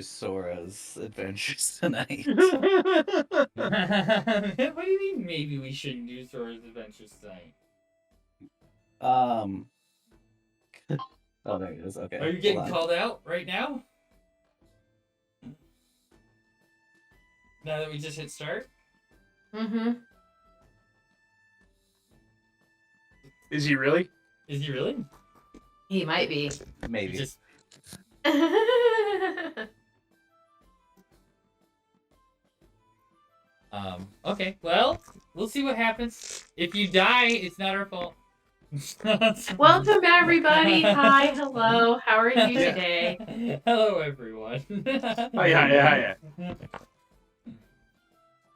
Sora's adventures tonight. What do you mean? Maybe we shouldn't do Sora's Adventures tonight. Um. Oh, there it is. Okay. Are you getting called out right now? Now that we just hit start? Mm-hmm. Is he really? Is he really? He might be. Maybe. Just okay, well, we'll see what happens. If you die, it's not our fault. Welcome, everybody. Hi, hello. How are you today? Hello, everyone. Hi.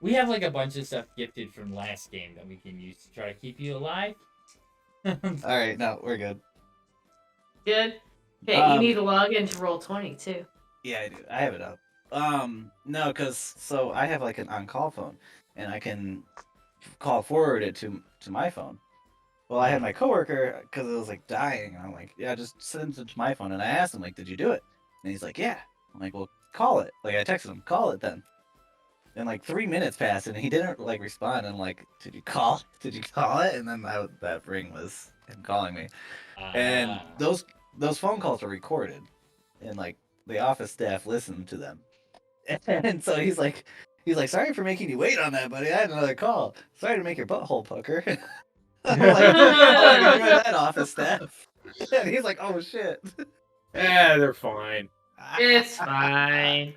We have like a bunch of stuff gifted from last game that we can use to try to keep you alive. All right, no, we're good. Good. Okay, you need to log into Roll20 too. Yeah, I do. I have it up. No, cause so I have like an on-call phone, and I can call forward it to my phone. Well, I had my coworker because it was like dying, and I'm like, yeah, just send it to my phone. And I asked him like, did you do it? And he's like, yeah. I'm like, well, call it. Like I texted him, call it then. And like 3 minutes passed, and he didn't like respond. And I'm like, did you call? Did you call it? And then that ring was him calling me. And those phone calls are recorded, and like the office staff listened to them. And so he's like, sorry for making you wait on that, buddy. I had another call. Sorry to make your butthole pucker. I'm like, oh, you're that office staff. And he's like, oh shit. They're fine. It's fine.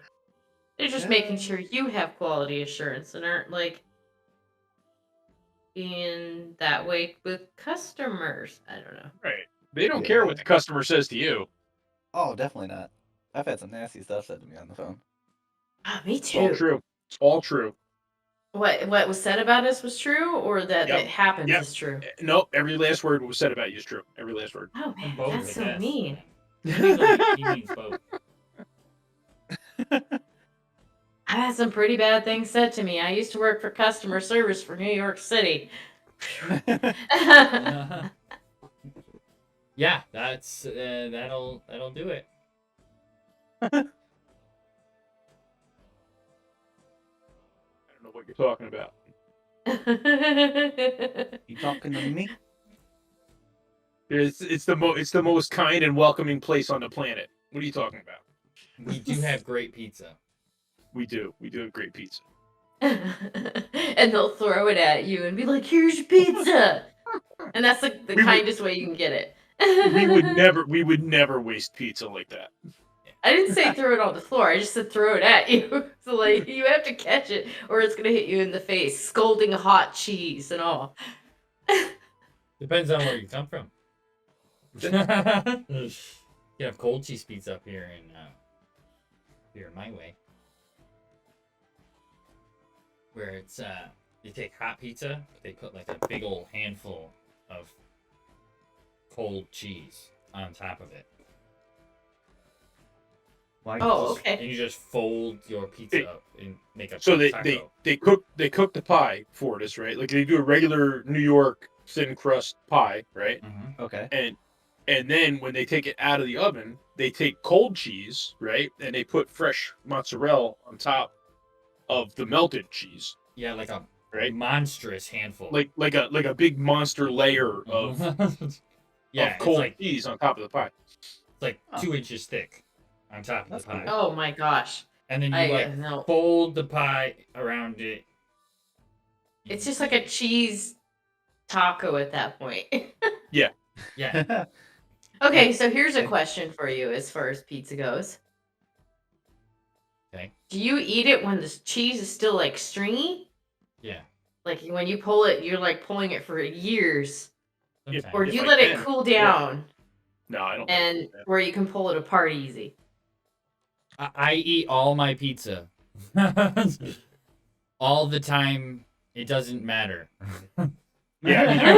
They're just making sure you have quality assurance and aren't like being that way with customers. I don't know. Right. They don't care what the customer says to you. Oh, definitely not. I've had some nasty stuff said to me on the phone. Ah, me too. It's all true. It's all true. What was said about us was true, or that it happens is true? Nope. Every last word was said about you is true. Every last word. Oh man, that's so mean. He means both. I've had some pretty bad things said to me. I used to work for customer service for New York City. Yeah, that's that'll do it. I don't know what you're talking about. You talking to me? It's the most kind and welcoming place on the planet. What are you talking about? We do have great pizza. We do have great pizza. And they'll throw it at you and be like, "Here's your pizza," and that's like the kindest way you can get it. we would never waste pizza like that. I didn't say throw it on the floor. I just said throw it at you. So like you have to catch it, or it's gonna hit you in the face, scalding hot cheese and all. Depends on where you come from. You have cold cheese pizza up here in my way, where it's you take hot pizza, they put like a big old handful of cold cheese on top of it. Okay. And you just fold your pizza up and make a so taco. they cook the pie for us, right? Like they do a regular New York thin crust pie, right? Mm-hmm. Okay. And then when they take it out of the oven, they take cold cheese, right? And they put fresh mozzarella on top of the melted cheese. Yeah, like a right? monstrous handful. Like a big monster layer of yeah, of cold like, cheese on top of the pie. It's like 2 inches thick on top of the pie. Oh my gosh. And then you fold the pie around it. It's just like a cheese taco at that point. Yeah. Yeah. Okay, so here's a question for you as far as pizza goes. Okay. Do you eat it when the cheese is still like stringy? Yeah. Like when you pull it, you're like pulling it for years. Sometimes. Or do you let it cool down? Yeah. No, I don't. And where you can pull it apart easy. I eat all my pizza. All the time. It doesn't matter. Yeah, I mean, I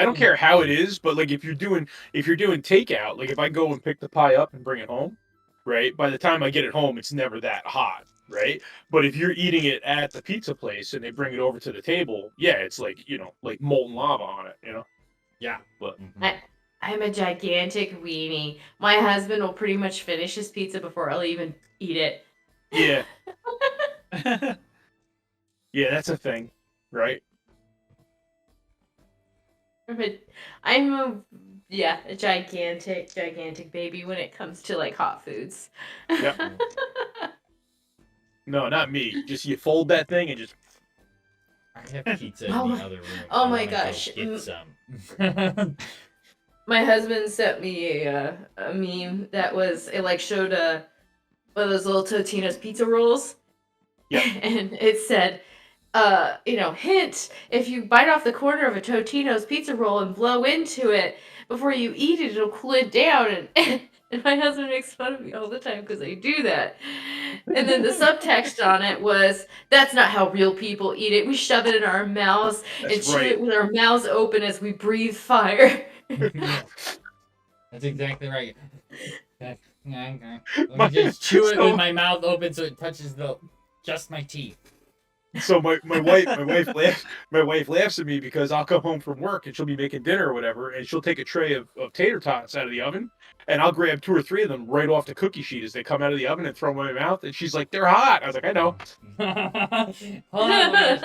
don't care how it is, but like if you're doing takeout, like if I go and pick the pie up and bring it home, right? By the time I get it home, it's never that hot, right? But if you're eating it at the pizza place and they bring it over to the table, yeah, it's like, like molten lava on it, Yeah. But I'm a gigantic weenie. My husband will pretty much finish his pizza before I'll even eat it. Yeah. Yeah, that's a thing, right? I'm a gigantic baby when it comes to like hot foods. Yep. No, not me. Just you fold that thing and just. I have pizza in Oh the my- other room. oh I my wanna gosh. go get some. My husband sent me a meme that was it like showed one of those little Totino's pizza rolls. Yep. And it said, hint, if you bite off the corner of a Totino's pizza roll and blow into it before you eat it, it'll cool it down. And my husband makes fun of me all the time because I do that. And then the subtext on it was, that's not how real people eat it. We shove it in our mouths and That's chew right. it with our mouths open as we breathe fire. Yeah, that's exactly right. Let My- me just chew it so- with my mouth open so it touches just my teeth. So my wife laughs at me because I'll come home from work and she'll be making dinner or whatever, and she'll take a tray of tater tots out of the oven, and I'll grab 2 or 3 of them right off the cookie sheet as they come out of the oven and throw them in my mouth, and she's like, "They're hot." I was like, "I know." Hold on, guys.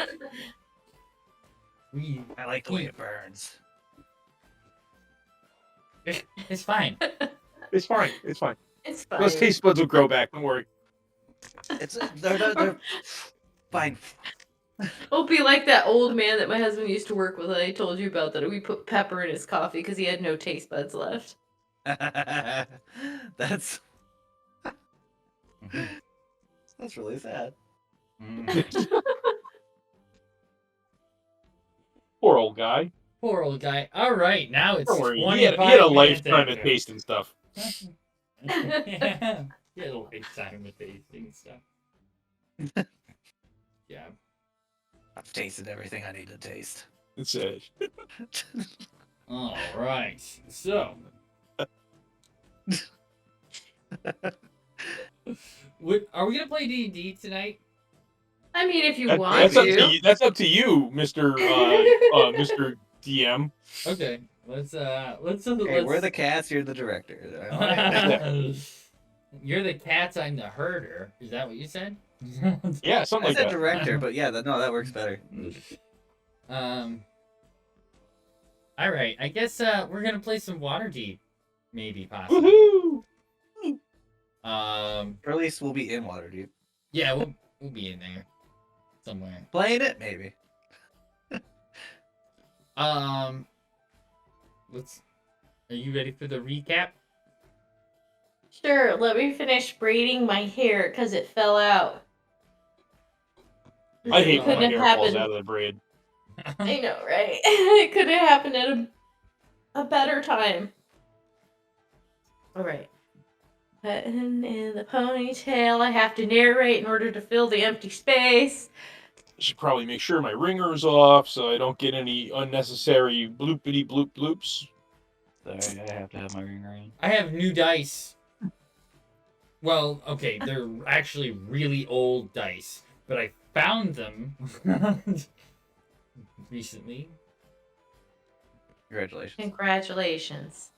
I like the way it burns. It's fine. It's fine. It's fine. It's Those fine. taste buds will grow back. Don't worry. They're fine. It'll be like that old man that my husband used to work with that I told you about that we put pepper in his coffee because he had no taste buds left. That's really sad. Poor old guy. Poor old guy. All right, now it's Don't worry. 25 He had a minutes lifetime of after. tasting stuff. Yeah, he had a lifetime of tasting stuff. Yeah. I've tasted everything I need to taste. It's it. All right. So, are we gonna play D&D tonight? I mean, if you That- want that's up to to. you. That's up to you, Mister Mister DM. Okay. Let's Hey, we're the cats. You're the director. Alright. You're the cats. I'm the herder. Is that what you said? Yeah, something I like said that. director, but yeah, that works better. All right. I guess we're gonna play some Waterdeep, maybe possibly. Woohoo! Or at least we'll be in Waterdeep. Yeah, we'll be in there somewhere. Playing it, maybe. Are you ready for the recap? Sure, let me finish braiding my hair because it fell out. I hate It when my couldn't hair have falls happened. out of the braid. I know, right? It could have happened at a better time. Alright. Button in the ponytail. I have to narrate in order to fill the empty space. I should probably make sure my ringer's off so I don't get any unnecessary bloopity bloop bloops. Sorry, I have to have my ring around. I have new dice. Well, okay, they're actually really old dice, but I found them recently. Congratulations. Congratulations.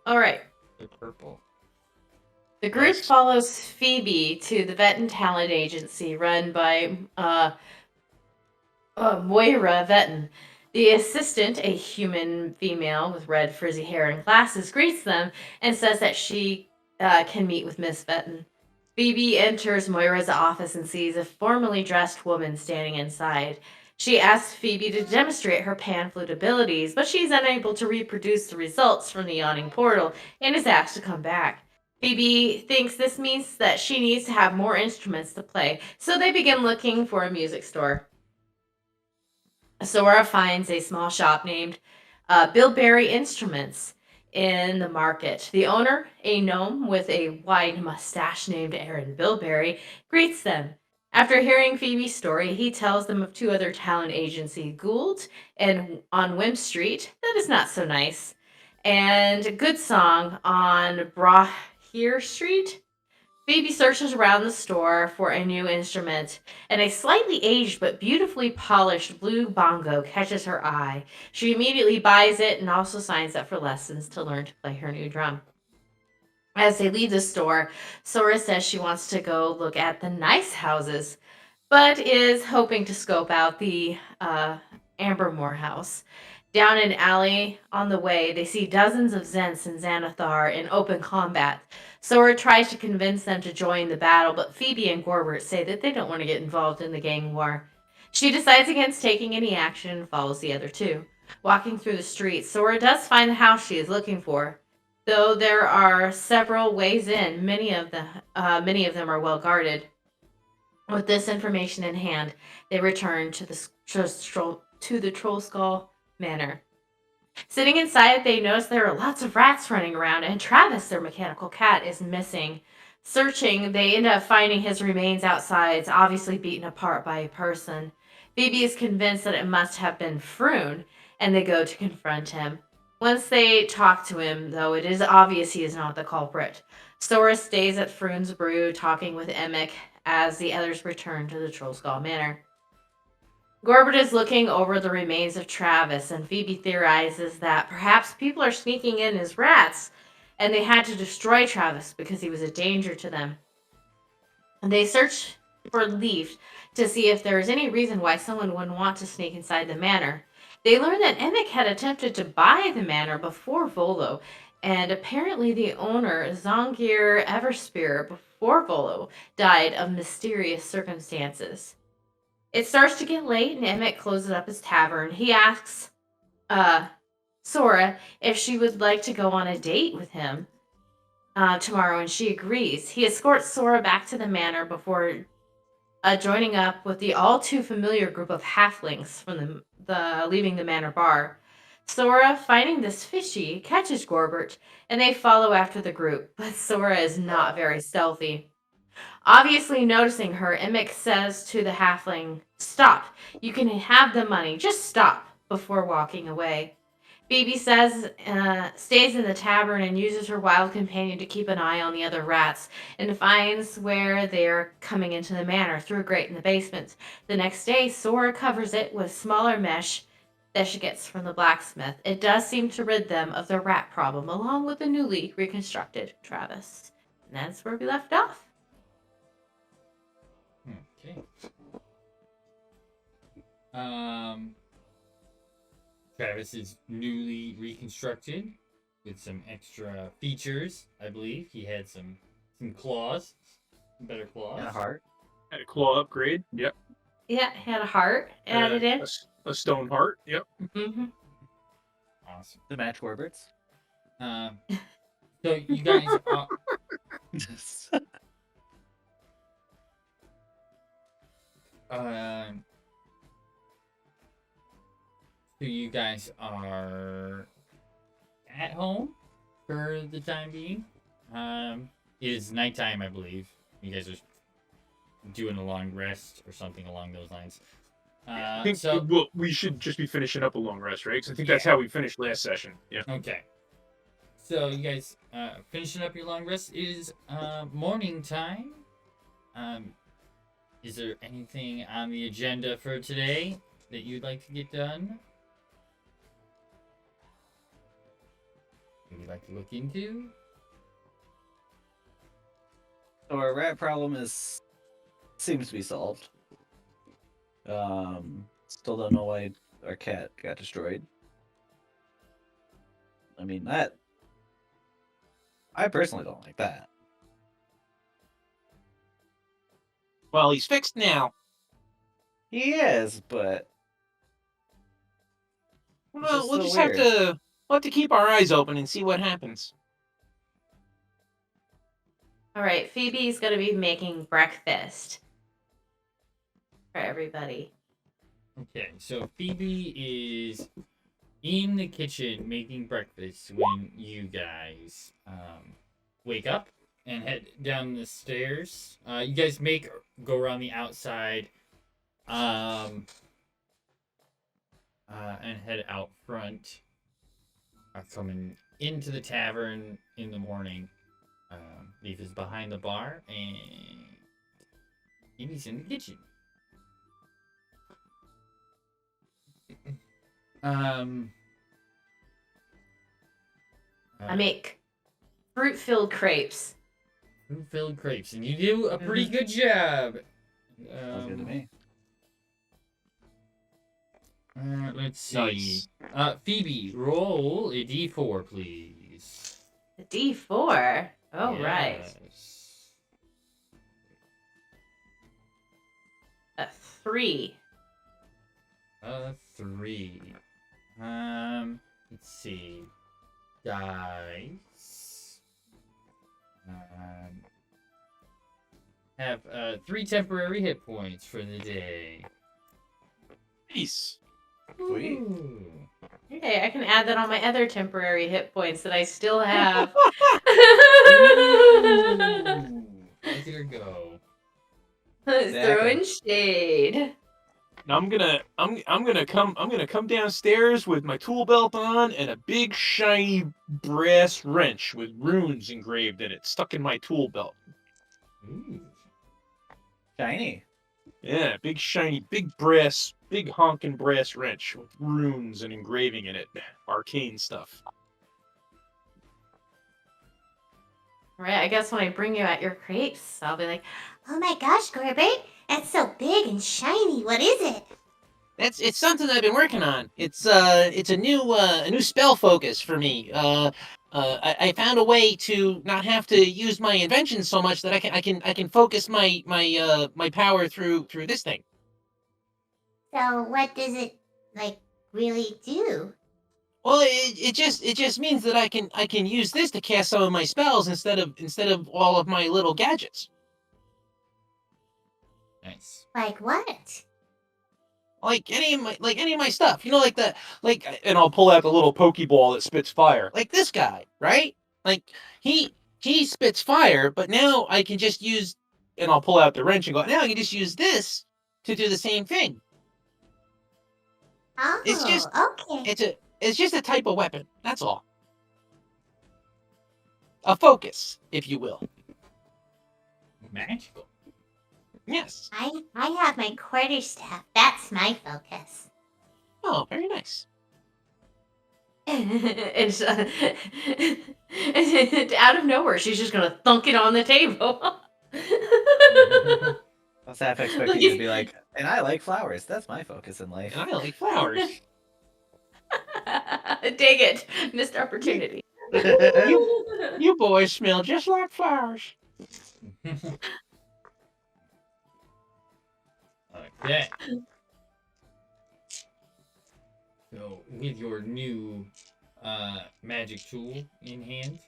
Alright. They're purple. The group Nice. follows Phoebe to the vet and talent agency run by Moira Vetten. The assistant, a human female with red frizzy hair and glasses, greets them and says that she can meet with Miss Vetten. Phoebe enters Moira's office and sees a formally dressed woman standing inside. She asks Phoebe to demonstrate her pan flute abilities, but she's unable to reproduce the results from the yawning portal and is asked to come back. Phoebe thinks this means that she needs to have more instruments to play, so they begin looking for a music store. Sora finds a small shop named Bilberry Instruments in the market. The owner, a gnome with a wide mustache named Aaron Bilberry, greets them. After hearing Phoebe's story, he tells them of 2 other talent agency, Gould and on Wim Street, that is not so nice, and Good Song on Brahir Street. Phoebe searches around the store for a new instrument, and a slightly aged but beautifully polished blue bongo catches her eye. She immediately buys it and also signs up for lessons to learn to play her new drum. As they leave the store, Sora says she wants to go look at the nice houses, but is hoping to scope out the Ambermore house. Down an alley on the way, they see dozens of Zents and Xanathar in open combat. Sora tries to convince them to join the battle, but Phoebe and Gorbert say that they don't want to get involved in the gang war. She decides against taking any action and follows the other two. Walking through the streets, Sora does find the house she is looking for. Though there are several ways in, many of them are well guarded. With this information in hand, they return to the Troll Skull Manor. Sitting inside, they notice there are lots of rats running around, and Travis, their mechanical cat, is missing. Searching, they end up finding his remains outside, obviously beaten apart by a person. Phoebe is convinced that it must have been Froon, and they go to confront him. Once they talk to him, though, it is obvious he is not the culprit. Sora stays at Froon's brew, talking with Emic as the others return to the Trollskull Manor. Gorbert is looking over the remains of Travis, and Phoebe theorizes that perhaps people are sneaking in as rats, and they had to destroy Travis because he was a danger to them. And they search for Leaf to see if there is any reason why someone would want to sneak inside the manor. They learn that Emic had attempted to buy the manor before Volo, and apparently the owner, Zongir Everspear, before Volo, died of mysterious circumstances. It starts to get late, and Emmett closes up his tavern. He asks Sora if she would like to go on a date with him tomorrow, and she agrees. He escorts Sora back to the manor before joining up with the all too familiar group of halflings from the leaving the manor bar. Sora, finding this fishy, catches Gorbert, and they follow after the group, but Sora is not very stealthy. Obviously noticing her, Emic says to the halfling, "Stop. You can have the money. Just stop," before walking away. Phoebe says, stays in the tavern and uses her wild companion to keep an eye on the other rats and finds where they're coming into the manor through a grate in the basement. The next day, Sora covers it with smaller mesh that she gets from the blacksmith. It does seem to rid them of their rat problem along with the newly reconstructed Travis. And that's where we left off. Okay. Travis is newly reconstructed with some extra features. I believe he had some claws, some better claws, And a heart. Had a claw upgrade. Yep. Yeah, had a heart added in. A stone heart. Yep. Mm-hmm. Awesome. The match Gorberts. So you guys are. So you guys are at home for the time being. It is nighttime, I believe. You guys are doing a long rest or something along those lines. I think we should just be finishing up a long rest, right? Because I think that's how we finished last session. Yeah. Okay. So you guys finishing up your long rest. It is morning time. Is there anything on the agenda for today that you'd like to get done? Would you like to look into? So our rat problem seems to be solved. Still don't know why our cat got destroyed. I mean, I personally don't like that. Well, he's fixed now. He is, but Well, we'll so just weird. we'll have to keep our eyes open and see what happens. All right, Phoebe's going to be making breakfast for everybody. Okay, so Phoebe is in the kitchen making breakfast when you guys wake up and head down the stairs. You guys go around the outside and head out front. Coming into the tavern in the morning. Leaf is behind the bar, and Phoebe's in the kitchen. I make fruit-filled crepes. Fruit-filled crepes, and you do a pretty good job. Sounds good to me. Let's see. Nice. Phoebe, roll a d4, please. A D4. Oh, right. Yes. A 3. A 3. Let's see. Dice. Have 3 temporary hit points for the day. Nice. Sweet. Ooh. Okay, I can add that on my other temporary hit points that I still have. Look at her go. Throwing shade. Now I'm gonna come downstairs with my tool belt on and a big shiny brass wrench with runes engraved in it stuck in my tool belt. Ooh. Shiny. Yeah, big shiny, big honking brass wrench with runes and engraving in it. Arcane stuff. Right, I guess when I bring you at your crepes, I'll be like, Oh my gosh, Corbett, that's so big and shiny. What is it? It's something I've been working on. It's a new spell focus for me. I found a way to not have to use my inventions so much that I can focus my power through this thing. So what does it, like, really do? Well, it just means that I can use this to cast some of my spells instead of all of my little gadgets. Nice. Like what? Like any of my stuff, you know, And I'll pull out the little pokeball that spits fire. like this guy, right? Like he spits fire, but now I can just use, And I'll pull out the wrench and go, now I can just use this to do the same thing. Oh, It's just- okay. It's just a type of weapon. That's all. A focus, if you will. Magical. Yes. I have my quarterstaff. That's my focus. Oh, very nice. it's, out of nowhere, she's just gonna thunk it on the table. I was half expecting you to be like, and I like flowers. That's my focus in life. And I like flowers. Dig it, missed opportunity. You boys smell just like flowers. Okay. So, with your new magic tool in hand,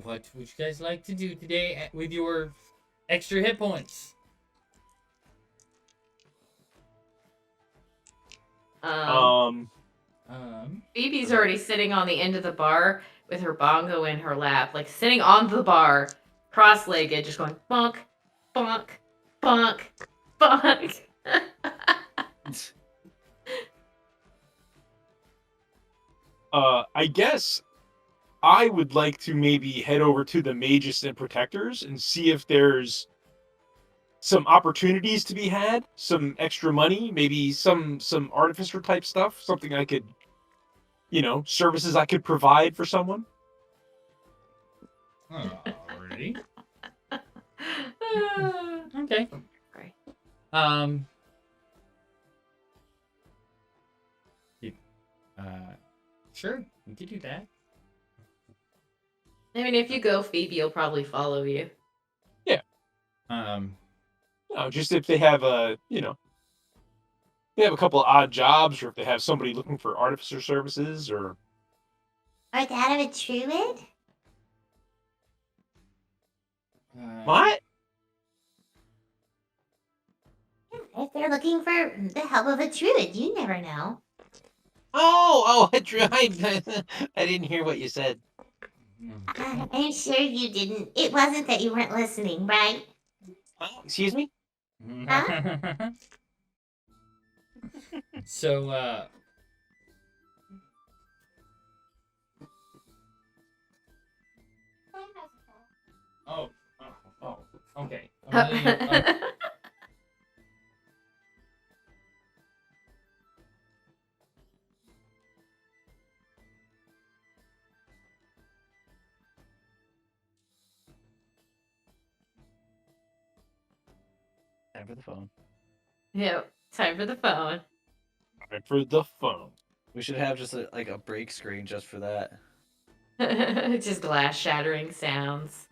what would you guys like to do today with your extra hit points? Phoebe's already sitting on the end of the bar with her bongo in her lap, like sitting on the bar, cross-legged, just going bonk, bonk, bonk, bonk. I guess I would like to maybe head over to the Magus and Protectors and see if there's some opportunities to be had, some extra money, maybe some artificer type stuff, something I could, services I could provide for someone. Alrighty. Okay. Sorry. Sure, we could do that. I mean, if you go, Phoebe will probably follow you. Just if they have they have a couple of odd jobs, or if they have somebody looking for artificer services, or Or that of a druid? What? If they're looking for the help of a druid, you never know. Oh, I didn't hear what you said. I'm sure you didn't. It wasn't that you weren't listening, right? Oh, excuse me? So, Time for the phone. Yep. Time for the phone. Time for the phone. We should have just like a break screen just for that. Just glass shattering sounds.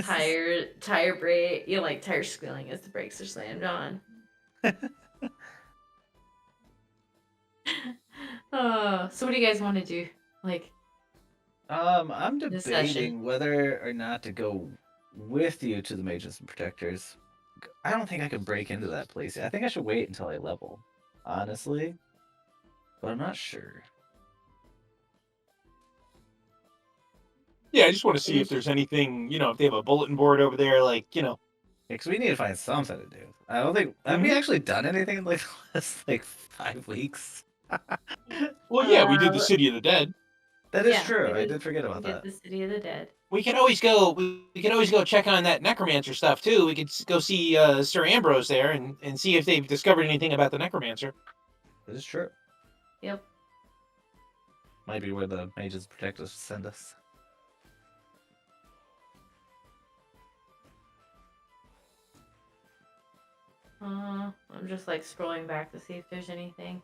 Tire break. You know, like tire squealing as the brakes are slammed on. Oh, so what do you guys want to do? Like, I'm This session. debating whether or not to go with you to the Mages and Protectors. I don't think I can break into that place. I think I should wait until I level, honestly. But I'm not sure. Yeah, I just want to see if there's anything, if they have a bulletin board over there, like, Because we need to find something to do. I don't think have we actually done anything in like the last 5 weeks. Well, yeah, we did the Uh, City of the Dead. That is yeah, true. we I did forget about get that. the City of the Dead. We could always go. We could always go check on that necromancer stuff too. We could go see Sir Ambrose there and see if they've discovered anything about the necromancer. That is true. Yep. Might be where the Mages and Protectors send us. I'm just like scrolling back to see if there's anything.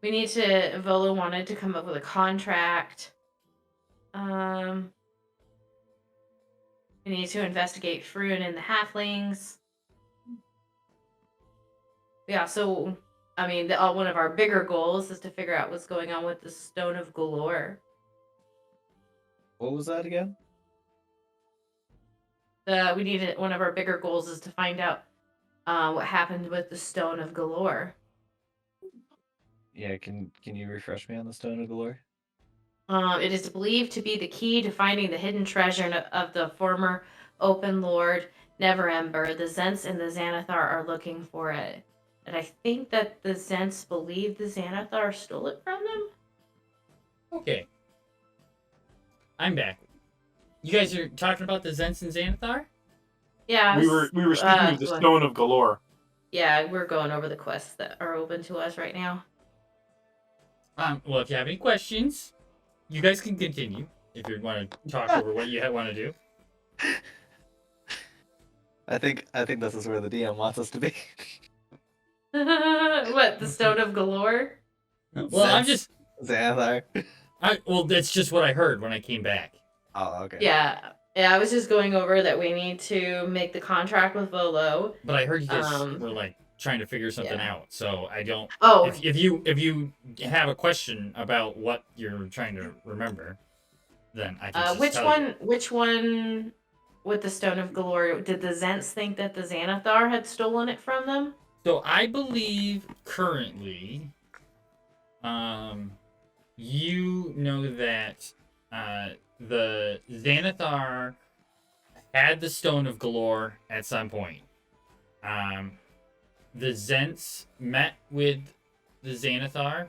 We need to. Volo wanted to come up with a contract. We need to investigate Fruin and the halflings. Yeah. So, I mean, one of our bigger goals is to figure out what's going on with the Stone of Galore. What was that again? We need it. One of our bigger goals is to find out what happened with the Stone of Galore. Yeah, can you refresh me on the Stone of Galore? It is believed to be the key to finding the hidden treasure of the former Open Lord Neverember. The Zents and the Xanathar are looking for it. And I think that the Zents believe the Xanathar stole it from them. Okay. I'm back. You guys are talking about the Zents and Xanathar? Yeah. We were speaking of the Stone of Galore. Yeah, we're going over the quests that are open to us right now. Well, if you have any questions, you guys can continue. If you want to talk over what you want to do. I think this is where the DM wants us to be. What, the Stone of Galore? Well, I'm just... Xanathar. Well, that's just what I heard when I came back. Oh, okay. Yeah, I was just going over that we need to make the contract with Volo. But I heard you guys were like trying to figure something out, so I don't. Oh, if you have a question about what you're trying to remember, then I can. Just tell you. Which one with the Stone of Galore? Did the Zents think that the Xanathar had stolen it from them? So I believe currently, you know that the Xanathar had the Stone of Galore at some point. The Zents met with the Xanathar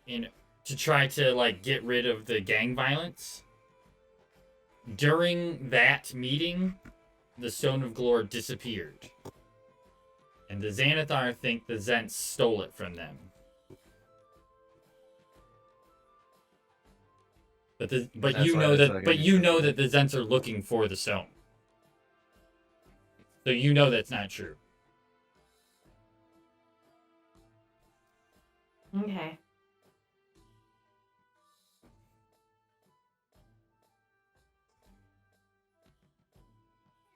to try to get rid of the gang violence. During that meeting, the Stone of Galore disappeared. And the Xanathar think the Zents stole it from them. But you know that the Zents are looking for the stone. So you know that's not true. Okay.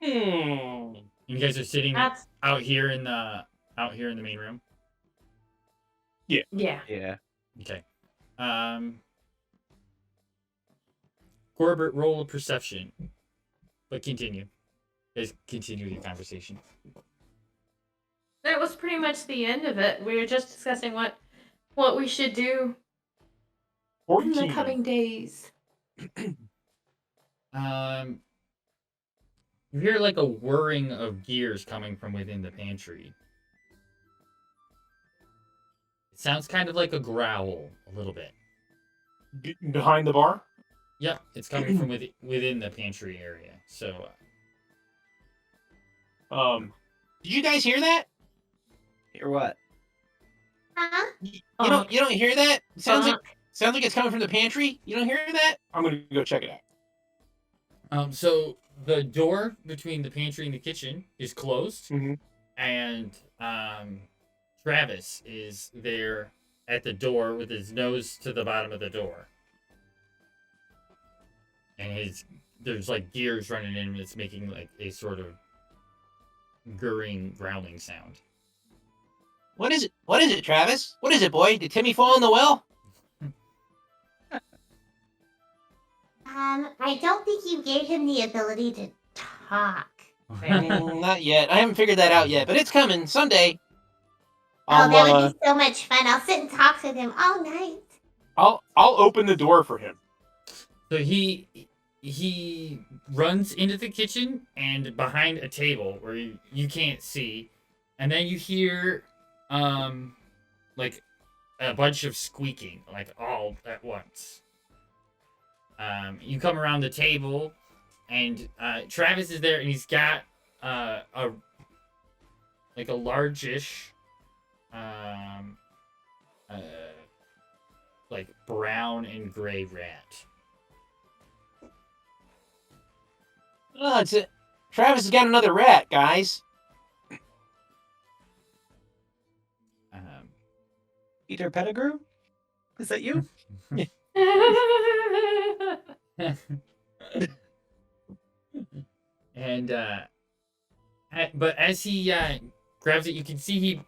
You guys are sitting out here in the main room. Yeah. Yeah. Okay. Corbett, roll a perception. But continue. Guys, continue your conversation. That was pretty much the end of it. We were just discussing what we should do 14. in the coming days. You hear like a whirring of gears coming from within the pantry. It sounds kind of like a growl, a little bit. Behind the bar? Yep, it's coming from within the pantry area. So, Did you guys hear that? Or what? Huh? You don't hear that? Sounds Bonk. like it's coming from the pantry. You don't hear that? I'm gonna go check it out. so the door between the pantry and the kitchen is closed, Mm-hmm. and Travis is there at the door with his nose to the bottom of the door, and there's like gears running in, and it's making like a sort of gurring, growling sound. What is it? What is it, Travis? What is it, boy? Did Timmy fall in the well? I don't think you gave him the ability to talk. Not yet. I haven't figured that out yet, but it's coming someday. Oh, that would be so much fun. I'll sit and talk with him all night. I'll open the door for him. So he runs into the kitchen and behind a table where you can't see, and then you hear like a bunch of squeaking, like all at once. You come around the table, and Travis is there, and he's got a largish like brown and gray rat. Oh, Travis has got another rat, guys. Peter Pettigrew? Is that you? And but as he grabs it, you can see he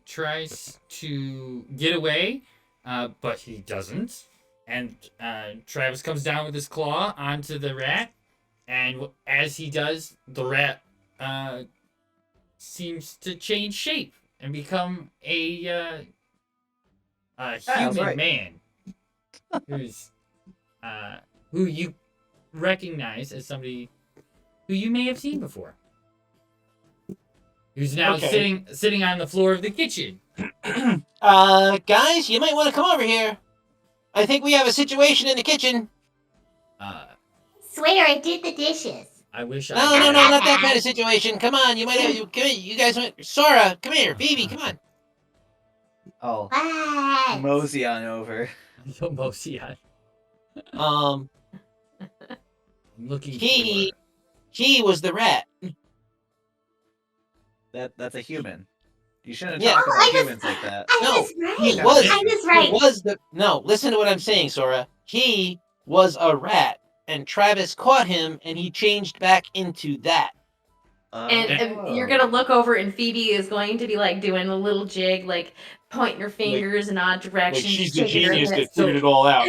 tries to get away, but he doesn't. And Travis comes down with his claw onto the rat, and as he does, the rat seems to change shape and become a human right. man who you recognize as somebody who you may have seen before. Who's now Okay. sitting on the floor of the kitchen. Guys, you might want to come over here. I think we have a situation in the kitchen. Swear I did the dishes. I wish I No, not that kind of situation. Come on, you might have you guys want Sora, come here, Phoebe, come on. Oh, What? mosey on over. Yo, Mosey, I'm Um, looking He- for... he was the rat. That's a human. You shouldn't Yeah. talk Oh, about I was- humans like that. I No, was right. he Yeah. was. I was He right. was the no. Listen to what I'm saying, Sora. He was a rat, and Travis caught him, and he changed back into that. And you're gonna look over, and Phoebe is going to be like doing a little jig, like pointing her fingers in odd Like directions. she's the shaking her genius head. that figured it all out.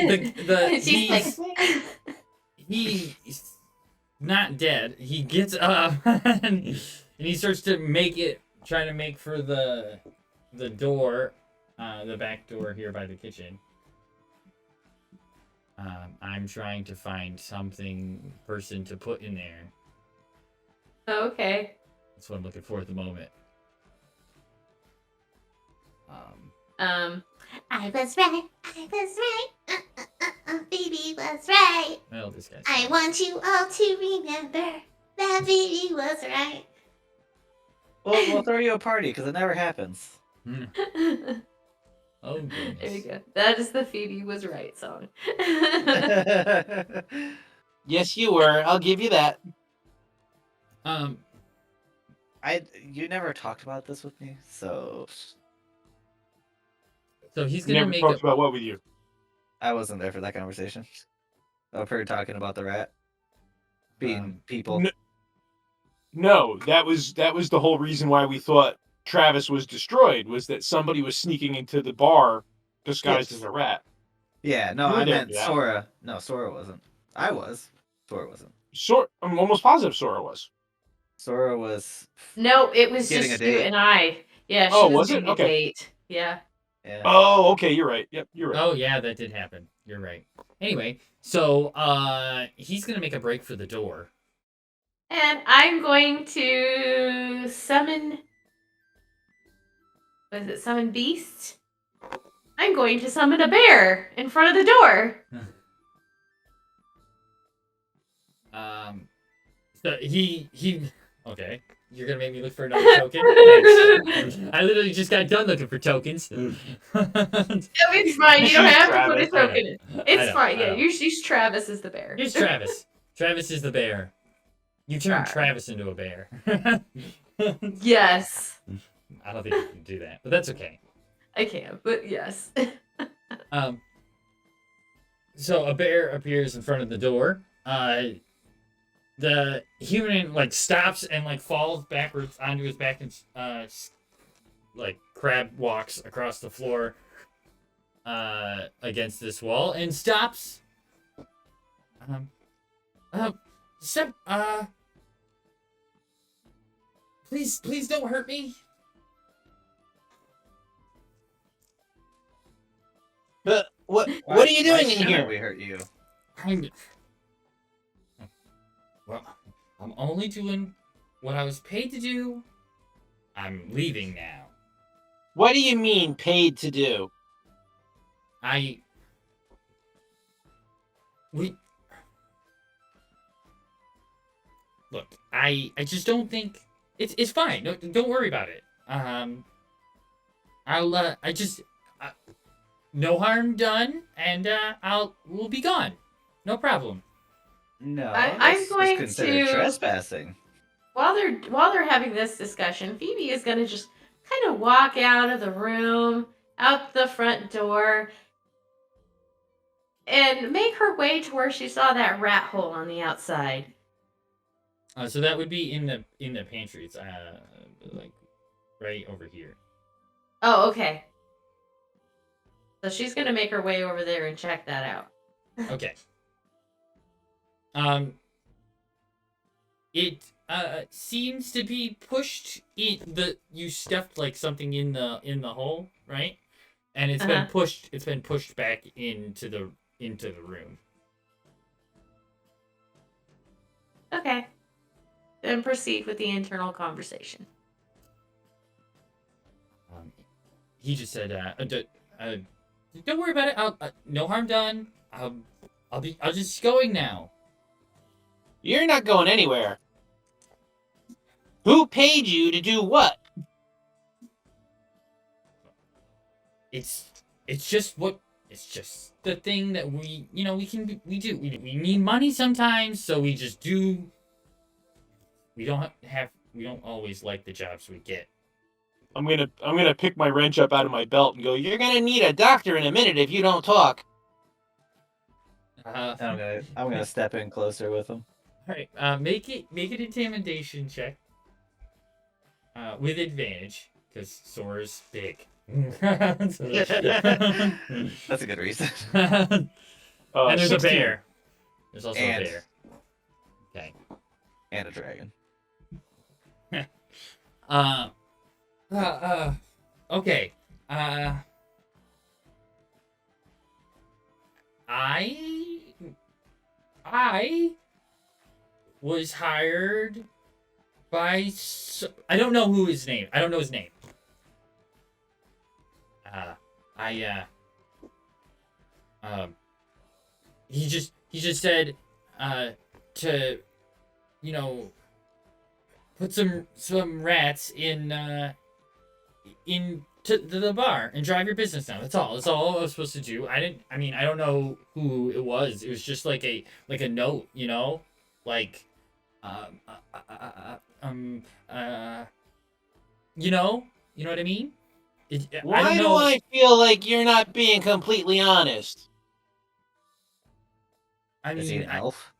She's like, He's not dead. He gets up and he starts to trying to make for the door, the back door here by the kitchen. I'm trying to find person to put in there. okay. That's what I'm looking for at the moment. I was right. I was right. Phoebe was right. Well, this guy's... I want you all to remember that Phoebe was right. We'll throw you a party because it never happens. Oh, goodness. There you go. That is the Phoebe was right song. Yes, you were. I'll give you that. You never talked about this with me, so he's You gonna never make talked about what with you? I wasn't there for that conversation. I've heard talking about the rat being people. No, that was the whole reason why we thought Travis was destroyed, was that somebody was sneaking into the bar disguised Yes. as a rat. Yeah, no, You were I there meant for that. Sora. No, Sora wasn't. I was. Sora wasn't. I'm almost positive Sora was. Sora was. No, it was Getting just a you date. and I. Yeah, she Oh, was was it? getting a Okay. date. Yeah. Yeah. Oh, okay, you're right. Yep, you're right. Oh yeah, that did happen. You're right. Anyway, so he's gonna make a break for the door. And I'm going to summon. What is it? Summon Beast? I'm going to summon a bear in front of the door. So he. Okay, you're gonna make me look for another token. Thanks. I literally just got done looking for tokens. It's fine. You don't have to put a Travis. token in. It's fine. I Yeah, know. use Travis as the bear. Here's Travis. Travis is the bear. You turned Alright. Travis into a bear. Yes, I don't think you can do that, but that's okay. I can, but yes. So a bear appears in front of the door. The human like stops and like falls backwards onto his back and like crab walks across the floor against this wall and stops. Step. Please don't hurt me. What Why- are you why doing in shouldn't here? We hurt you. I'm only doing what I was paid to do. I'm leaving now. What do you mean paid to do? Look, I just don't think it's fine. No, don't worry about it. No harm done, and we'll be gone. No problem. No, I'm that's going considered to- trespassing. While they're having this discussion, Phoebe is gonna just kind of walk out of the room, out the front door, and make her way to where she saw that rat hole on the outside. So that would be in the pantry. It's like right over here. Oh, okay. So she's gonna make her way over there and check that out. Okay. It seems to be pushed in the. You stuffed like something in the hole, right? And it's been pushed. It's been pushed back into the room. Okay. Then proceed with the internal conversation. He just said, "Don't worry about it. No harm done. I'll just going now." You're not going anywhere. Who paid you to do what? It's just the thing that we do. We need money sometimes, so we just do. We don't always like the jobs we get. I'm gonna pick my wrench up out of my belt and go. You're gonna need a doctor in a minute if you don't talk. I'm gonna step in closer with him. All right. Make an intimidation check. With advantage, because Sora's big. That's a good reason. And there's 16. a bear. There's also And- a bear. Okay. And a dragon. Okay. I was hired by. I don't know who his name. I don't know his name. He just said, to, put some rats in to the bar and drive your business now. That's all. That's all I was supposed to do. I don't know who it was. It was just like a note, like, you know what I mean? I Why don't do know. I feel like you're not being completely honest? Is he an elf?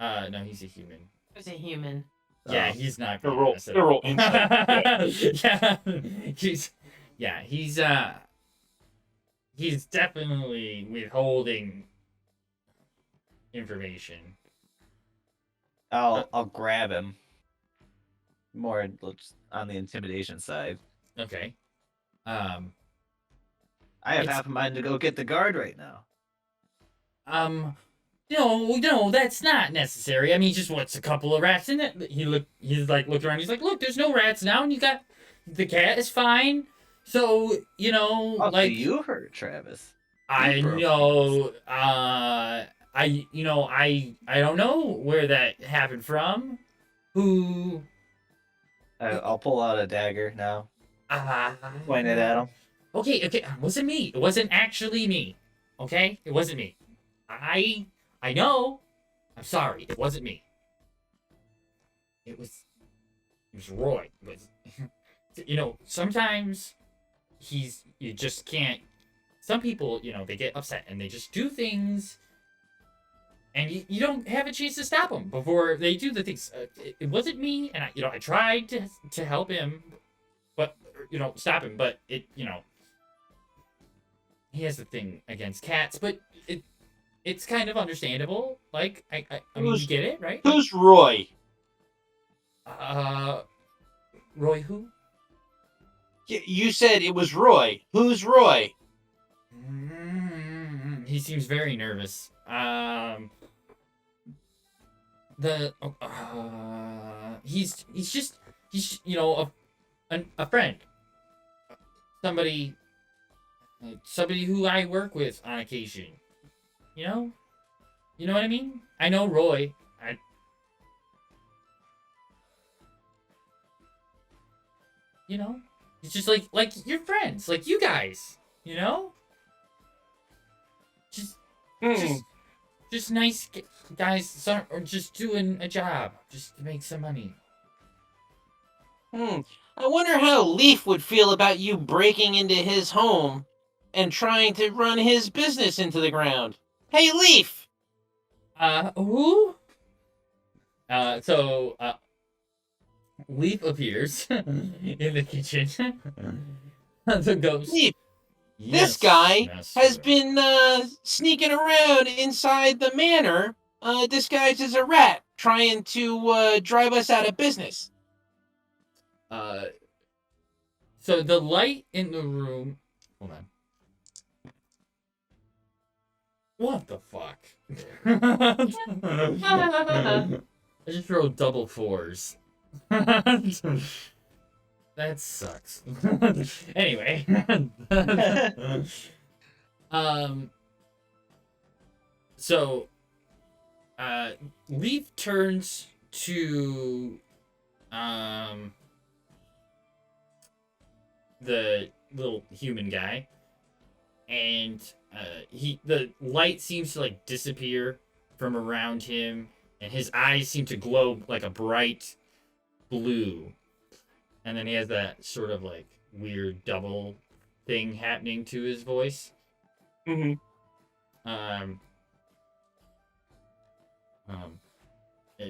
No, he's a human. Who's a human? Yeah, Oh. he's not. They're being roll- honest at they're all. roll insight, He's definitely withholding information. I'll grab him. More on the intimidation side. Okay. I have It's- half a mind to go get the guard right now. No, that's not necessary. I mean, just what's a couple of rats in it? He's looked around. He's like, look, there's no rats now, and you got the cat is fine. So Oh, like so you hurt Travis. I broke know. I don't know where that happened from. Who? I'll pull out a dagger now. Uh, Point it at him. Okay, it wasn't me. It wasn't actually me. Okay, it wasn't me. I know. I'm sorry. It wasn't me. It was Roy. It was, sometimes you just can't. Some people, they get upset and they just do things, and you don't have a chance to stop them before they do the things. It wasn't me, and I tried to help him, but stop him, but he has the thing against cats, but it's kind of understandable. Like I mean, you get it, right? Who's Roy? Roy who? You said it was Roy. Who's Roy? He seems very nervous. He's a friend. Somebody who I work with on occasion. You know what I mean? I know Roy. He's just like your friends, like you guys. Just nice guys, or just doing a job, just to make some money. I wonder how Leaf would feel about you breaking into his home and trying to run his business into the ground. Hey, Leaf! Who? So, Leaf appears in the kitchen. The ghost. Leaf, Yes, this guy master. has been sneaking around inside the manor, disguised as a rat, trying to drive us out of business. So the light in the room. Hold on. What the fuck? I just rolled double fours. That sucks. Anyway. So Leaf turns to the little human guy, and the light seems to like disappear from around him, and his eyes seem to glow like a bright blue, and then he has that sort of like weird double thing happening to his voice. Mm-hmm.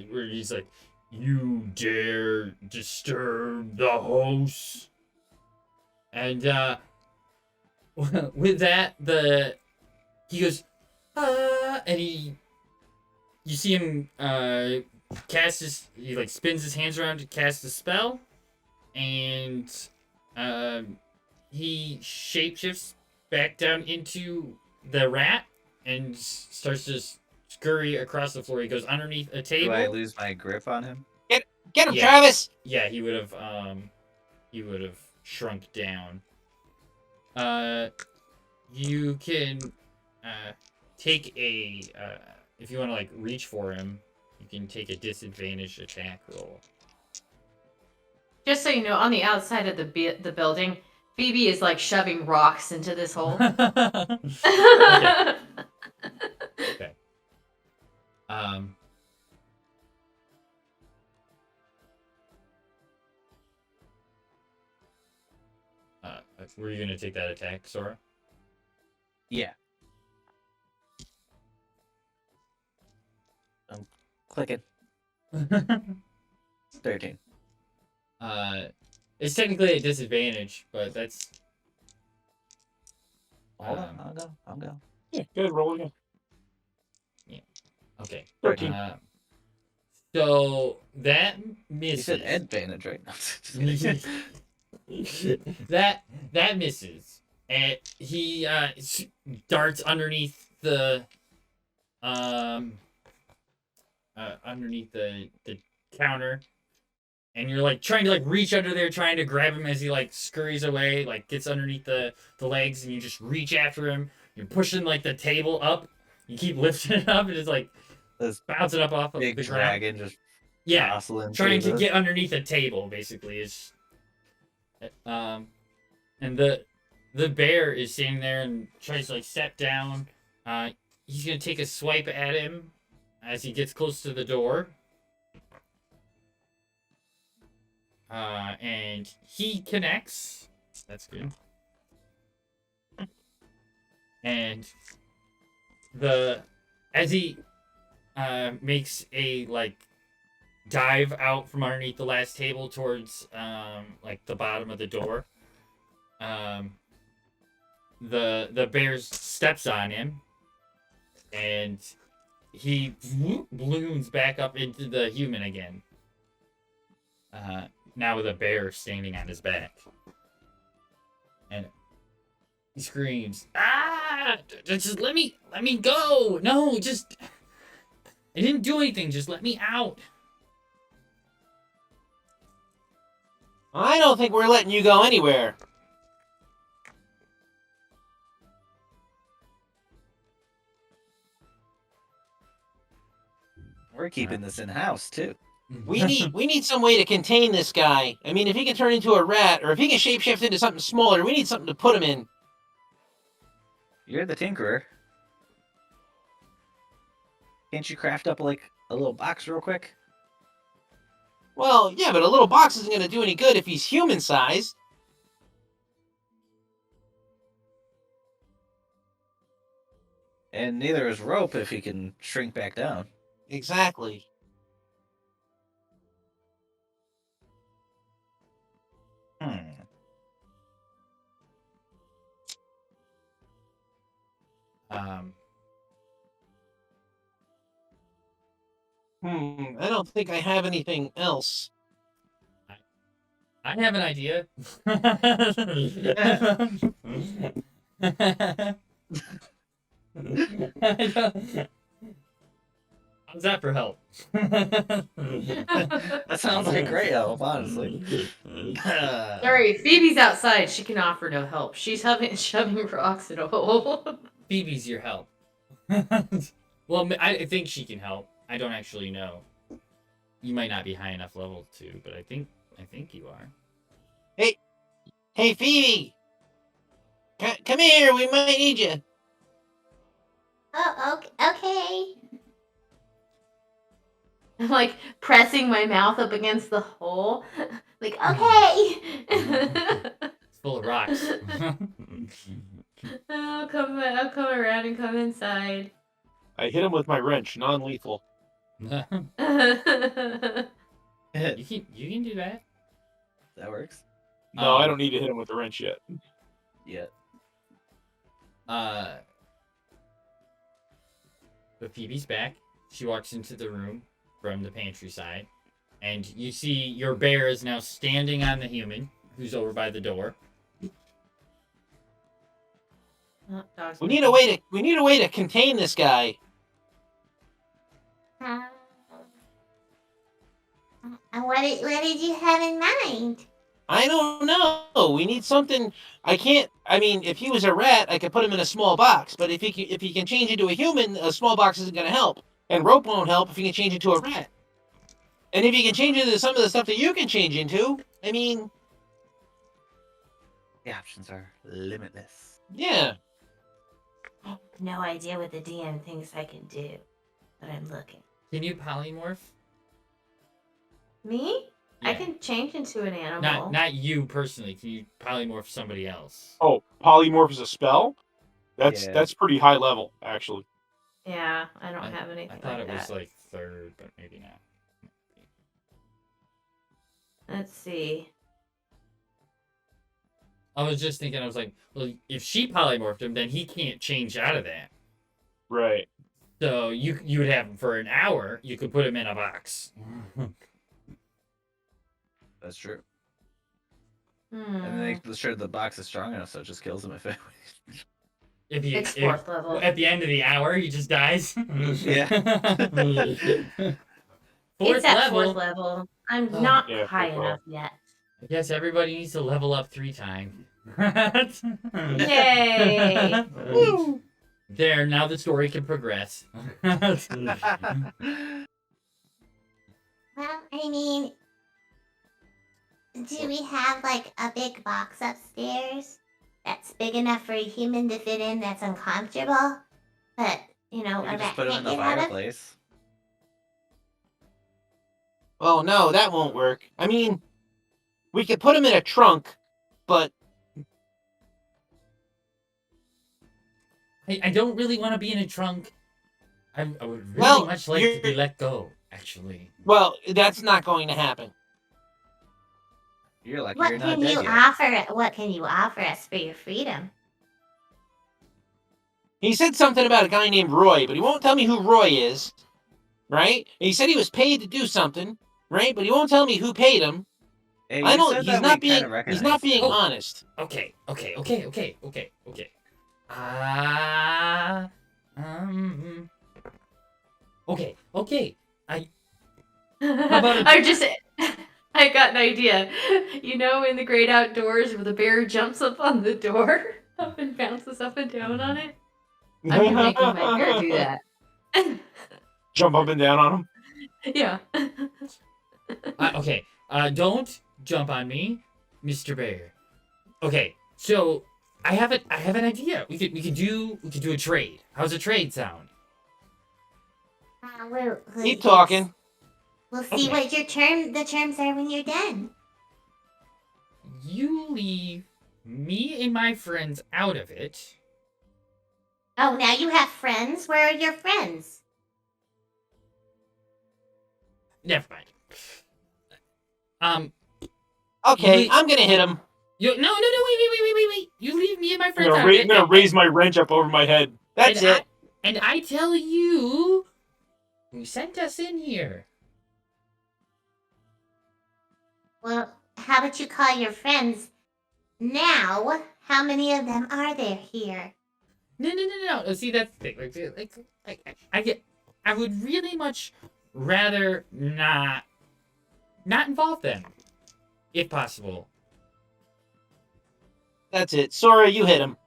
Where he's like, "You dare disturb the host?" And with that, he goes, and you see him he like spins his hands around to cast a spell, and he shapeshifts back down into the rat and starts to scurry across the floor. He goes underneath a Do table. I lose my grip on him? Get him, Yeah. Travis! Yeah, he would have shrunk down. You can take a if you want to like reach for him, you can take a disadvantage attack roll. Just so you know, on the outside of the building, Phoebe is like shoving rocks into this hole. Okay. Okay. Were you gonna take that attack, Sora? Yeah. I'm clicking. 13. It's technically a disadvantage, but that's Hold on, I'll go. Yeah, good. Roll again. okay. 13. So that You misses. said advantage, right? that misses, and he darts underneath the counter, and you're like trying to like reach under there, trying to grab him as he like scurries away, like gets underneath the legs, and you just reach after him. You're pushing like the table up. You keep lifting it up, and it's like This bouncing up off of big the ground. dragon just Yeah, jostling trying through to this. get underneath a table, basically. Is and the bear is standing there and tries to like step down. He's gonna take a swipe at him as he gets close to the door. And he connects. That's good. And as he makes a like dive out from underneath the last table towards like the bottom of the door, the bear steps on him, and he balloons back up into the human again. Now with a bear standing on his back. And he screams, "Ah! Just let me go! No, just... I didn't do anything, just let me out!" I don't think we're letting you go anywhere. We're keeping this in house too. We need some way to contain this guy. I mean, if he can turn into a rat, or if he can shapeshift into something smaller, we need something to put him in. You're the tinkerer. Can't you craft up like a little box real quick? Well, yeah, but a little box isn't going to do any good if he's human-sized. And neither is rope if he can shrink back down. Exactly. I don't think I have anything else. I have an idea. How's that for help? That sounds like great help, honestly. Sorry, Phoebe's outside. She can offer no help. She's shoving rocks in a hole. Phoebe's your help. Well, I think she can help. I don't actually know. You might not be high enough level to, but I think you are. Hey, Phoebe! Come here, we might need you. Oh, okay. I'm like pressing my mouth up against the hole. Like, okay. It's full of rocks. I'll come around and come inside. I hit him with my wrench, non-lethal. You can do that. That works. No, I don't need to hit him with the wrench yet. Yeah. But Phoebe's back. She walks into the room from the pantry side, and you see your bear is now standing on the human who's over by the door. Oh, dog's We need a way to contain this guy. What did you have in mind? I don't know. We need something. I mean, if he was a rat, I could put him in a small box. But if he can change into a human, a small box isn't going to help. And rope won't help if he can change into a rat. And if he can change into some of the stuff that you can change into, I mean, The options are limitless. yeah. No idea what the DM thinks I can do, but I'm looking. Can you polymorph? Me? I Yeah. can change into an animal. Not you personally. Can you polymorph somebody else? Oh, polymorph is a spell? Yeah. That's pretty high level, actually. Yeah, I don't have anything I thought like it was that. like third, but maybe not. Let's see. I was just thinking, I was like, well, if she polymorphed him, then he can't change out of that. Right. So you would have him for an hour. You could put him in a box. That's true. Hmm. And then make sure the box is strong enough so it just kills him if it. It's fourth level. At the end of the hour, he just dies. Yeah. It's at fourth level. I'm Oh. not Yeah, high fourth level. enough yet. I guess everybody needs to level up 3 times. Yay! Woo! There, now the story can progress. Well, I mean, do we have like a big box upstairs that's big enough for a human to fit in that's uncomfortable, but You a can rat just put him in can't the get out of? fireplace. Oh no, that won't work. I mean, we could put him in a trunk, but I don't really want to be in a trunk. I would really Well, much like to be you're- let go, actually. well, that's not going to happen. You're lucky What you're not can you dead yet. offer? What can you offer us for your freedom? He said something about a guy named Roy, but he won't tell me who Roy is, right? And he said he was paid to do something, right? But he won't tell me who paid him. Hey, I you don't. said He's that not we kinda being. He's not recognized being him. honest. Okay. Okay. about a- I got an idea. You know, in the great outdoors where the bear jumps up on the door up and bounces up and down on it? I'm making my bear do that. Jump up and down on him. Yeah. Okay. Don't jump on me, Mr. Bear. Okay. So I have an idea. We could do a trade. How's a trade sound? Keep talking. We'll see Okay. what the terms are when you're done. You leave me and my friends out of it. Oh, now you have friends? Where are your friends? Never mind. Okay, Wait. I'm gonna hit him. No, wait. You leave me and my I'm friends gonna, out of it. I'm gonna raise my wrench up over my head. That's and it. And I tell you who sent us in here. Well, how about you call your friends now? How many of them are there here? No. See, that's the thing. I would really much rather not involve them, if possible. That's it. Sora, you hit him.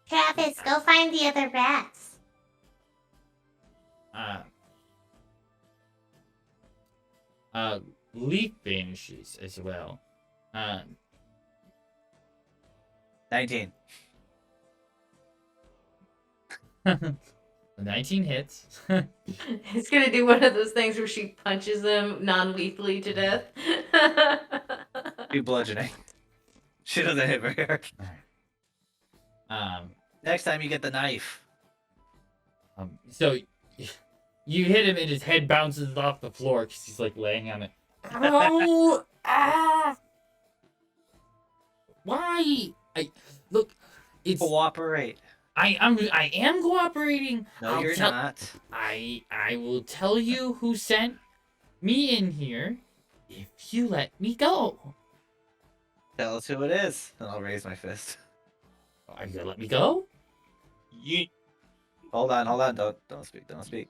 Travis, go find the other rats. Leaf vanishes as well. 19. 19 hits. It's gonna do one of those things where she punches them non-lethally to death. Be bludgeoning. She doesn't hit very hard. Next time you get the knife. So you hit him and his head bounces off the floor because he's like laying on it. Oh, why? Look, it's Cooperate. I am cooperating. No, you're tell- not. I will tell you who sent me in here if you let me go. Tell us who it is, and I'll raise my fist. Are you gonna let me go? You. Hold on. Don't speak.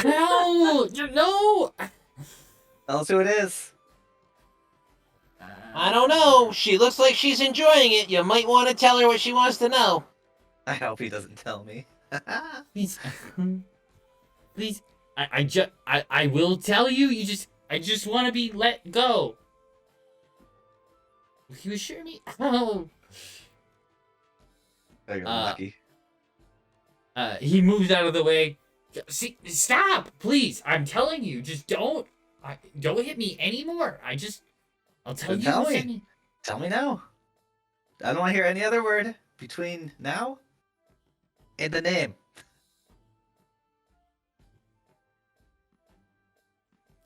No, no. Tell us who it is. I don't know. She looks like she's enjoying it. You might want to tell her what she wants to know. I hope he doesn't tell me. Please, please. I will tell you. I just want to be let go. Will you assure me? Oh. Oh, you're lucky. He moves out of the way. See, stop, please. I'm telling you, just don't hit me anymore. I'll tell Then you. tell who me. sent me. Tell me now. I don't want to hear any other word between now and the name.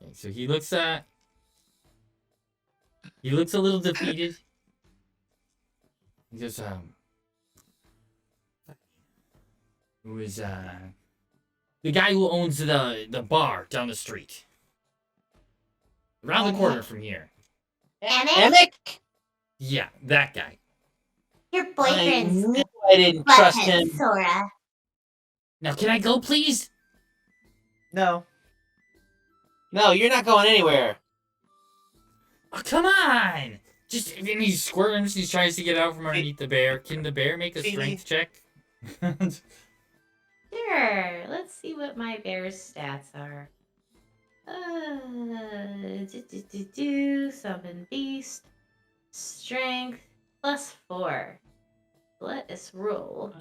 Okay, so he looks a little defeated. He goes, who is the guy who owns the bar down the street, around the corner from here. Emic? Emmett? Yeah, that guy. Your I boyfriend's knew I didn't trust him. butthead, Sora. Now, can I go, please? No. No, you're not going anywhere. Oh, come on! Just and he squirms. He tries to get out from underneath the bear. Can the bear make a strength check? Sure. Let's see what my bear's stats are. Summon beast. Strength +4. Let us roll.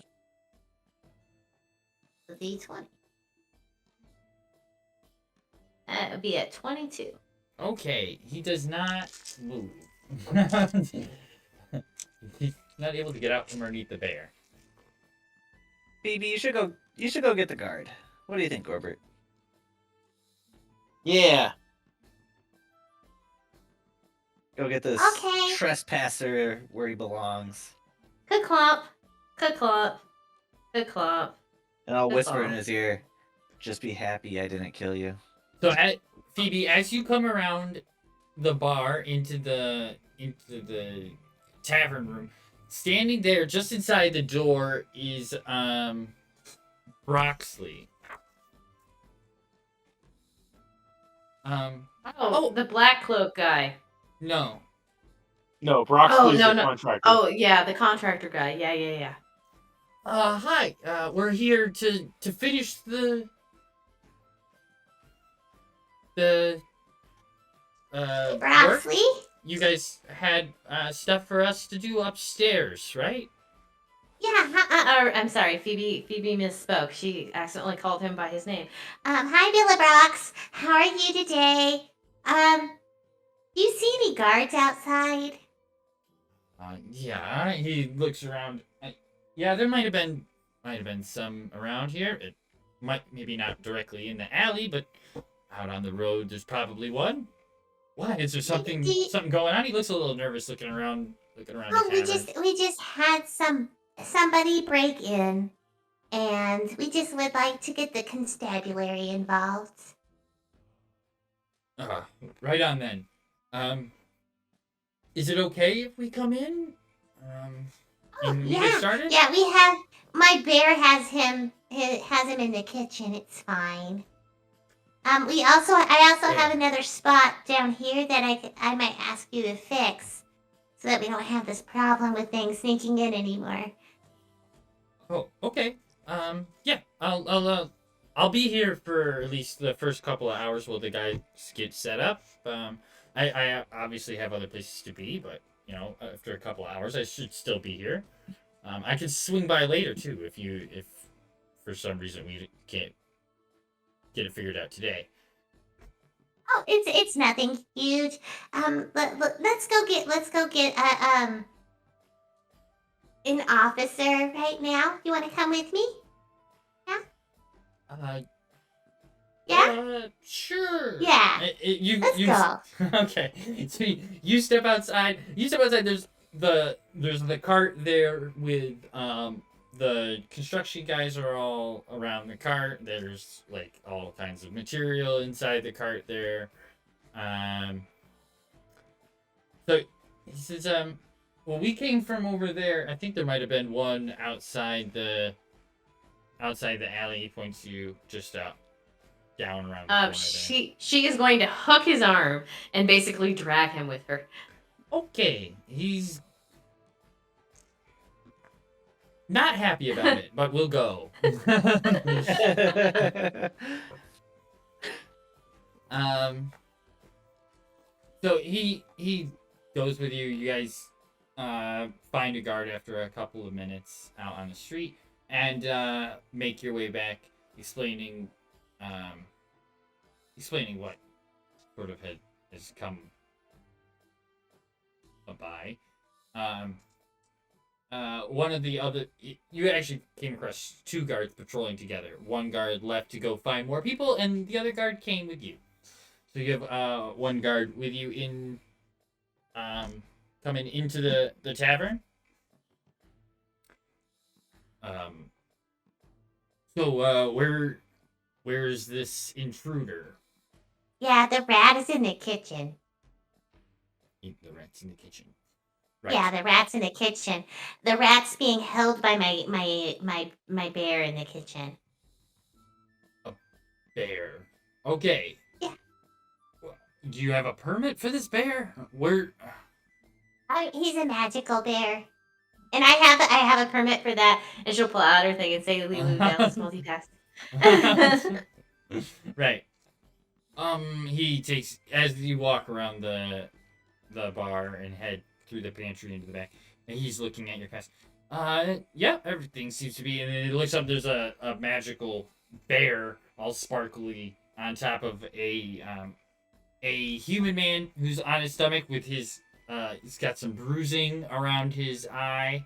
The D20. That would be at 22. Okay, he does not move. He's not able to get out from underneath the bear. Phoebe, you should go. You should go get the guard. What do you think, Gorbert? Yeah. Go get this Okay. trespasser where he belongs, Ka-clomp. Ka-clomp. Ka-clomp. and I'll That's whisper in all. his ear, "Just be happy I didn't kill you." So, Phoebe, as you come around the bar into the tavern room, standing there just inside the door is Broxley. Oh, the black cloak guy. No. No, Broxley Oh, is no, the no. contractor. Oh, yeah, the contractor guy. Yeah. Hi. We're here to finish the work. Broxley? You guys had stuff for us to do upstairs, right? Yeah. I'm sorry, Phoebe misspoke. She accidentally called him by his name. Hi, Billabrox. How are you today? You see any guards outside? Yeah. He looks around. Yeah, there might have been some around here. It maybe not directly in the alley, but out on the road, there's probably one. Why? Is there something going on? He looks a little nervous, looking around. Oh, the tavern. we just had somebody break in, and we just would like to get the constabulary involved. Right on then. Is it okay if we come in? Can we get started? Yeah, we have. My bear has him in the kitchen. It's fine. I also have another spot down here that I might ask you to fix, so that we don't have this problem with things sneaking in anymore. Oh, okay. Yeah, I'll be here for at least the first couple of hours while the guys get set up. I obviously have other places to be, but you know, after a couple of hours, I should still be here. I can swing by later too if for some reason we can't get it figured out today. Oh, it's nothing huge. Let's go get an officer right now. You want to come with me? Yeah. Sure. Yeah. Let's go. Okay. So you step outside. There's the cart there with the construction guys are all around the cart. There's like all kinds of material inside the cart there. So he says, well, we came from over there. I think there might have been one outside the alley. He points you just out down around the corner there. She is going to hook his arm and basically drag him with her. Okay, he's not happy about it, but we'll go. So he goes with you. You guys find a guard after a couple of minutes out on the street and make your way back, explaining what sort of has come by. One of the other, you actually came across two guards patrolling together. One guard left to go find more people, and the other guard came with you. So you have one guard with you in coming into the tavern. So where's this intruder? Yeah, the rat is in the kitchen. The rat's in the kitchen. Right. Yeah, the rat's in the kitchen. The rat's being held by my bear in the kitchen. Bear. Okay. Yeah. Do you have a permit for this bear? Where? He's a magical bear, and I have a permit for that. And she'll pull out her thing and say, "Lulu, now let's multitask." Right. He takes as you walk around the bar and head through the pantry into the back, and he's looking at your cast. Yeah, everything seems to be, and then he looks up. There's a magical bear, all sparkly, on top of a human man who's on his stomach with his he's got some bruising around his eye,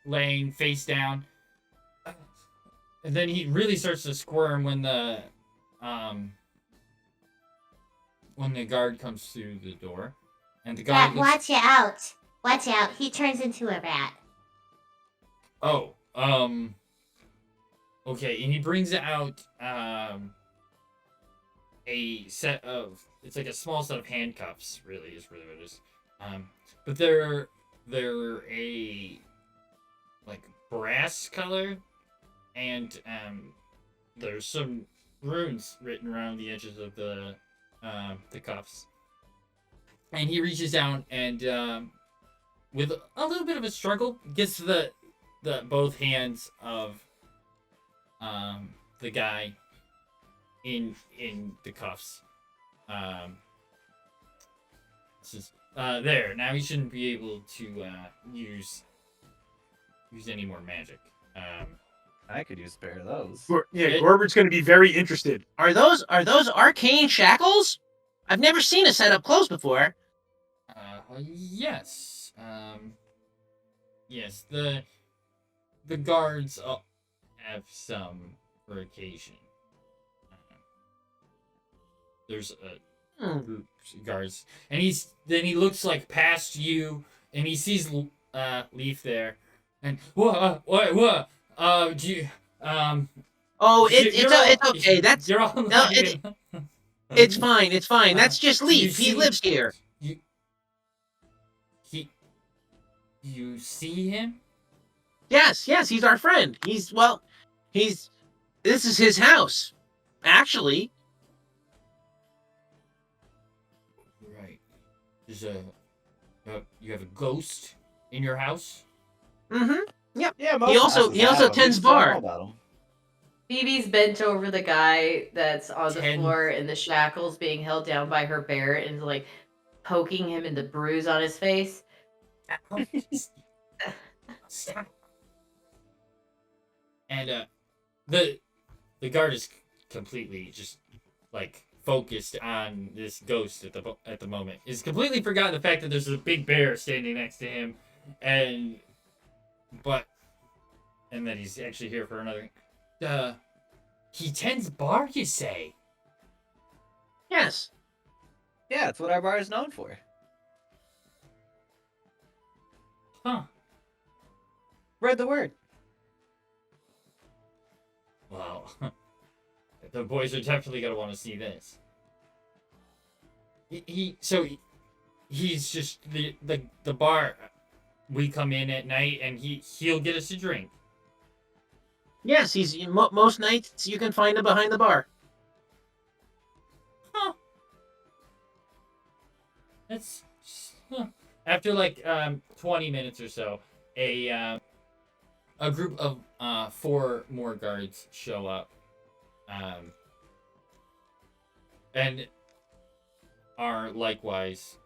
laying face down. And then he really starts to squirm when the guard comes through the door, and the guard Watch out! Watch out! He turns into a rat. Oh, okay, and he brings out a set of, it's like a small set of handcuffs. Really, is really what it is. But they're a like brass color, and there's some runes written around the edges of the cuffs. And he reaches down and with a little bit of a struggle gets the both hands of the guy in the cuffs. This is there. Now he shouldn't be able to use any more magic. I could use a pair of those. Gorbert's going to be very interested. Are those arcane shackles? I've never seen a set up close before. Yes. Yes. The guards have some for occasion. There's a group of guards, and he looks like past you, and he sees Leaf there, and what? Do you Oh, it's okay. That's you're all no, it's fine. It's fine. That's just Leaf. He see- lives here. You see him? Yes, he's our friend. This is his house, actually. Right. There's you have a ghost in your house? Mm-hmm. Yeah, He also tends bar. Phoebe's bent over the guy that's on the Ten. floor in the shackles, being held down by her bear, and like poking him in the bruise on his face. Stop. And the guard is completely just like focused on this ghost at the moment. He's completely forgotten the fact that there's a big bear standing next to him, and that he's actually here for another. He tends bar, you say? Yes. Yeah, it's what our bar is known for. Huh. Spread the word. Well, the boys are definitely gonna want to see this. He's just the bar. We come in at night and he'll get us a drink. Yes, most nights you can find him behind the bar. Huh. That's after like 20 minutes or so, a group of 4 more guards show up, and are likewise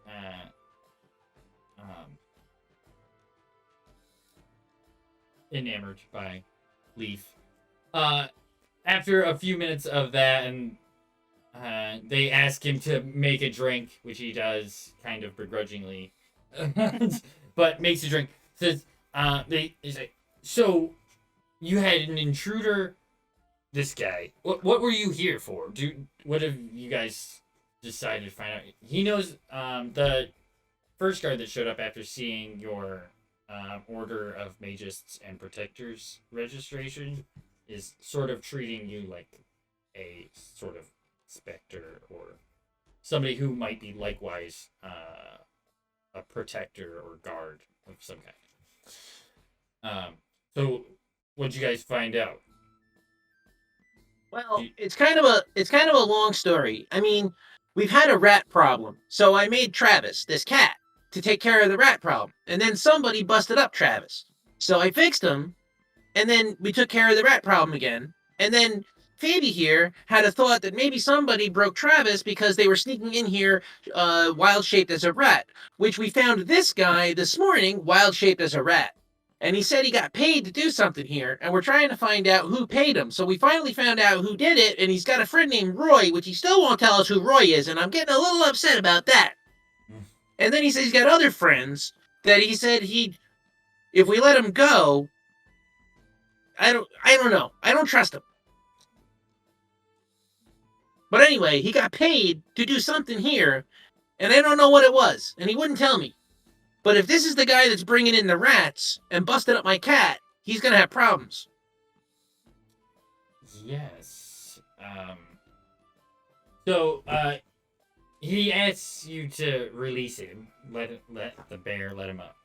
enamored by Leaf. After a few minutes of that, and they ask him to make a drink, which he does kind of begrudgingly, but makes a drink. Says, they say, so you had an intruder. This guy. What were you here for? What have you guys decided to find out? He knows the first guard that showed up after seeing your Order of Magists and Protectors registration is sort of treating you like a sort of specter or somebody who might be likewise a protector or guard of some kind. So what'd you guys find out? Well, it's kind of a long story. I mean, we've had a rat problem, so I made Travis, this cat, to take care of the rat problem, and then somebody busted up Travis, so I fixed him, and then we took care of the rat problem again, and then Phoebe here had a thought that maybe somebody broke Travis because they were sneaking in here, wild-shaped as a rat, which we found this guy this morning, wild-shaped as a rat. And he said he got paid to do something here, and we're trying to find out who paid him. So we finally found out who did it, and he's got a friend named Roy, which he still won't tell us who Roy is, and I'm getting a little upset about that. And then he says he's got other friends that he said if we let him go, I don't know. I don't trust him. But anyway, he got paid to do something here, and I don't know what it was, and he wouldn't tell me. But if this is the guy that's bringing in the rats and busted up my cat, he's gonna have problems. Yes. So, he asks you to release him. Let the bear let him up.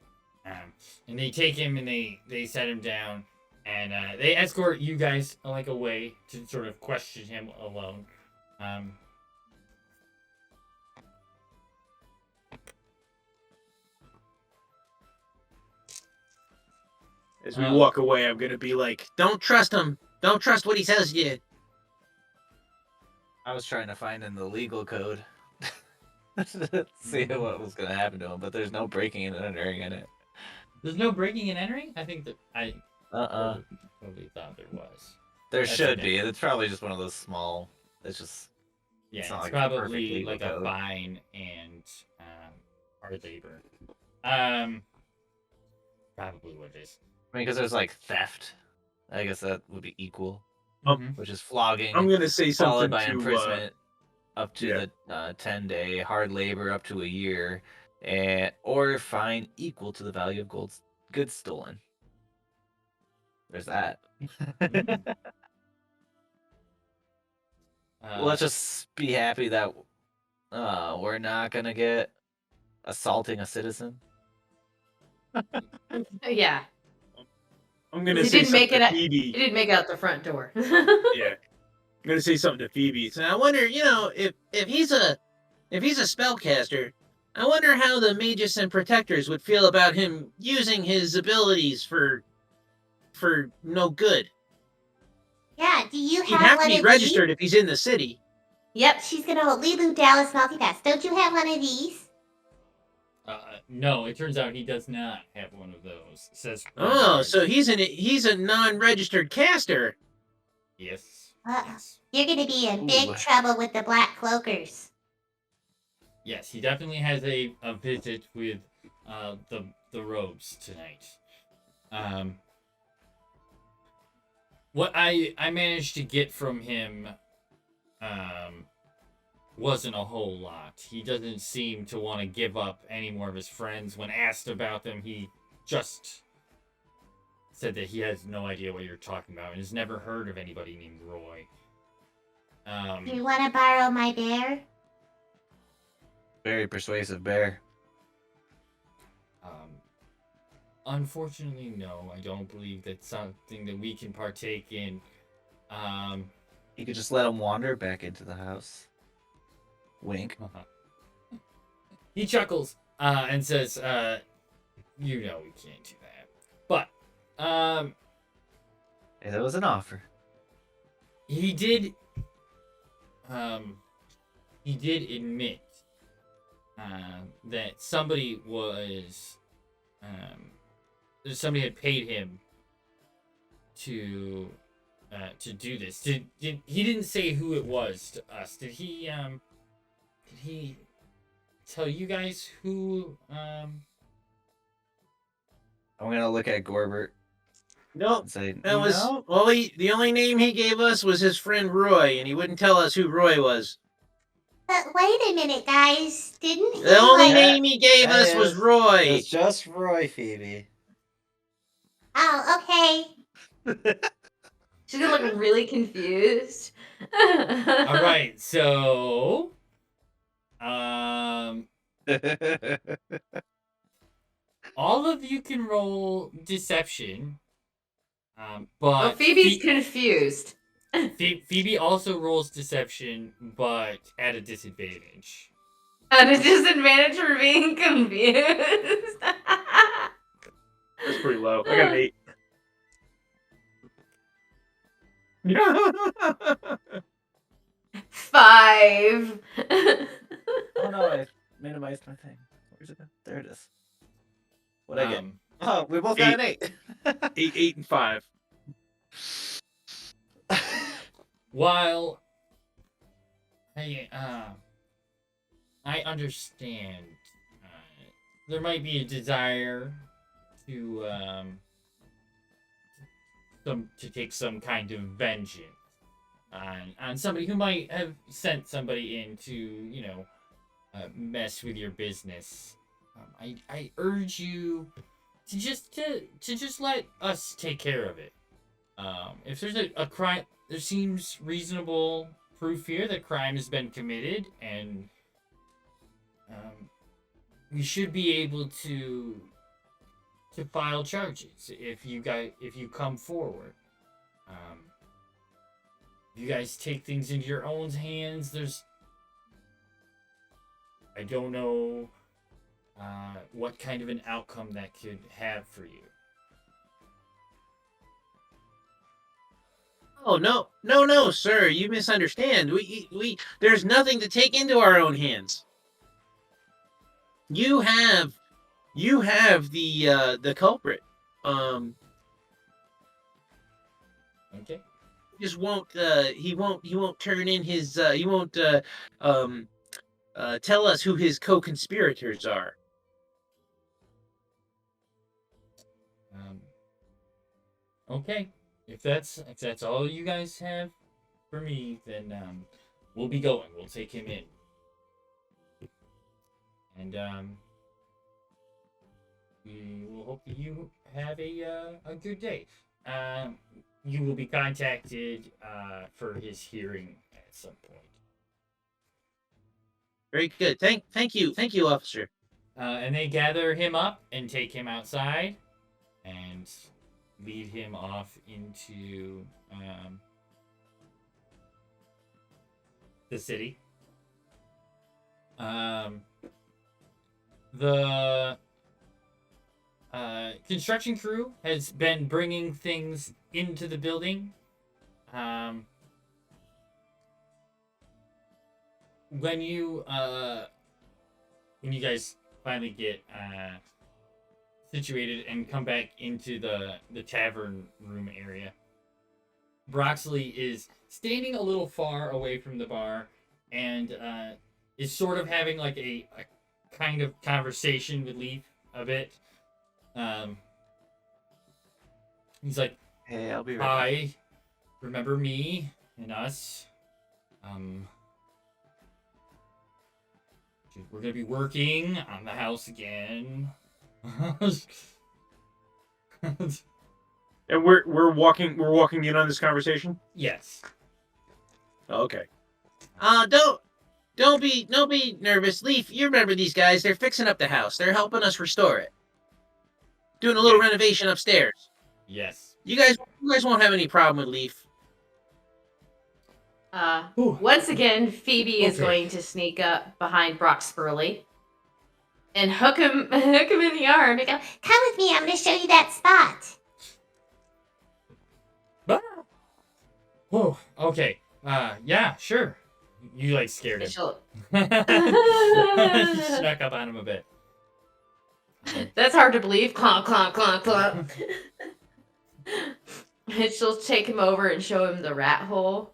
And they take him and they set him down, and they escort you guys like away to sort of question him alone. As we walk away, I'm gonna be like, "Don't trust him. Don't trust what he says to you." I was trying to find in the legal code see what was gonna happen to him, but there's no breaking and entering in it. There's no breaking and entering? I think that I Probably thought there was. There That's should okay. be. It's probably just one of those small. It's just. Yeah, not it's like a perfect probably legal like a code. fine and hard labor. Probably what it is. I mean, because there's like theft. I guess that would be equal, Mhm. which is flogging, I'm gonna say followed something by to imprisonment up to yeah. the 10-day, hard labor up to a year, and or fine equal to the value of goods stolen. There's that. Let's just be happy that we're not gonna get assaulting a citizen. Yeah. I'm gonna He say didn't make something it. to He Phoebe. didn't make it out the front door. Yeah, I'm gonna say something to Phoebe. So I wonder, if he's a spellcaster, I wonder how the mages and protectors would feel about him using his abilities for no good. Yeah, do you He'd have have to one be of registered these? if he's in the city. Yep, she's gonna hold Lilu Dallas multipass. Don't you have one of these? No, it turns out he does not have one of those. It says. Oh, so he's a non-registered caster. Yes. Uh-uh. Yes. You're gonna be in big Ooh. trouble with the Black Cloakers. Yes, he definitely has a visit with the robes tonight. What I managed to get from him wasn't a whole lot. He doesn't seem to want to give up any more of his friends. When asked about them, he just said that he has no idea what you're talking about and has never heard of anybody named Roy. Do you want to borrow my bear? Very persuasive bear. Unfortunately, no. I don't believe that's something that we can partake in. You could just let him wander back into the house. Wink. He chuckles and says, "You know we can't do that." But Hey, that was an offer. he did admit that somebody had paid him to do this. He didn't say who it was to us. Did he tell you guys who I'm gonna look at Gorbert Nope. and say, That was "No." the only name he gave us was his friend Roy, and he wouldn't tell us who Roy was. But wait a minute, guys. Didn't he The only like... name he gave That us was is- Roy. It's just Roy, Phoebe. Oh, okay. She's gonna look really confused. All right, so all of you can roll deception. But Oh, Phoebe's confused. Phoebe also rolls deception, but at a disadvantage. At a disadvantage for being confused. That's pretty low. I got an 8. Yeah. 5. Oh no, I minimized my thing. Where's it? There it is. What'd I get? Oh, we both got an 8. 8 and 5. While I understand there might be a desire to take some kind of vengeance on somebody who might have sent somebody in to mess with your business. I urge you to just let us take care of it. If there's a crime, there seems reasonable proof here that crime has been committed, and we should be able to file charges if you come forward. If you guys take things into your own hands, I don't know what kind of an outcome that could have for you. Oh no, sir! You misunderstand. There's nothing to take into our own hands. You have the culprit. Okay. Just won't. He won't turn in his. He won't. Tell us who his co-conspirators are. Okay. If that's all you guys have for me, then we'll be going. We'll take him in. And we will hope that you have a good day. You will be contacted for his hearing at some point. Very good. Thank you, officer. And they gather him up and take him outside and lead him off into the city. The construction crew has been bringing things into the building. When you guys finally get situated and come back into the tavern room area, Broxley is standing a little far away from the bar and is sort of having like a kind of conversation with Leaf a bit. He's like, Hey, I'll be right "Hi, remember me and us? We're gonna be working on the house again." And we're walking in on this conversation. Yes. Oh, okay. Don't be nervous, Leaf. You remember these guys? They're fixing up the house. They're helping us restore it. Doing a little renovation upstairs. Yes. You guys won't have any problem with Leaf. Once again, Phoebe is Okay. going to sneak up behind Brock Spurley and hook him in the arm. Come with me. I'm going to show you that spot. Whoa. Okay. Yeah. Sure. You like scared him. She'll- You snuck up on him a bit. That's hard to believe. Clomp, clomp, clomp, clomp. And she'll take him over and show him the rat hole.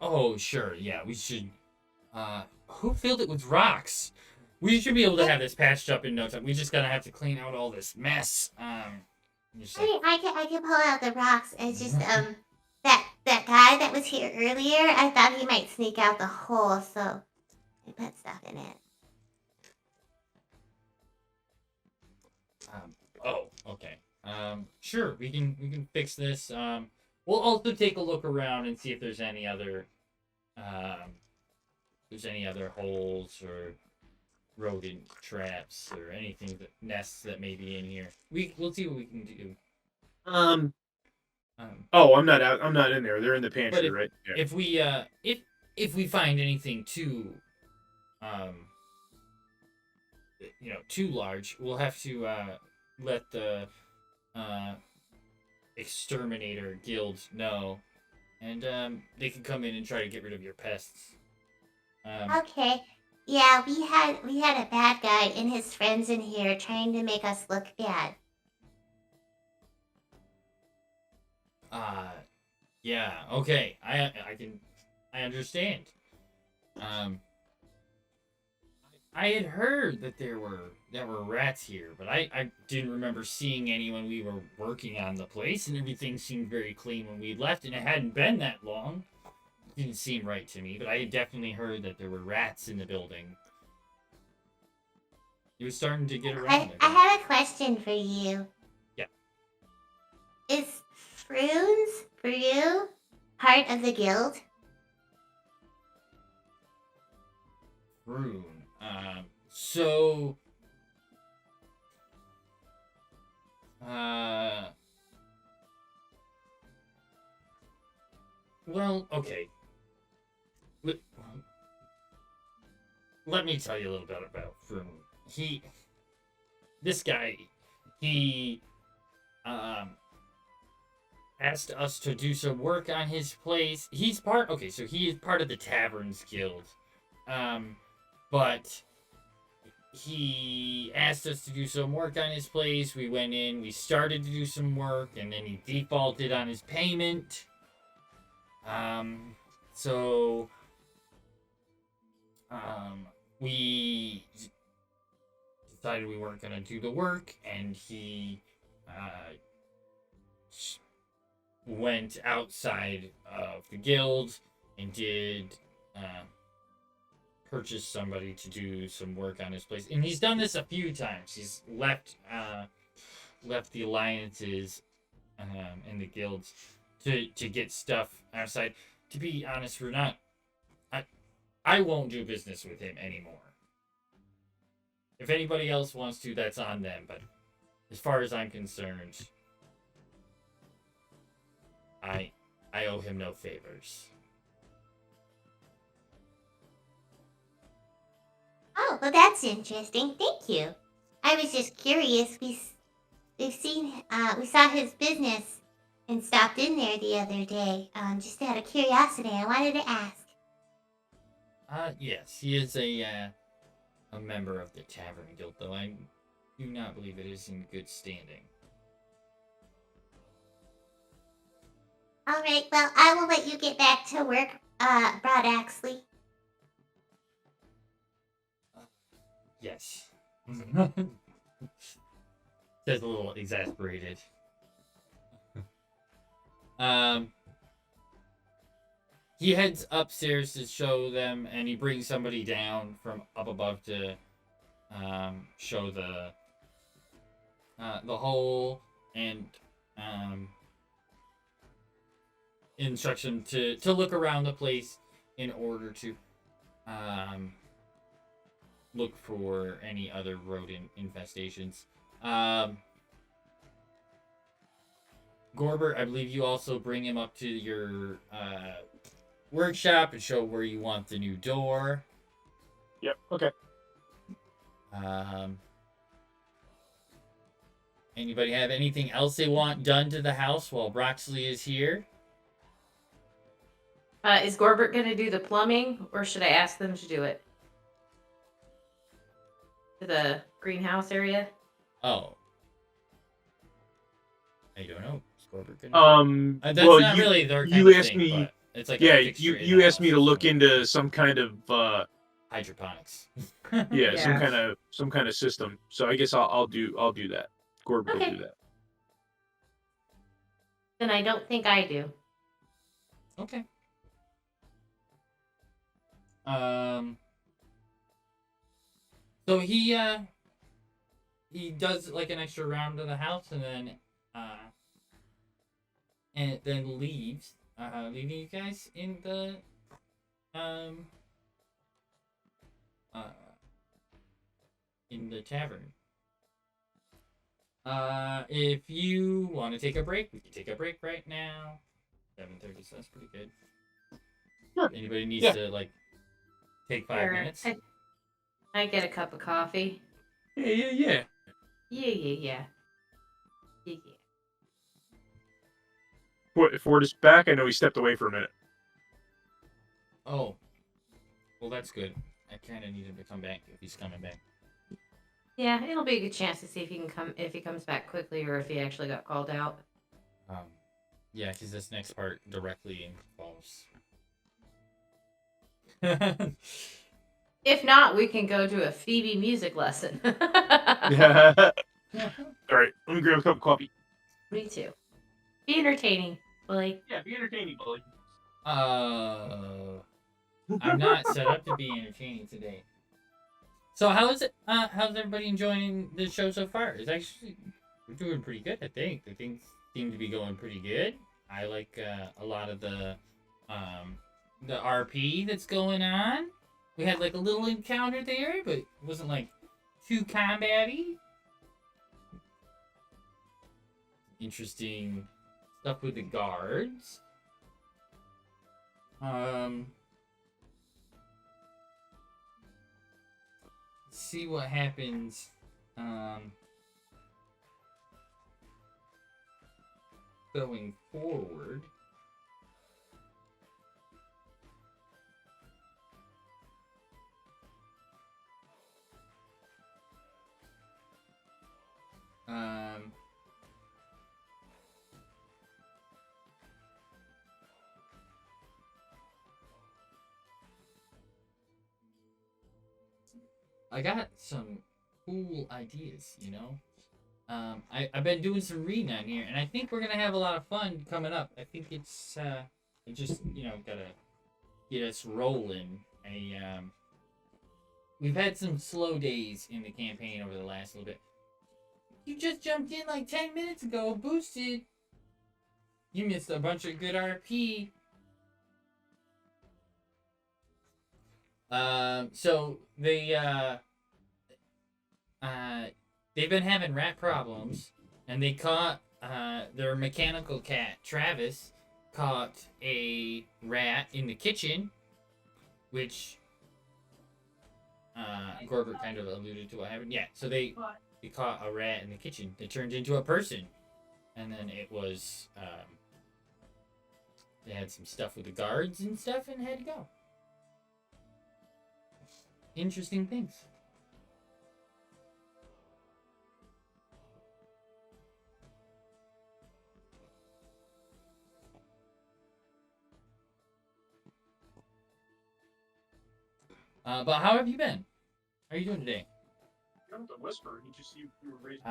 Oh, sure. Yeah, we should. Who filled it with rocks? We should be able to have this patched up in no time. We just gotta have to clean out all this mess. Just like, I can pull out the rocks. It's just that guy that was here earlier. I thought he might sneak out the hole, so I put stuff in it. oh, okay. Sure. We can fix this. We'll also take a look around and see if there's any other holes or rodent traps or anything nests that may be in here. We'll see what we can do. Oh, I'm not out. I'm not in there. They're in the pantry, if, right? Yeah. if we find anything too too large, we'll have to let the uh exterminator guild know, and they can come in and try to get rid of your pests. Okay. Yeah, we had a bad guy and his friends in here trying to make us look bad. Yeah, okay. I understand. I had heard that there were rats here, but I didn't remember seeing any when we were working on the place, and everything seemed very clean when we left, and it hadn't been that long. It didn't seem right to me, but I had definitely heard that there were rats in the building. It was starting to get around. I have a question for you. Yeah. Is Brew part of the guild? Rune. So. Well, okay. Let me tell you a little bit about Rune. This guy, he asked us to do some work on his place. He is part of the Taverns Guild. But he asked us to do some work on his place. We went in, we started to do some work, and then he defaulted on his payment. So we decided we weren't going to do the work, and he went outside of the guild and did purchase somebody to do some work on his place. And he's done this a few times. He's left the alliances and the guilds to get stuff outside. To be honest, we're not. I won't do business with him anymore. If anybody else wants to, that's on them. But as far as I'm concerned, I owe him no favors. Oh, well, that's interesting. Thank you. I was just curious. We saw his business and stopped in there the other day. Just out of curiosity, I wanted to ask. Yes, he is a member of the Tavern Guild, though I do not believe it is in good standing. All right, well, I will let you get back to work, Broad Axley. Yes. Says a little exasperated. He heads upstairs to show them, and he brings somebody down from up above to show the hole and instruction to look around the place in order to look for any other rodent infestations. Gorbert, I believe you also bring him up to your workshop and show where you want the new door. Yep. Okay. Anybody have anything else they want done to the house while Broxley is here? Is Gorbert going to do the plumbing, or should I ask them to do it? To the greenhouse area? Oh. I don't know. Is Gorbert gonna that's well, not really their kind you of asked thing, me. but it's like Yeah, a fixture in you the asked me house, to look so- into some kind of hydroponics. yeah, some Yeah. kind of system. So I guess I'll do that. Corbett will Okay. do that. Then I don't think I do. Okay. So he does like an extra round of the house and then leaves, leaving you guys in the tavern. If you want to take a break, we can take a break right now. 7:30, so that's pretty good. Sure. Anybody needs Yeah. to like take 5 Sure. minutes? I get a cup of coffee. Yeah. Yeah, yeah, yeah. Yeah, yeah. Ford is back. I know he stepped away for a minute. Oh, well, that's good. I kind of need him to come back if he's coming back. Yeah, it'll be a good chance to see if he comes back quickly or if he actually got called out. Yeah, because this next part directly involves. If not, we can go to a Phoebe music lesson. Yeah. All right. Let me grab a cup of coffee. Me too. Be entertaining, Blake. Yeah, be entertaining, Billy. I'm not set up to be entertaining today. So how's everybody enjoying the show so far? We're doing pretty good, I think. The things seem to be going pretty good. I like a lot of the RP that's going on. We had like a little encounter there, but it wasn't like too combat-y. Interesting stuff with the guards. See what happens. Going forward. I got some cool ideas, you know? I've been doing some reading on here, and I think we're gonna have a lot of fun coming up. I think it's just, gotta get us rolling. We've had some slow days in the campaign over the last little bit. You just jumped in like 10 minutes ago, boosted. You missed a bunch of good RP. So they've been having rat problems, and they caught their mechanical cat Travis caught a rat in the kitchen, which Corbett kind of alluded to what happened. Yeah, so they caught a rat in the kitchen that turned into a person, and then it was they had some stuff with the guards and stuff, and had to go. Interesting things. But how have you been? How are you doing today? You don't have to whisper. You were raising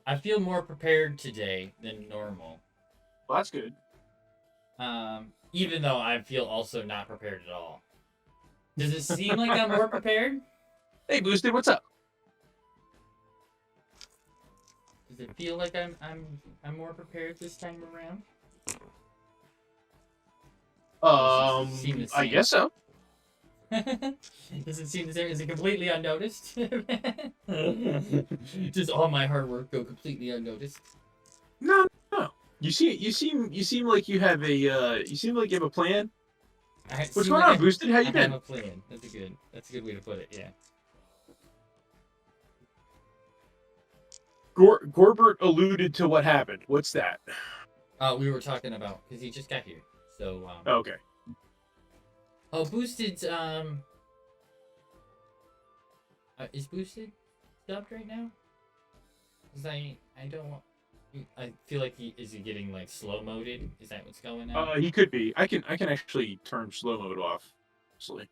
I feel more prepared today than normal. Well, that's good. Even though I feel also not prepared at all. Does it seem like I'm more prepared? Hey, Boosted, what's up? Does it feel like I'm more prepared this time around? I guess so. Does it seem the same? Is it completely unnoticed? Does all my hard work go completely unnoticed? No. You seem like you have a you have a plan. What's going on, Boosted? How you been? I have a plan. That's a good way to put it. Yeah. Gorbert alluded to what happened. What's that? We were talking about because he just got here. So okay. Oh, Boosted's is Boosted stopped right now? Cause I don't want. I feel like is he getting like slow moded? Is that what's going on? He could be. I can actually turn slow mode off. Actually.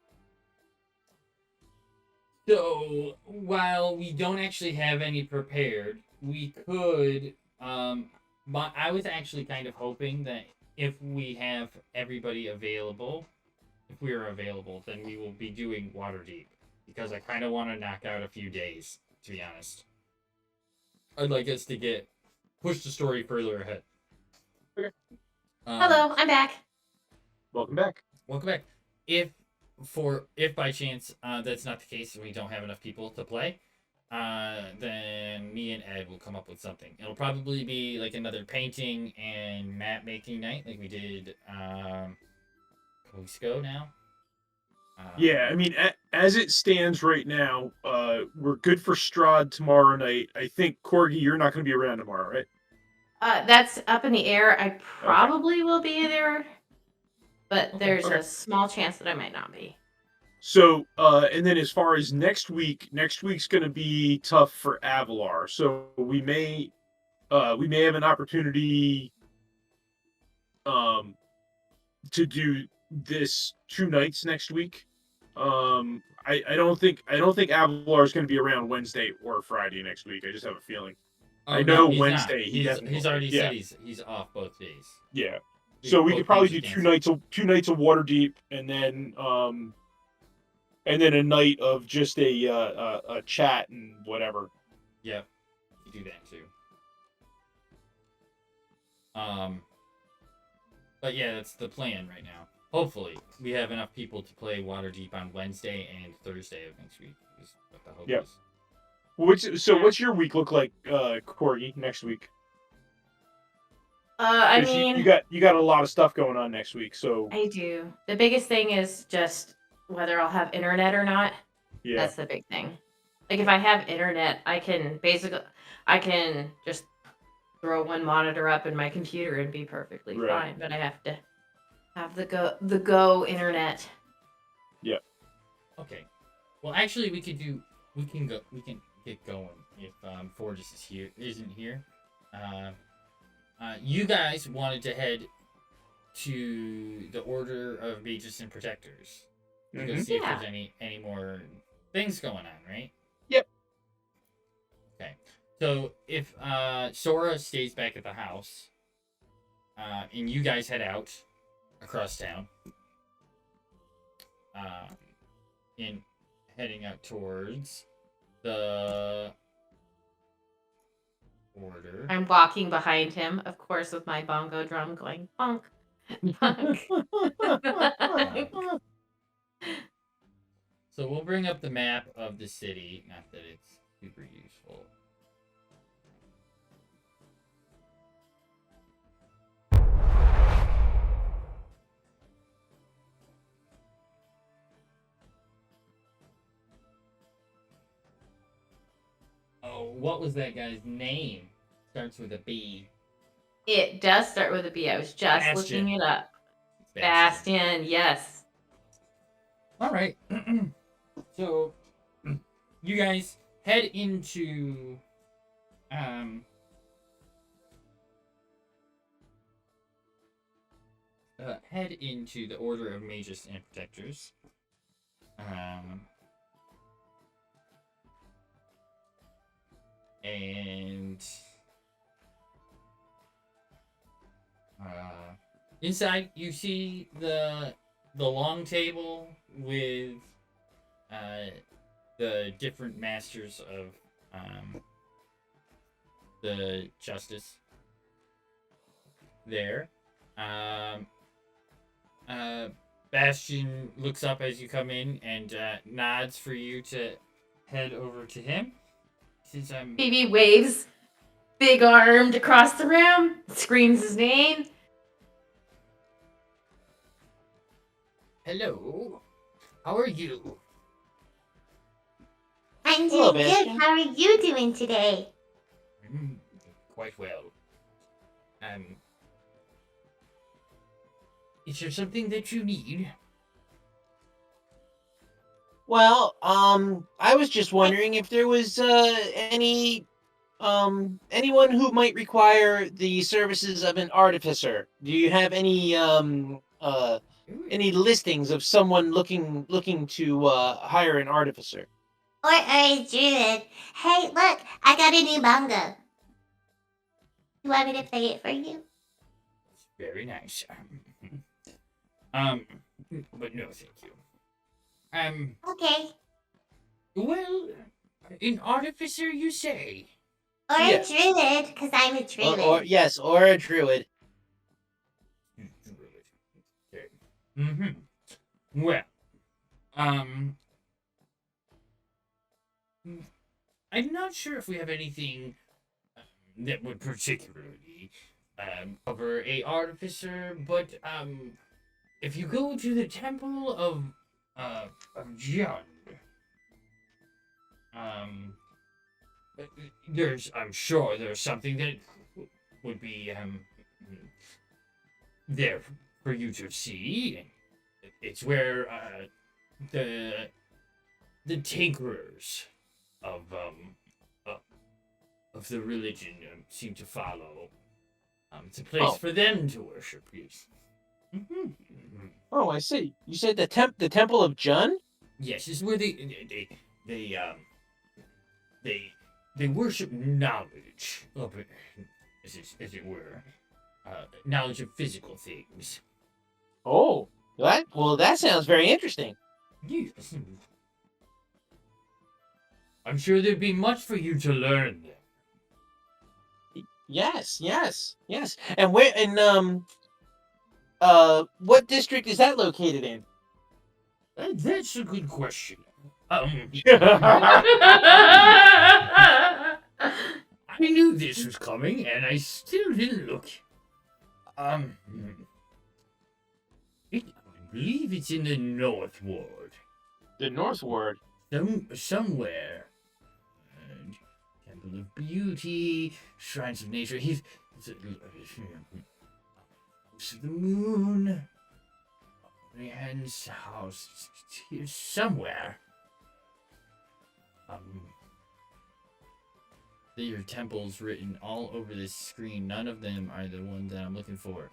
So while we don't actually have any prepared, we could. I was actually kind of hoping that if we have everybody available, if we are available, then we will be doing Waterdeep because I kind of want to knock out a few days. To be honest, I'd like us to push the story further ahead. Okay. Hello, I'm back. Welcome back. Welcome back. If by chance that's not the case and we don't have enough people to play, then me and Ed will come up with something. It'll probably be like another painting and map making night, like we did a couple weeks ago now. Yeah, I mean, as it stands right now, we're good for Strahd tomorrow night. I think Corgi, you're not going to be around tomorrow, right? That's up in the air. I probably will be there, but there's Okay. a small chance that I might not be. So, and then as far as next week's going to be tough for Avalar. So we may have an opportunity, to do this 2 nights next week. I don't think Avalar is going to be around Wednesday or Friday next week. I just have a feeling. Oh, I no, know he's Wednesday not. he hasn't. He's already Yeah, said he's off both days. yeah. So we Both could probably games do are two nights of Waterdeep, and then a night of just a chat and whatever. Yep, you do that too. But yeah, that's the plan right now. Hopefully, we have enough people to play Waterdeep on Wednesday and Thursday of next week. Is what the hope Yep. is. What's your week look like, Corgi, next week? I 'Cause mean, you got a lot of stuff going on next week, so I do. The biggest thing is just whether I'll have internet or not. yeah. That's the big thing. Like if I have internet, I can just throw one monitor up in my computer and be perfectly Right. fine. But I have to have the go internet. Okay. Well, actually, we can get going if Forges isn't here. You guys wanted to head to the Order of Mages and Protectors to go see if Yeah. there's any more things going on, right? Yep. Okay. So if Sora stays back at the house, and you guys head out across town, in heading out towards the Order. I'm walking behind him, of course, with my bongo drum going bonk, bonk. So we'll bring up the map of the city. Not that it's super useful. Oh, what was that guy's name? Starts with a B. It does start with a B. I was just Bastion. looking it up. It's Bastion. Bastion, yes. All right. So you guys head into the Order of Mages and Protectors. And inside you see the long table with the different masters of the justice there. Bastion looks up as you come in and nods for you to head over to him. Since I'm Phoebe waves, big armed across the room, screams his name. Hello, how are you? I'm Hello, doing good. Bastion. How are you doing today? Quite well. Is there something that you need? Well, I was just wondering if there was anyone who might require the services of an artificer. Do you have any listings of someone looking to hire an artificer? Or a druid? Hey, look, I got a new bongo. You want me to play it for you? Very nice. But no, thank you. Okay. Well, an artificer, you say? Or Yeah. a druid, because I'm a druid. Or a druid. Okay. Well, I'm not sure if we have anything that would particularly cover a artificer, but if you go to the Temple of Jund, I'm sure there's something that would be there for you to see. It's where the tinkerers of the religion seem to follow. It's a place for them to worship. Yes. Oh, I see. You said the Temple of Jun? Yes, it's where they worship knowledge, as it were, knowledge of physical things. Oh, that sounds very interesting. Yes. I'm sure there'd be much for you to learn there. Yes. And what district is that located in? That's a good question. I knew this was coming, and I still didn't look. I believe it's in the North Ward. The North Ward. Somewhere. Temple of Beauty, Shrines of Nature. House of the Moon. Brienne's house. Here somewhere. There are temples written all over this screen. None of them are the ones that I'm looking for.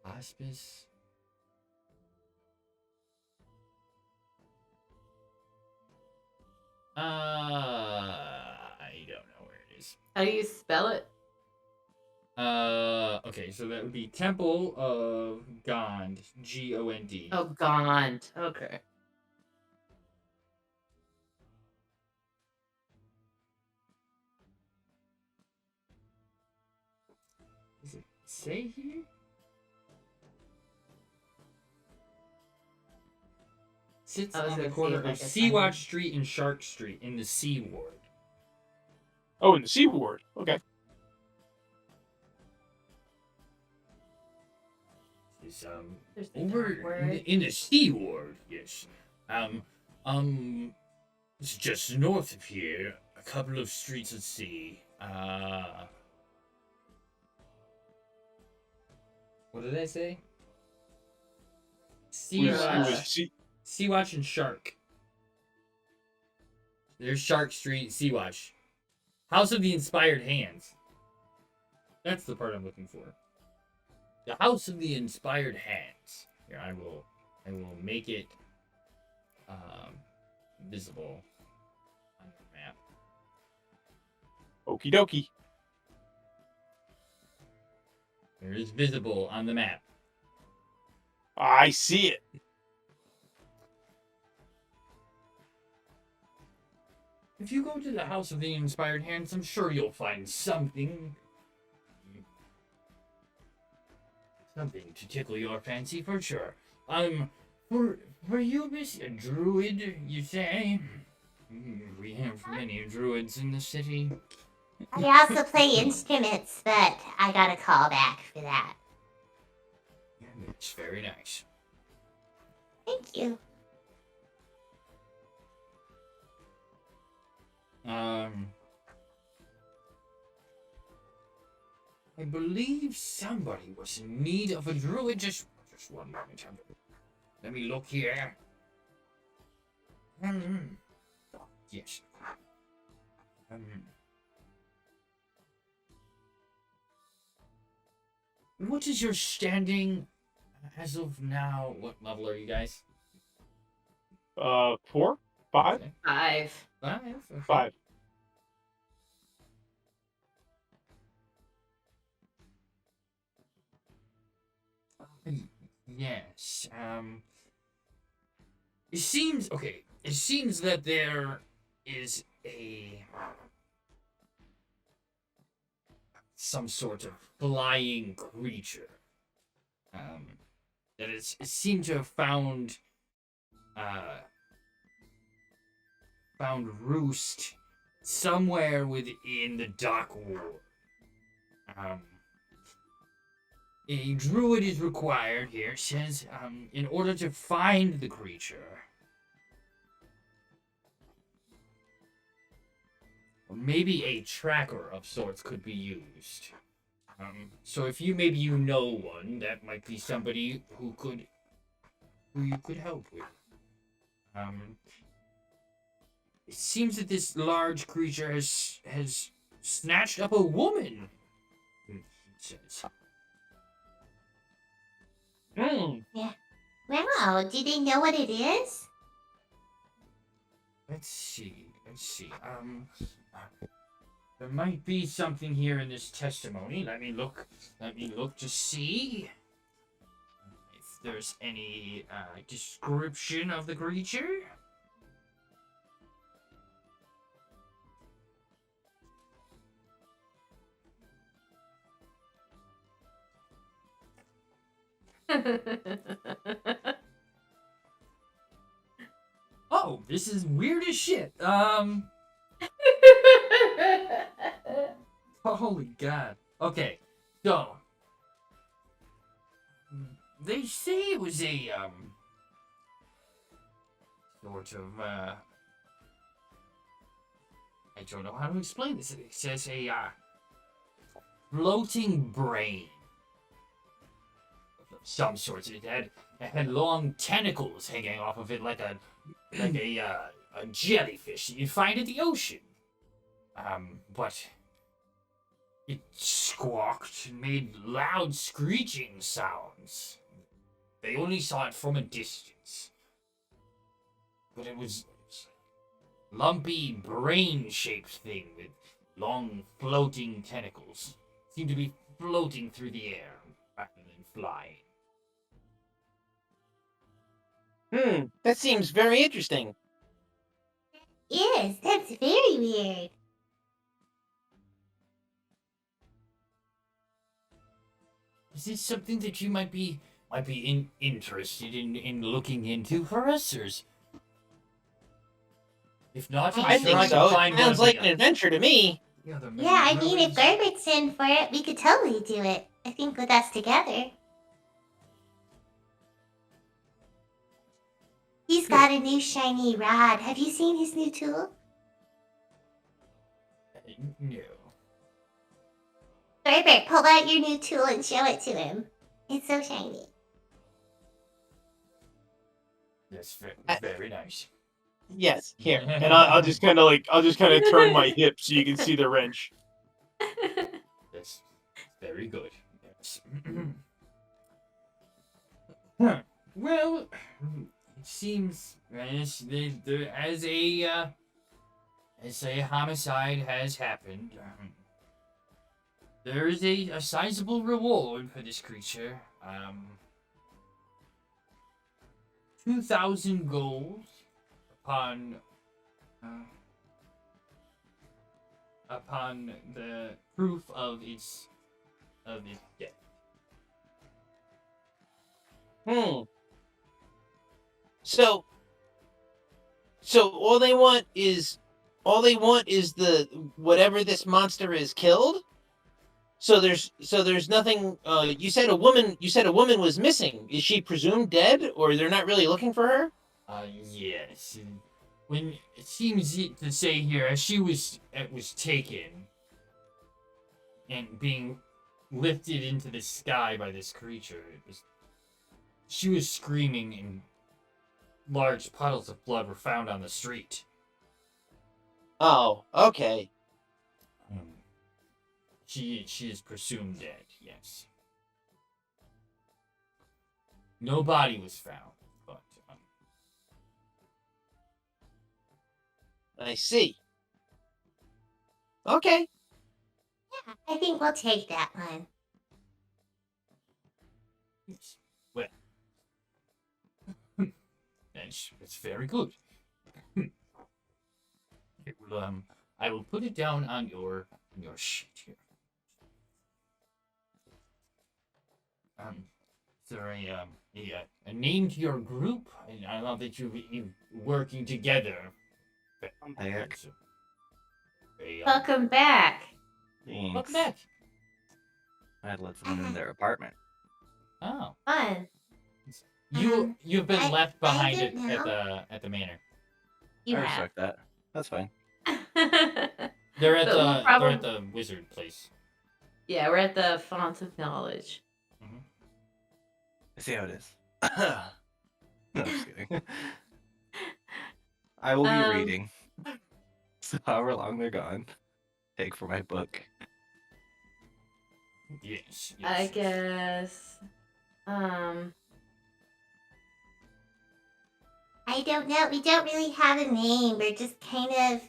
Hospice. I don't know where it is. How do you spell it? Okay, so that would be Temple of Gond, Gond. Oh, Gond. Okay. Does it say here? Sits I was on the gonna see corner if I of could find Seawatch it. Street and Shark Street in the Sea Ward. Oh, in the Sea Ward. Okay. It's There's the over dog word. in the Sea Ward, yes. It's just north of here, a couple of streets at sea. What did I say? Seawatch and Shark. There's Shark Street, Seawatch. House of the Inspired Hands. That's the part I'm looking for. The House of the Inspired Hands. Here, I will make it visible on the map. Okie dokie. There is visible on the map. I see it. If you go to the House of the Inspired Hands, I'm sure you'll find something. Something to tickle your fancy for sure. Were you Miss a druid, you say? We have many druids in the city. I also play instruments, but I got a call back for that. It's very nice. Thank you. I believe somebody was in need of a druid. Just one moment. Let me look here. Yes. What is your standing as of now? What level are you guys? 4? 5? Okay. 5. 5. Okay. 5. Yes. It seems okay. It seems that there is a some sort of flying creature. That it seemed to have found roost somewhere within the Dark Ward. A druid is required here, says, in order to find the creature. Or maybe a tracker of sorts could be used. So if maybe you know one, that might be somebody who you could help with. It seems that this large creature has snatched up a woman. It says. Wow, do they know what it is? Let's see. There might be something here in this testimony. Let me look to see if there's any description of the creature. Oh, this is weird as shit. Holy God. Okay, so they say it was a sort of I don't know how to explain this. It says a floating brain of some sort. It had long tentacles hanging off of it like a jellyfish that you'd find in the ocean. But it squawked and made loud screeching sounds. They only saw it from a distance. But it was a lumpy, brain-shaped thing with long, floating tentacles. It seemed to be floating through the air rather than flying. That seems very interesting. Yes, that's very weird. Is this something that you might be interested in looking into for us, or if not, I'm I sure think I so. can find It sounds one like of an the adventure to me. other Yeah, I many mean, if druids. Gerbert's in for it, we could totally do it. I think with us together. He's got a new shiny rod. Have you seen his new tool? No. Gerbert, pull out your new tool and show it to him. It's so shiny. That's very nice. Yes, here. And I'll just kind of turn my hip so you can see the wrench. That's very good. Yes. Huh. Well, it seems as a homicide has happened. There is a sizable reward for this creature. 2,000 gold upon the proof of its death. So all they want is the whatever this monster is killed. So there's nothing. You said a woman was missing. Is she presumed dead, or they're not really looking for her? Yes. When it seems to say here, as she was taken and being lifted into the sky by this creature, she was screaming, and large puddles of blood were found on the street. Oh, okay. She is presumed dead. Yes. No body was found, but I see. Okay. Yeah, I think we'll take that one. yes. Well, it's very good. It will, I will put it down on your sheet here. is there a name to your group? And I love that you working together. I'm back. Welcome back. Thanks. Welcome back. I had to let someone in their apartment. Oh, Fun. you've been I- left I behind don't at the manor. You I have. respect that. That's fine. They're at But we'll the probably- they're at the wizard place. Yeah, we're at the font of knowledge. I see how it is. No, I'm just kidding. I will be reading. So however long they're gone. Take for my book. Yes. I guess. I don't know. We don't really have a name. We're just kind of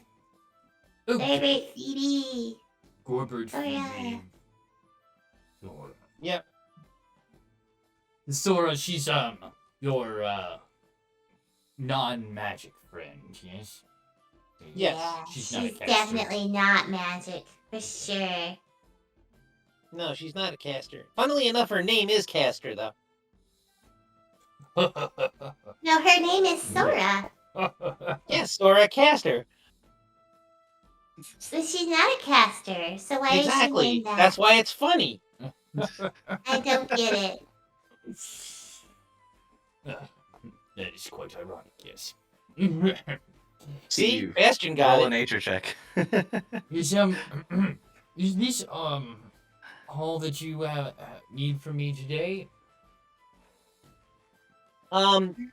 Oh, very Phoebe. Gorbert Oh, yeah. Phoebe. Sora. Yep. Sora, she's your non-magic friend, yes? Yes. Yeah, She's not a she's caster. definitely not magic for sure. No, she's not a caster. Funnily enough, her name is Caster, though. No, her name is Sora. Yes, or a caster. But she's not a caster, so why is she Exactly. named that? That's why it's funny. I don't get it. That is quite ironic, yes. See, You Bastion got Roll a it. nature check. Is is this all that you need from me today?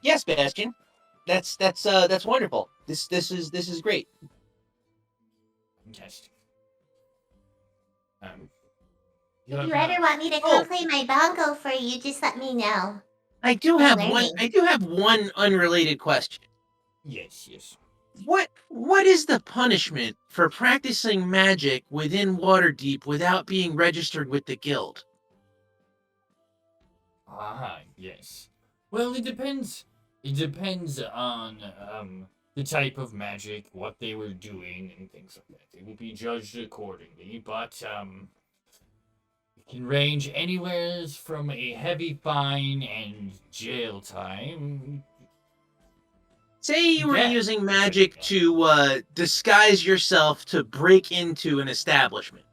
Yes, Bastion. That's wonderful. This is great. Fantastic. If you ever want me to come play my bongo for you, just let me know. I do I'm have learning. one unrelated question. Yes. What is the punishment for practicing magic within Waterdeep without being registered with the guild? Yes. Well, it depends. It depends on the type of magic, what they were doing, and things like that. It will be judged accordingly, but it can range anywhere from a heavy fine and jail time. Say you were Yeah. using magic to disguise yourself to break into an establishment.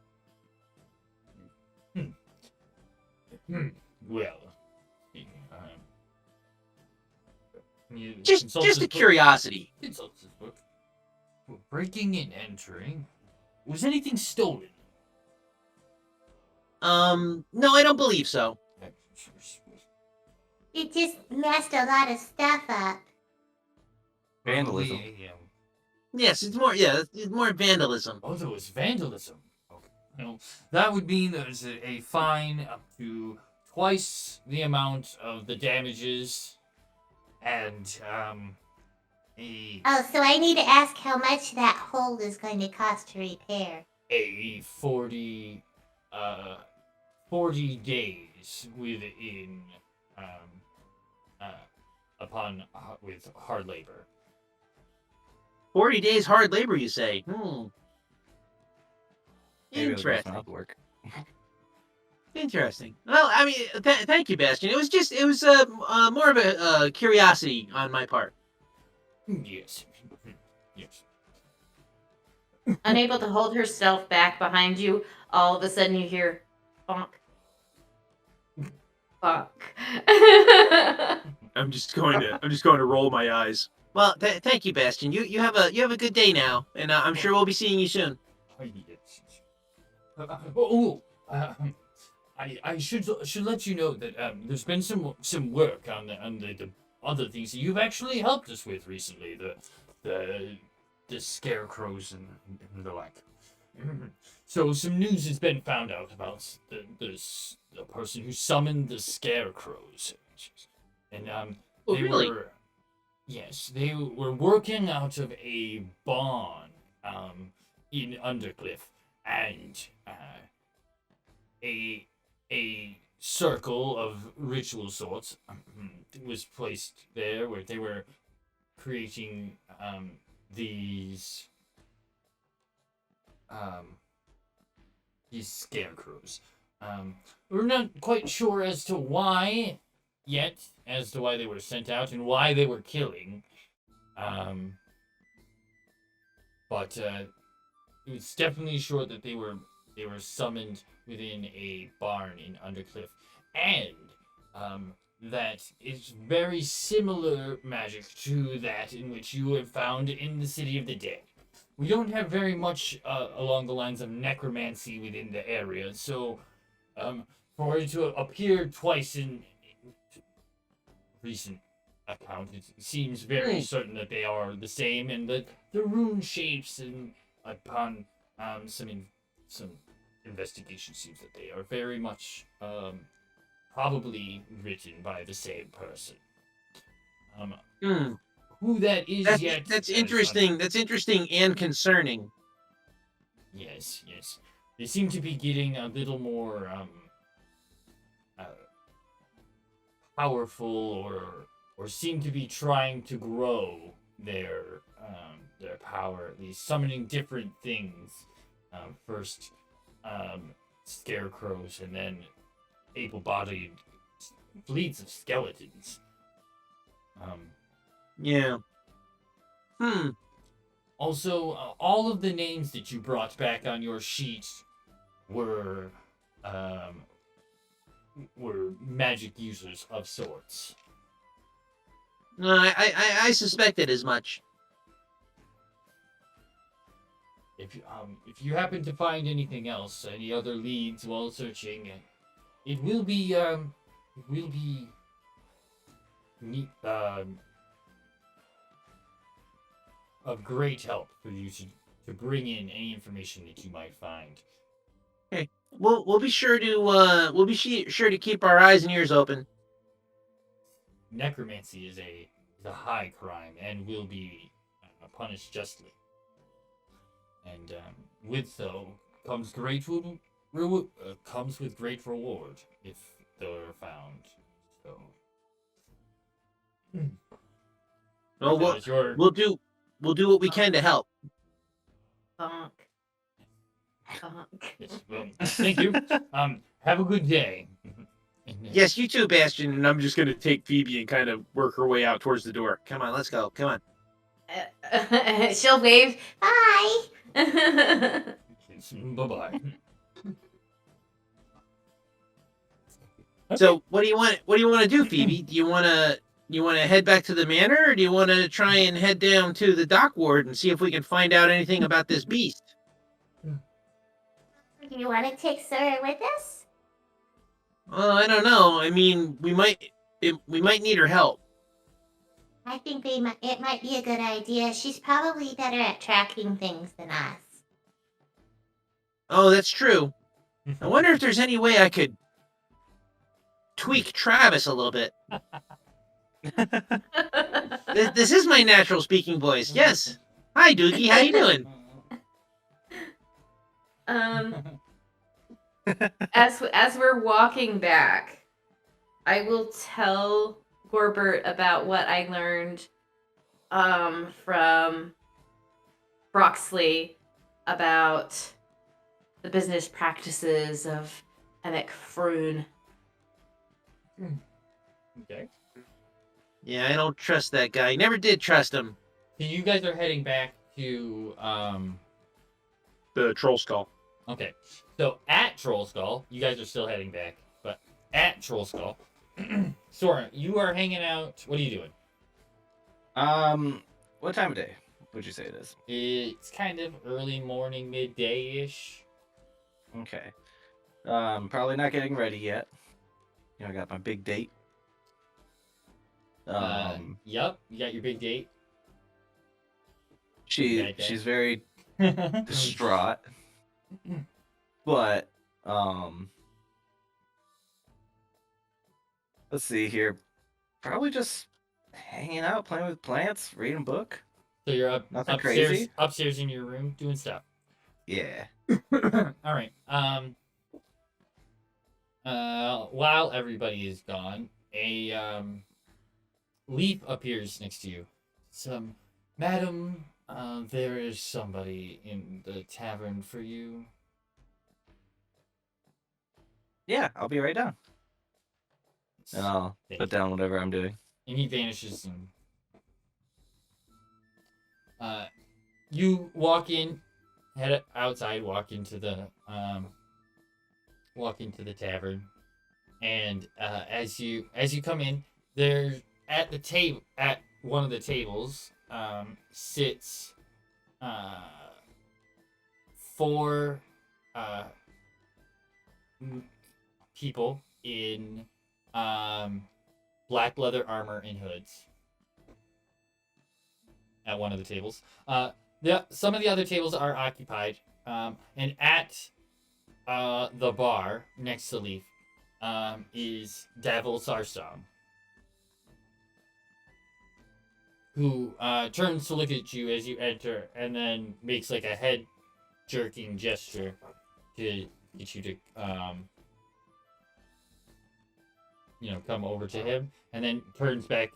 Well, you Just consult a this book. curiosity. Consult this book. For breaking and entering. Was anything stolen? No, I don't believe so. You just messed a lot of stuff up. Vandalism. Probably, Yes, it's more vandalism. Oh, there was vandalism. Okay. Well, that would mean there's a fine up to twice the amount of the damages, and Oh, so I need to ask how much that hole is going to cost to repair. a 40 days within with hard labor. 40 days hard labor, you say? Maybe it was Interesting. mouth work. Interesting. Well, I mean, thank you, Bastion. It was more of a curiosity on my part. Yes. Yes. Unable to hold herself back behind you, all of a sudden you hear bonk. Bonk. I'm just going to roll my eyes. Well, thank you, Bastion. You have a good day now, and I'm sure we'll be seeing you soon. I should let you know that there's been some work on the other things that you've actually helped us with recently, the scarecrows and the like. So some news has been found out about the person who summoned the scarecrows, and Oh, they really? were they were working out of a barn in Undercliff, and a circle of ritual sorts was placed there where they were creating these scarecrows. We're not quite sure as to why yet, as to why they were sent out and why they were killing. But it's definitely sure that they were summoned within a barn in Undercliff, and that is very similar magic to that in which you have found in the City of the Dead. We don't have very much along the lines of necromancy within the area, so for it to appear twice in recent account, it seems very certain that they are the same, and that the rune shapes and upon some investigation seems that they are very much probably written by the same person. Who that is That's is interesting. That's interesting and concerning. Yes. They seem to be getting a little more powerful, or seem to be trying to grow their power, at least summoning different things. First, scarecrows, and then able-bodied fleets of skeletons. Yeah. Also, all of the names that you brought back on your sheet were magic users of sorts. No, I suspected as much. If you happen to find anything else, any other leads while searching, it will be neat, of great help for you to bring in any information that you might find. Okay, we'll be sure to sure to keep our eyes and ears open. Necromancy is a high crime and will be punished justly. And with so comes comes with great reward if they're found. So, Well, we'll do what we can to help. Bonk. Yes, well, thank you. Have a good day. Yes, you too, Bastion. And I'm just gonna take Phoebe and kind of work her way out towards the door. Come on, let's go. Come on. She'll wave. Bye. Bye-bye. So, what do you want to do, Phoebe? Do you want to head back to the manor, or do you want to try and head down to the dock ward and see if we can find out anything about this beast? Do you want to take Sora with us? Well, I don't know. I mean, we might need her help. I think it might be a good idea. She's probably better at tracking things than us. Oh, that's true. I wonder if there's any way I could tweak Travis a little bit. This is my natural speaking voice. Yes. Hi, Doogie. How you doing? As we're walking back, I will tell Gorbert about what I learned from Broxley about the business practices of Emic Froon. Okay. Yeah, I don't trust that guy. Never did trust him. So you guys are heading back to The troll skull. Okay. So at Troll Skull, you guys are still heading back, but at Troll Skull, Sora, you are hanging out. What are you doing? What time of day would you say it is? It's kind of early morning, midday-ish. Okay. Probably not getting ready yet. You know, I got my big date. Yep, you got your big date. She's very distraught. But let's see here. Probably just hanging out, playing with plants, reading a book. So you're Nothing upstairs, crazy? upstairs in your room doing stuff. Yeah. All right. While everybody is gone, a leaf appears next to you. Madam, there is somebody in the tavern for you. Yeah, I'll be right down. And I'll Thank put you. down whatever I'm doing. And he vanishes. And you walk in, head outside, walk into the tavern, and as you come in, there's at the table at one of the tables sits four people in black leather armor and hoods at one of the tables. Some of the other tables are occupied, and at the bar next to Leaf is Davil Sarsong, who turns to look at you as you enter, and then makes like a head jerking gesture to get you to come over to him, and then turns back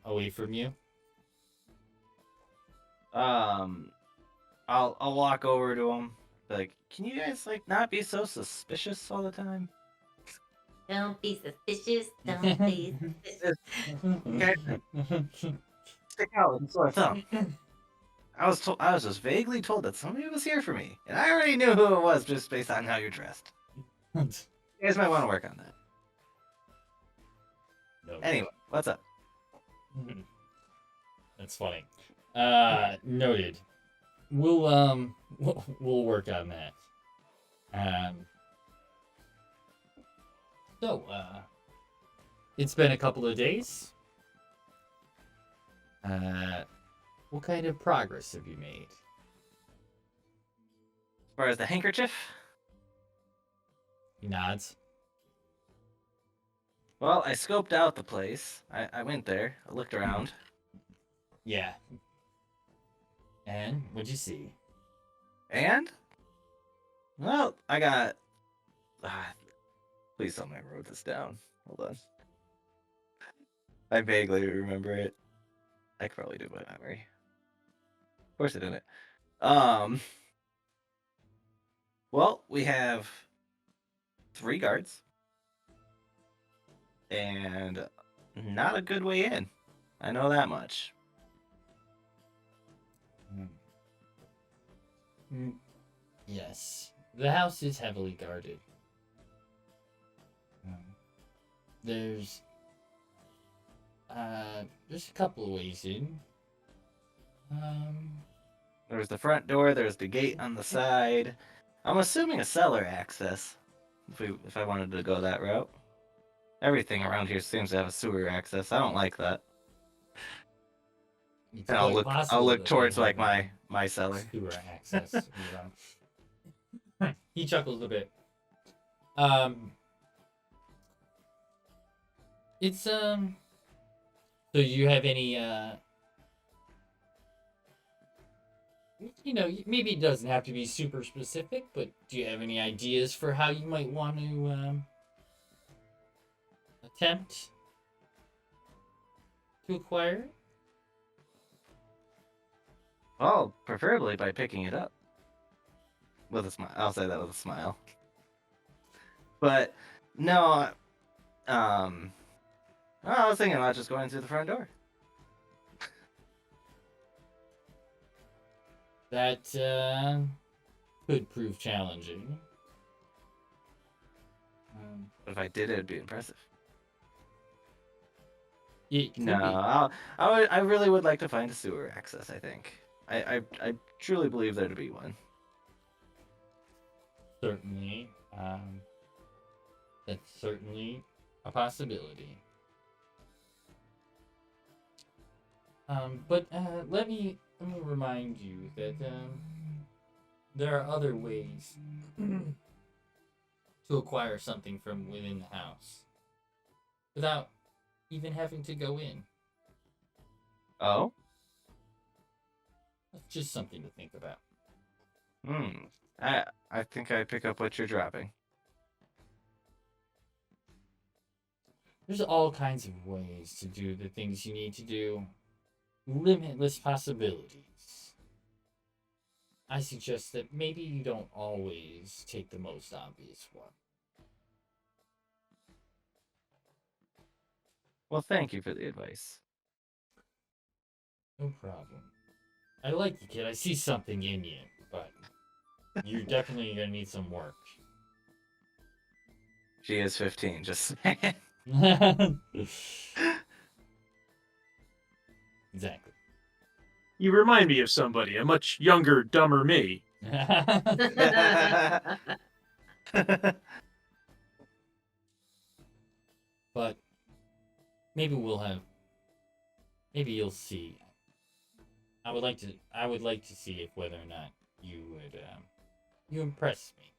away from you. I'll walk over to him. Like, can you guys like not be so suspicious all the time? Don't be suspicious. Don't be suspicious. Stick out and sore thumb. I was just vaguely told that somebody was here for me, and I already knew who it was just based on how you're dressed. You guys might want to work on that. No. Anyway, what's up? That's funny. Noted. We'll work on that. So it's been a couple of days. What kind of progress have you made? As far as the handkerchief, He nods. well, I scoped out the place. I went there. I looked around. Yeah. And what'd you see? And? Well, I got... please tell me I wrote this down. Hold on. I vaguely remember it. I could probably do it by memory. Of course I didn't. Well, we have 3 guards. And not a good way in. I know that much. Yes. The house is heavily guarded. There's a couple of ways in. There's the front door, there's the gate on the side. I'm assuming a cellar access. If I wanted to go that route. Everything around here seems to have a sewer access. I don't like that. It's And I'll quite look possible that they towards like have my cellar. sewer access. He chuckles a bit. It's So you have any maybe it doesn't have to be super specific, but do you have any ideas for how you might want to attempt to acquire it? Well, preferably by picking it up. With a smile. I'll say that with a smile. But no, I was thinking about just going through the front door. That could prove challenging. But if I did, it'd be impressive. It could No, be. I really would like to find a sewer access. I think I truly believe there to be one. Certainly. That's certainly a possibility. But let me remind you that there are other ways to acquire something from within the house without even having to go in. Oh? That's just something to think about. I think I pick up what you're dropping. There's all kinds of ways to do the things you need to do. Limitless possibilities. I suggest that maybe you don't always take the most obvious one. Well, thank you for the advice. No problem. I like you, kid. I see something in you, but you're definitely gonna need some work. She is 15, just saying. Exactly. You remind me of somebody, a much younger, dumber me. But maybe we'll have. Maybe you'll see. I would like to. I would like to see if whether or not you would. You impress me.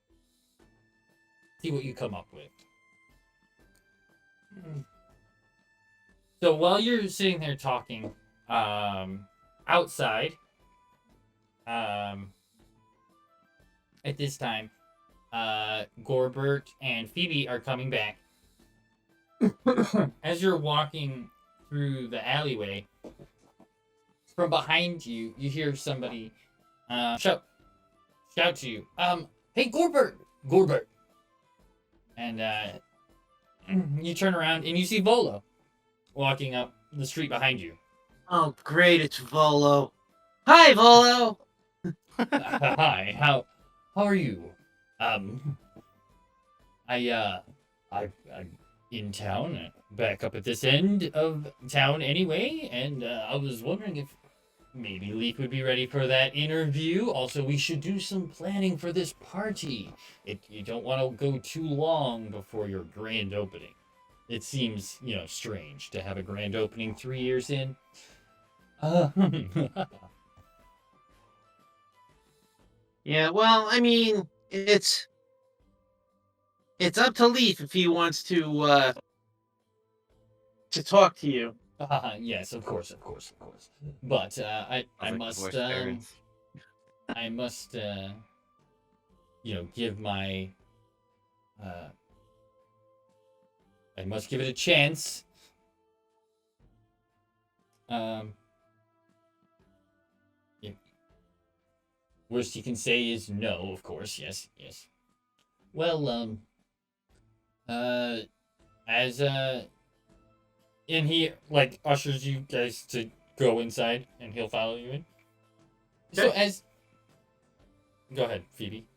See what you come up with. So while you're sitting there talking, outside, at this time, Gorbert and Phoebe are coming back. As you're walking through the alleyway, from behind you, you hear somebody shout to you. Hey, Gorbert! And you turn around and you see Volo walking up the street behind you. Oh, great, it's Volo. Hi, Volo. Hi, how are you? I'm in town, back up at this end of town anyway, and I was wondering if maybe Leaf would be ready for that interview. Also, we should do some planning for this party. You don't want to go too long before your grand opening. It seems, strange to have a grand opening 3 years in. Yeah, well, I mean, it's up to Leaf if he wants to talk to you. Yes, of course. But I Sounds like the must voice of parents. I must give my I must give it a chance. Yeah. Worst you can say is no, of course. Yes. Well, as and he like ushers you guys to go inside, and he'll follow you in. So as go ahead, Phoebe.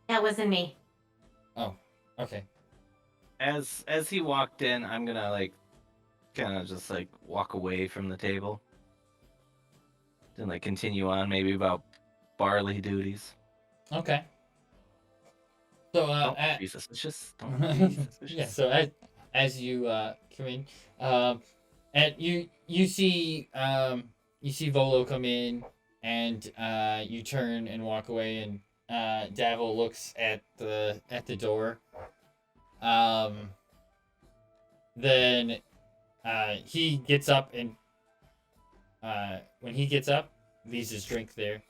That wasn't me. Oh, okay. As he walked in, I'm gonna like kind of just like walk away from the table. Then like continue on maybe about barley duties. Okay. So Don't be suspicious. Don't be suspicious. yeah. So as you come in, and you see Volo come in, and you turn and walk away, and Davil looks at the door. Then he gets up, and when he gets up, leaves his drink there.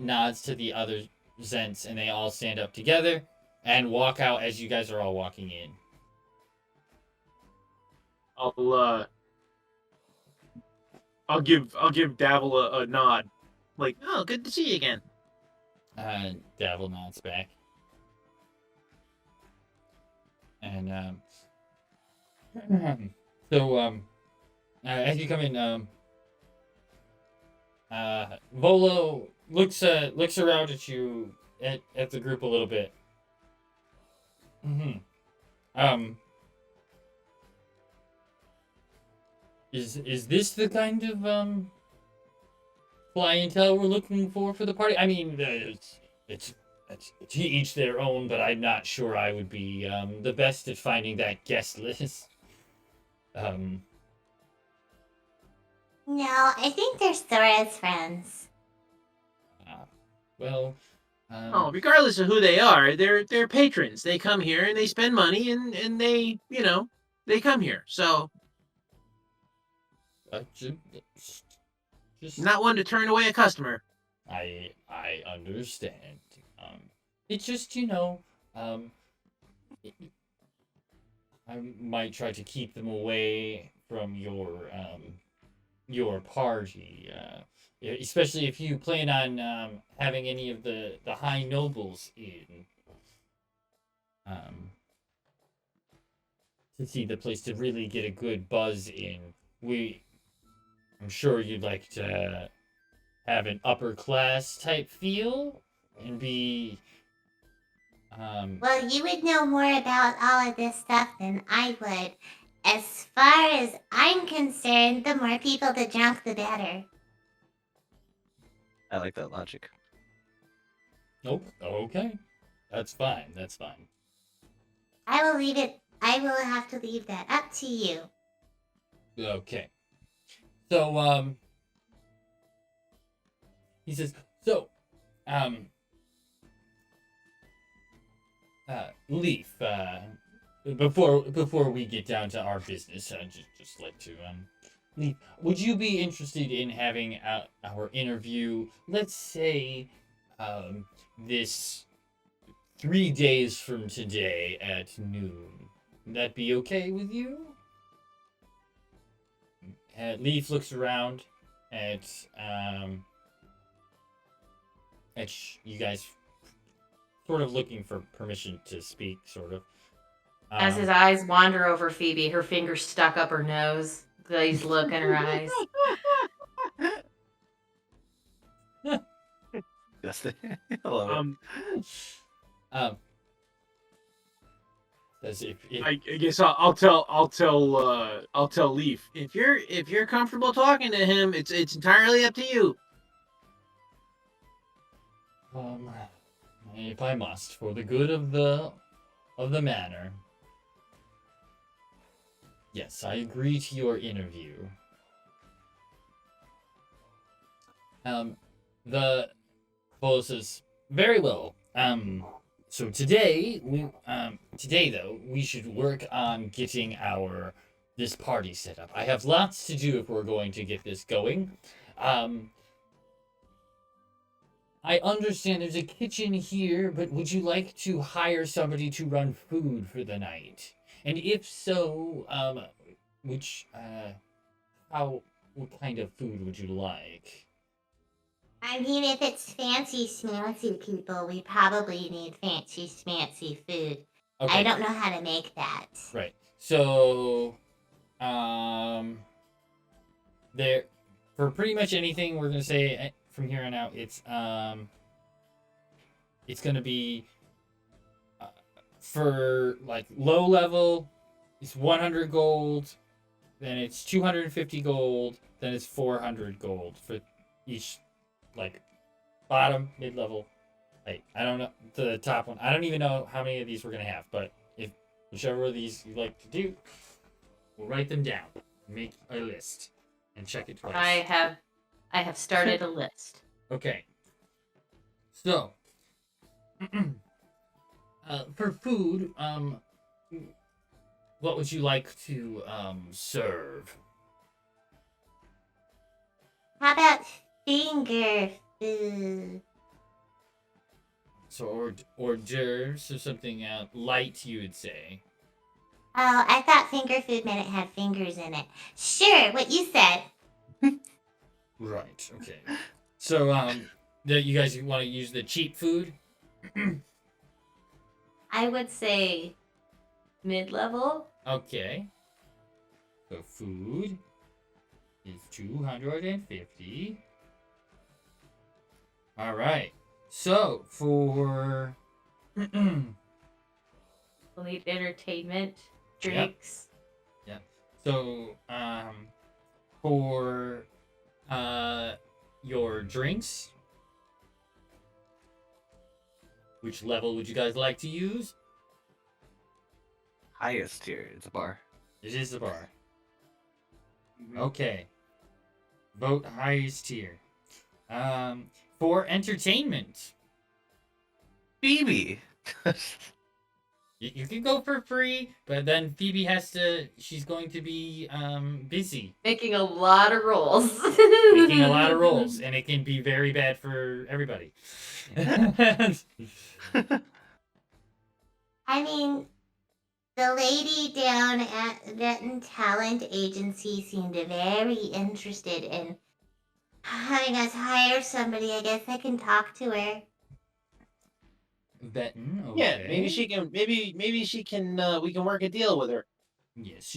Nods to the other Zents, and they all stand up together and walk out as you guys are all walking in. I'll give Davil a nod. Like, oh, good to see you again. Davil nods back. And as you come in, Volo looks around at you at the group a little bit. Is this the kind of clientele we're looking for the party? I mean, it's to each their own, but I'm not sure I would be the best at finding that guest list. No, I think they're Sora's friends. Well, Regardless of who they are, they're patrons. They come here and they spend money, and they they come here. So just not one to turn away a customer. I understand. It's just I might try to keep them away from your party, especially if you plan on having any of the high nobles in. to see the place to really get a good buzz in. I'm sure you'd like to have an upper class type feel and be Well, you would know more about all of this stuff than I would. As far as I'm concerned, the more people to drunk, the better. I like that logic. nope. Okay. That's fine. That's fine. I will leave it. I will have to leave that up to you. Okay. So he says, so Leaf, before we get down to our business, I'd just like to Leaf, would you be interested in having our interview, let's say, this 3 days from today at noon? Would that be okay with you? Leaf looks around at you guys, sort of looking for permission to speak, sort of. As his eyes wander over Phoebe, her fingers stuck up her nose, glazed look in her eyes. Yes, I love it. As if I guess I'll tell Leaf, if you're comfortable talking to him, it's entirely up to you. if I must, for the good of the manor. Yes, I agree to your interview. The fellow says, very well. So today though, we should work on getting this party set up. I have lots to do if we're going to get this going. I understand there's a kitchen here, but would you like to hire somebody to run food for the night? And if so, what kind of food would you like? I mean, if it's fancy smancy people, we probably need fancy smancy food. Okay. I don't know how to make that. Right. So, there, for pretty much anything we're gonna say from here on out, it's gonna be for like low level, it's 100 gold, then it's 250 gold, then it's 400 gold for each, like bottom, mid level. Like I don't know the top one. I don't even know how many of these we're gonna have, but if whichever of these you like to do, we'll write them down, make a list, and check it twice. I have started a list. Okay. So, for food, what would you like to serve? How about finger food? So hors d'oeuvres or something light, you would say. Oh, I thought finger food meant it had fingers in it. Sure, what you said. Right. Okay. So you guys want to use the cheap food? I would say mid-level. Okay. So food is 250. All right. So for We'll need entertainment, drinks. Yep. So for your drinks, which level would you guys like to use? Highest tier. It's a bar. It is the bar. Okay. Vote highest tier. For entertainment, Phoebe. you can go for free, but then Phoebe she's going to be busy Making a lot of rolls. making a lot of rolls, and it can be very bad for everybody. I mean, the lady down at Veteran Talent Agency seemed very interested in having us hire somebody. I guess I can talk to her. Benton, okay. Yeah, maybe she can. Maybe she can. We can work a deal with her. Yes,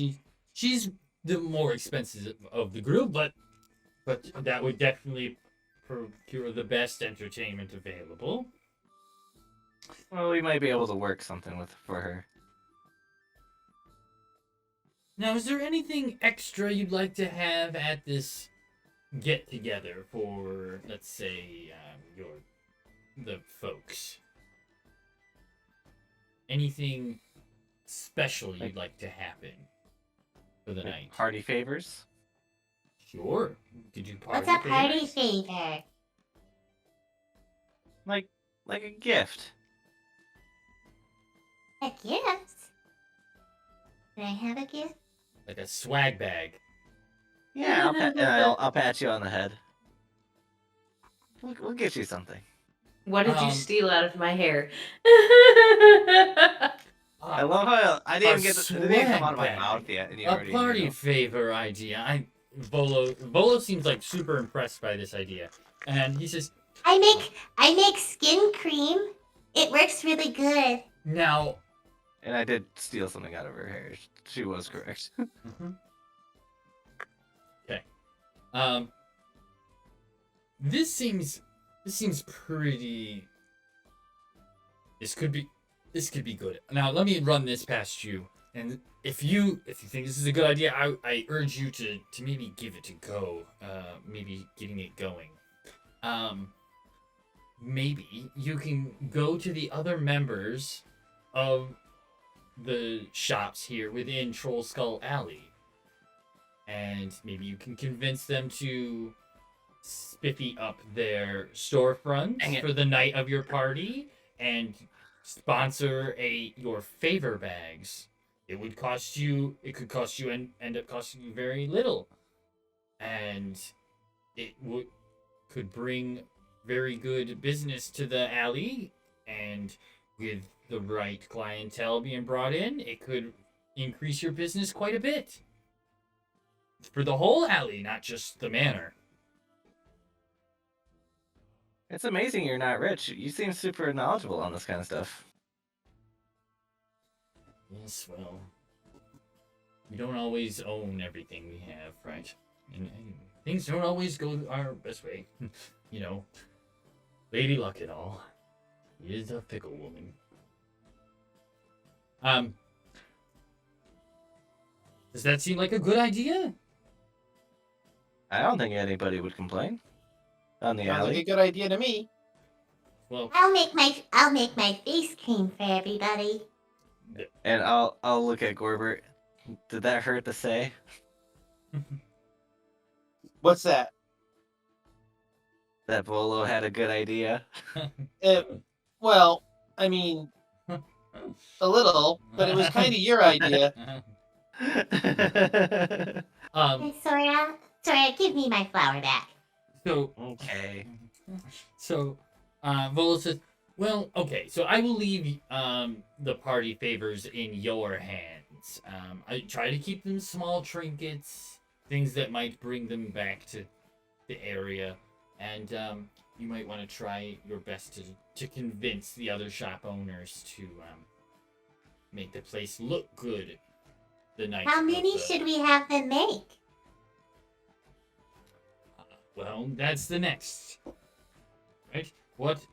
she's the more expensive of the group, but that would definitely procure the best entertainment available. Well, we might be able to work something with for her. Now, is there anything extra you'd like to have at this get together for, let's say, the folks? Anything special you'd like to happen for the Like night? party favors. Sure. Could you party What's a party favors? favor? Like a gift. A gift? Can I have a gift? Like a swag bag. Yeah, I'll pat you on the head. We'll get you something. What did you Um, steal out of my hair? I love how I didn't even it didn't even come swag out of my bag. mouth yet, and you A already party knew. favor idea. Volo seems like super impressed by this idea, and he says, I make skin cream. It works really good. "Now, And I did steal something out of her hair. She was correct. okay, um, this seems pretty. This could be good. Now, let me run this past you, and if you think this is a good idea, I urge you to maybe give it a go. Maybe getting it going. Maybe you can go to the other members of the shops here within Troll Skull Alley, and maybe you can convince them to spiffy up their Dang storefronts it. for the night of your party and sponsor your favor bags. It could cost you and end up costing you very little, and it could bring very good business to the alley, and with the right clientele being brought in, it could increase your business quite a bit for the whole alley, not just the manor. It's amazing you're not rich. You seem super knowledgeable on this kind of stuff. Yes, well, we don't always own everything we have, right? And things don't always go our best way. You know, Lady Luck and all. She is a fickle woman. Does that seem like a good idea? I don't think anybody would complain. On the Sounds like a alley. good idea to me. Well, I'll make my face cream for everybody. And I'll look at Gorbert. Did that hurt to say? What's that? That Volo had a good idea. Well, I mean, a little, but it was kind of your idea. Hey, Sora, give me my flower back. So Okay. So, Volo says, "Well, okay. So I will leave the party favors in your hands. I try to keep them small trinkets, things that might bring them back to the area, and you might want to try your best to convince the other shop owners to make the place look good the night. How of many the- should we have them make? Well, that's the next. Right? What?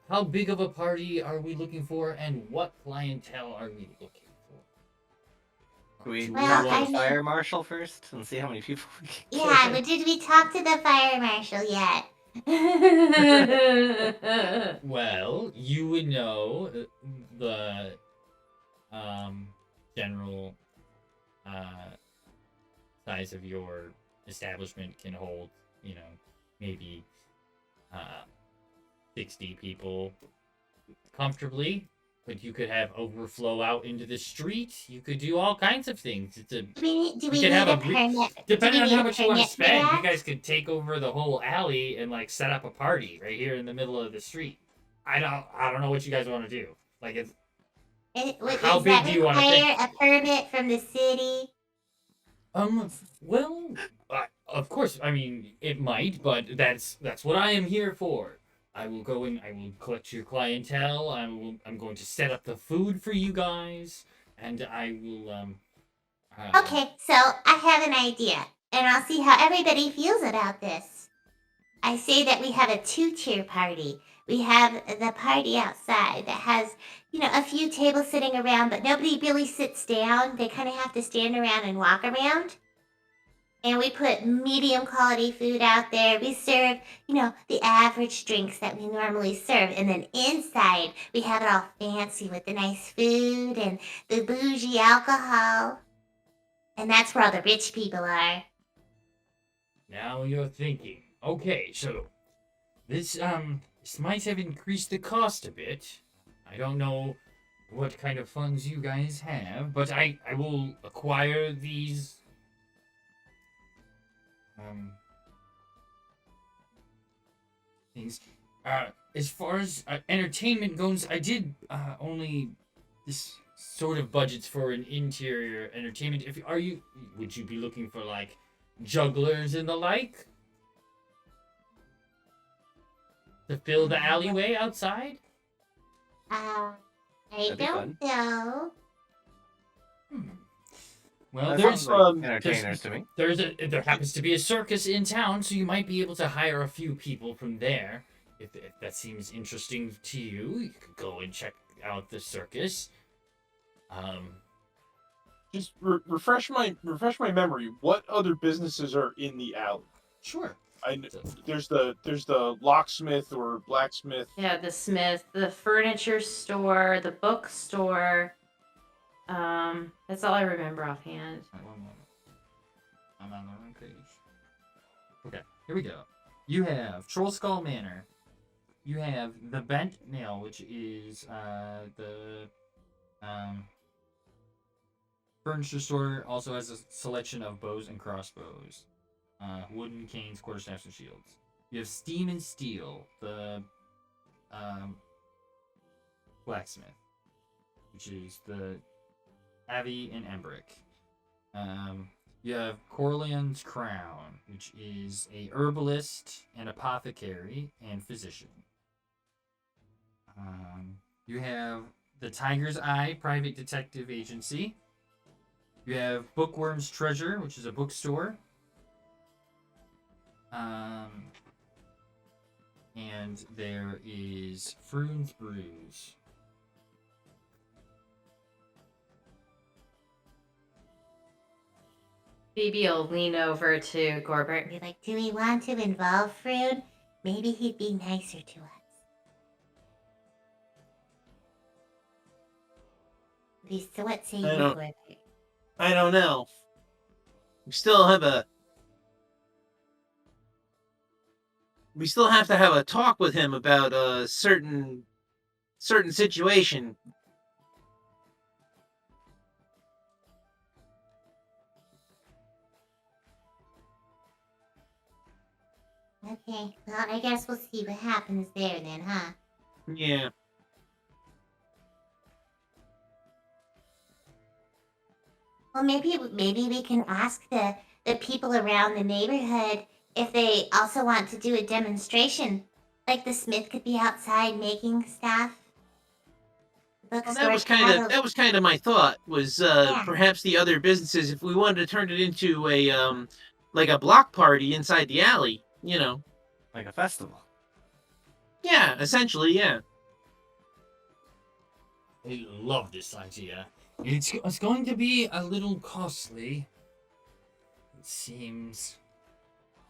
How big of a party are we looking for, and what clientele are we looking for? Do we Well, talk I to the mean- fire marshal first and see how many people we can get? Yeah, but did we talk to the fire marshal yet? Well, you would know the general size of your establishment can hold, maybe 60 people comfortably. But you could have overflow out into the street. You could do all kinds of things. It's a Do we You need could have a a permit? Depending do on we how need a much you want to permit for spend, you that? guys could take over the whole alley and set up a party right here in the middle of the street. I don't know what you guys want to do. Like How Does big that do you wanna require a permit from the city? well, of course. I mean, it might, but that's what I am here for. I will go and I will collect your clientele. I'm going to set up the food for you guys, and I will Okay, so I have an idea, and I'll see how everybody feels about this. I say that we have a two-tier party. We have the party outside that has, a few tables sitting around, but nobody really sits down. They kind of have to stand around and walk around. And we put medium quality food out there. We serve, the average drinks that we normally serve. And then inside, we have it all fancy with the nice food and the bougie alcohol. And that's where all the rich people are. Now you're thinking. Okay, so this might have increased the cost a bit. I don't know what kind of funds you guys have, but I will acquire these things. As far as entertainment goes, I did only this sort of budgets for an interior entertainment. Would you be looking for like jugglers and the like to fill the alleyway outside? I That'd be don't fun. know. Well, That there's sounds like entertainers to me. there happens to be a circus in town, so you might be able to hire a few people from there. If that seems interesting to you, you could go and check out the circus. Just refresh my memory. What other businesses are in the alley? Sure. There's the locksmith or blacksmith. Yeah, the smith, the furniture store, the bookstore. That's all I remember offhand. One moment. I'm on the wrong page. Okay, here we go. You have Troll Skull Manor. You have the Bent Nail, which is the furniture store. Also has a selection of bows and crossbows, wooden canes, quarterstaffs, and shields. You have Steam and Steel, the blacksmith, which is the Avi and Embrick. You have Corleone's Crown, which is a herbalist, an apothecary, and physician. You have the Tiger's Eye Private Detective Agency. You have Bookworm's Treasure, which is a bookstore. And there is Froon's Brews. Phoebe will lean over to Gorbert and Be like, do we want to involve Froon? Maybe he'd be nicer to us. At least, so what say you, I don't- Gorbert? I don't know. We still have to have a talk with him about a certain situation. Okay, well, I guess we'll see what happens there then, huh? Yeah. Well, maybe we can ask the people around the neighborhood if they also want to do a demonstration. Like the smith could be outside making stuff. Well, Bookstore that was kind of my thought. Was Yeah. perhaps the other businesses, if we wanted to turn it into a like a block party inside the alley, you know. Like a festival. Yeah, essentially, yeah. I love this idea. It's going to be a little costly. It seems.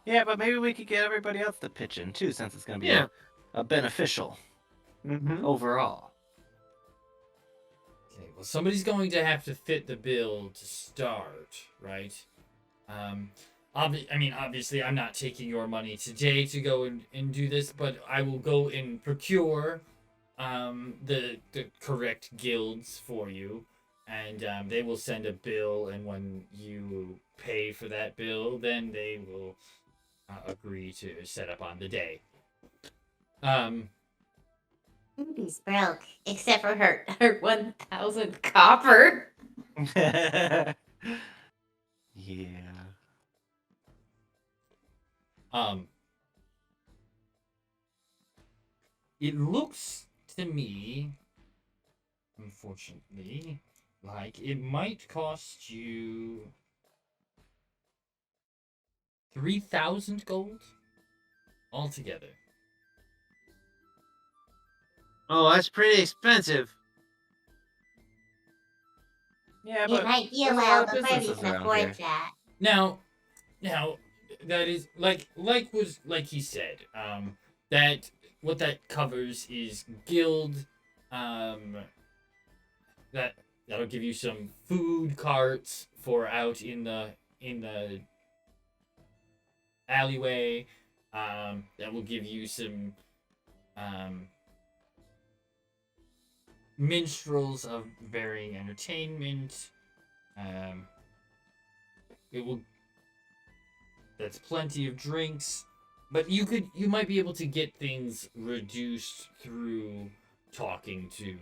Yeah, but maybe we could get everybody else to pitch in too, since it's going to be a beneficial overall. Okay, well, somebody's going to have to fit the bill to start, right? Obviously, I'm not taking your money today to go and do this, but I will go and procure the correct guilds for you, and they will send a bill, and when you pay for that bill, then they will agree to set up on the day. Ruby's broke. except for her 1,000 copper. Yeah. It looks to me, unfortunately, like it might cost you 3,000 gold altogether. Oh, that's pretty expensive. Yeah, It but might be a there's a while lot of before we businesses can around afford here. that. Now, that is like he said. That what that covers is guild. That'll give you some food carts for out in the alleyway. That will give you some minstrels of varying entertainment. It will. That's plenty of drinks, but you might be able to get things reduced through talking to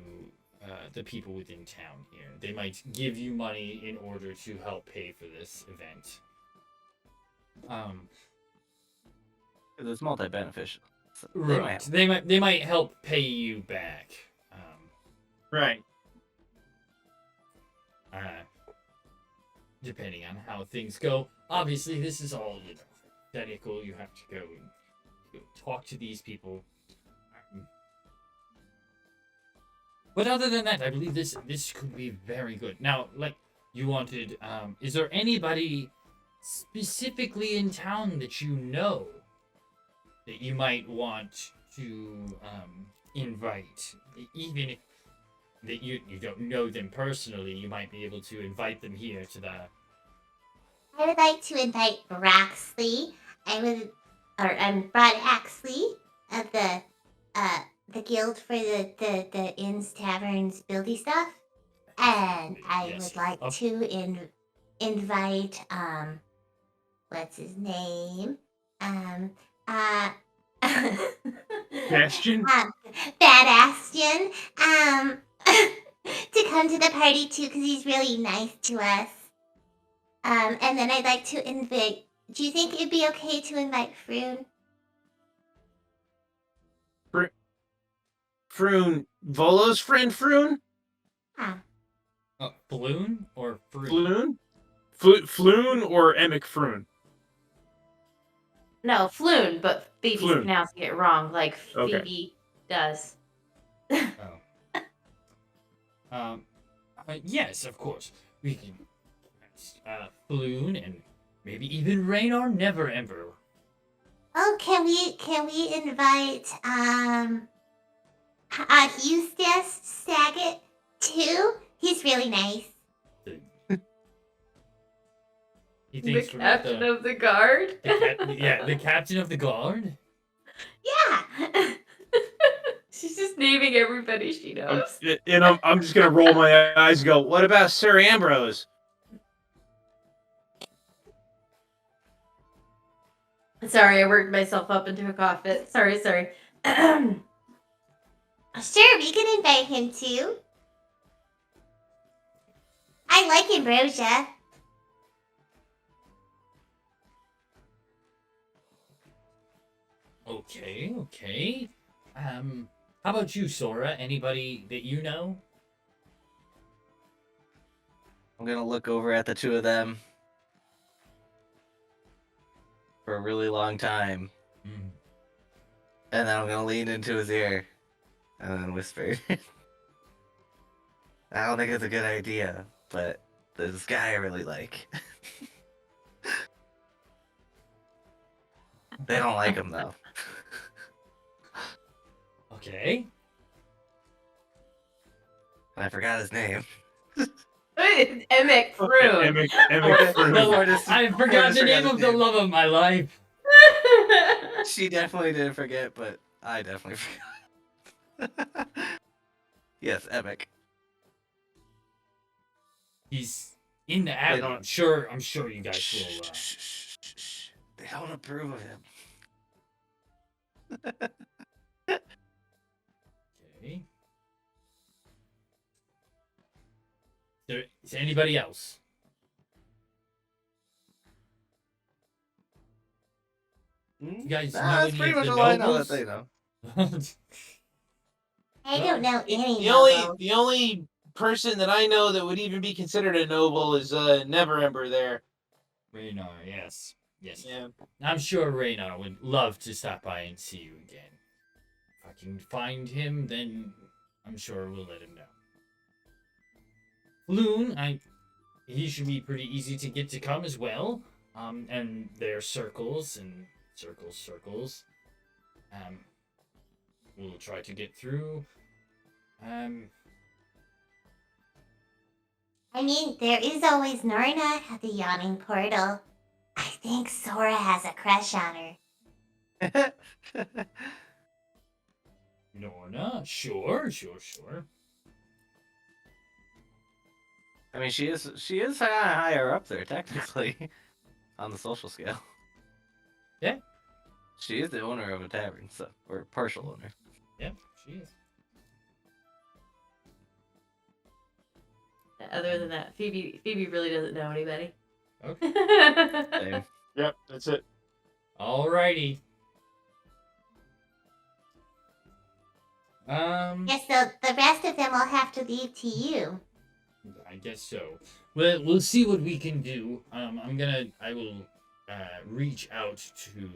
the people within town here. They might give you money in order to help pay for this event. It's multi-beneficial. So Right. They might help pay you back. Right. Depending on how things go. Obviously, this is all hypothetical. You have to go talk to these people. But other than that, I believe this could be very good. Now, like you wanted, is there anybody specifically in town that you know that you might want to invite? Even if that you don't know them personally, you might be able to invite them here to the. I would like to invite Braxley. Brad Axley of the guild for the inns, taverns, buildy stuff. And I Yes. would like to invite what's his name? Bastion? Badastian, to come to the party too, because he's really nice to us. And then I'd like to invite. Do you think it'd be okay to invite Froon? Froon, Volo's friend Froon? Floon or Froon? Floon or Emic Froon? No, Floon, but Phoebe's Floon. pronouncing it wrong, like Okay. Phoebe does. Yes, of course. We can Floon and maybe even Raynor Never Ember. Oh, can we invite Eustace Saget too? He's really nice. He The thinks we're captain of the guard. the captain of the guard. Yeah. She's just naming everybody she knows. And I'm just gonna roll my eyes and go, What about Sir Ambrose? Sorry, I worked myself up into a cough fit. Sorry. Sure, we can invite him too. I like Ambrosia. Okay. How about you, Sora? Anybody that you know? I'm gonna look over at the two of them for a really long time, and then I'm gonna lean into his ear and then whisper. I don't think it's a good idea, but there's this guy I really like. They don't like him though. Okay. I forgot his name. Emic Froon. Emic The Froon. Lord is- I forgot just the name his of the love of my life. She definitely didn't forget, but I definitely forgot. Yes, Epic. He's in the alley. don't- I'm sure you guys Shh, will. shh, shh, shh, shh. They don't approve of him. Okay. Is there anybody else? You guys know That's any pretty of much the all I know that nobles? they know. I don't know any The nobles. only person that I know that would even be considered a noble is Never Ember there. Raynar, yes. Yes. Yeah. I'm sure Raynar would love to stop by and see you again. If I can find him, then I'm sure we'll let him know. Floon, he should be pretty easy to get to come as well. And there are circles and circles. We'll try to get through. I mean, there is always Norna at the yawning portal. I think Sora has a crush on her. Norna, sure. I mean, she is higher up there technically, on the social scale. Yeah. She is the owner of a tavern, so or partial owner. Yeah, she is. Other than that, Phoebe really doesn't know anybody. Okay. Same. Yep, that's it. Alrighty. Yes, the rest of them will have to leave to you. I guess so. Well, we'll see what we can do. I will reach out to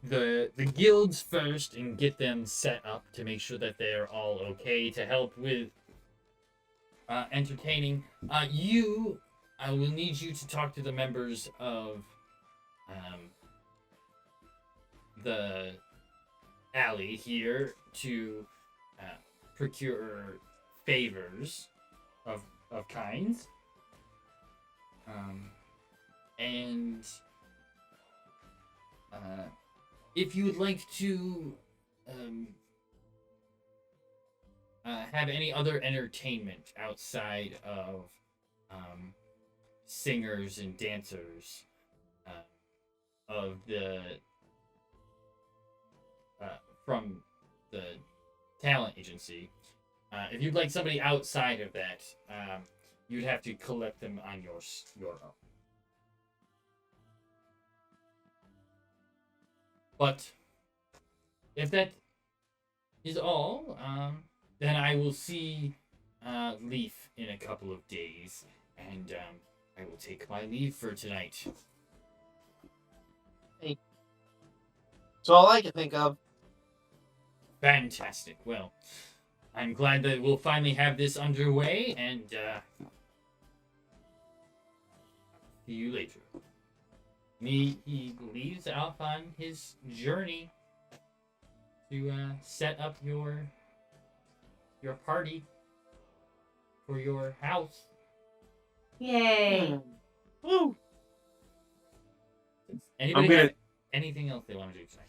the guilds first and get them set up to make sure that they're all okay to help with entertaining. I will need you to talk to the members of the alley here to procure favors of kinds. And if you would like to have any other entertainment outside of singers and dancers of the from the talent agency, if you'd like somebody outside of that, you'd have to collect them on your own. But if that is all, then I will see Leaf in a couple of days, and I will take my leave for tonight. That's all I can think of. Fantastic. Well, I'm glad that we'll finally have this underway, and see you later. He leaves off on his journey to set up your party for your house. Yay! Woo! Anybody have anything else they want to do tonight?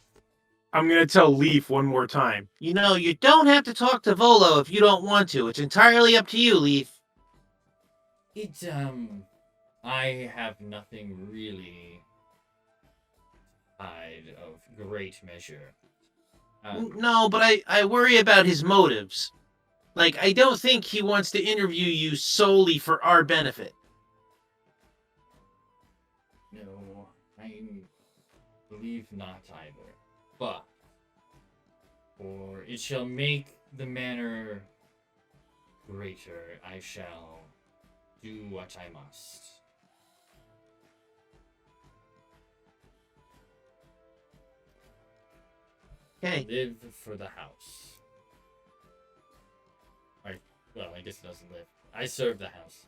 I'm gonna tell Leaf one more time. You know, you don't have to talk to Volo if you don't want to. It's entirely up to you, Leaf. It's I have nothing really to hide of great measure. No, but I worry about his motives. Like, I don't think he wants to interview you solely for our benefit. No, I believe not either. But for it shall make the manor greater, I shall do what I must. Okay. Live for the house. Well, I guess it doesn't live. I serve the house.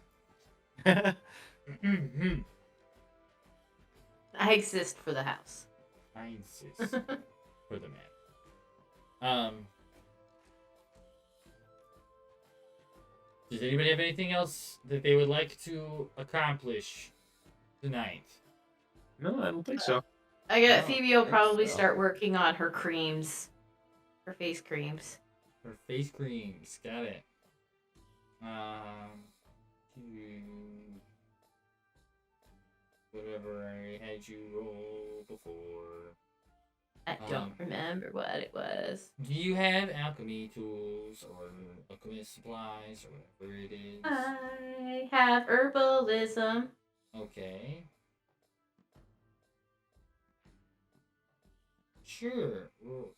I exist for the house. I insist for the man. Does anybody have anything else that they would like to accomplish tonight? No, I don't think so. I got Oh, Phoebe will think probably so. start working on her creams, her face creams. Her face creams, got it. Whatever I had you roll before. I don't remember what it was. Do you have alchemy tools or alchemist supplies or whatever it is? I have herbalism. Okay. Sure. Well,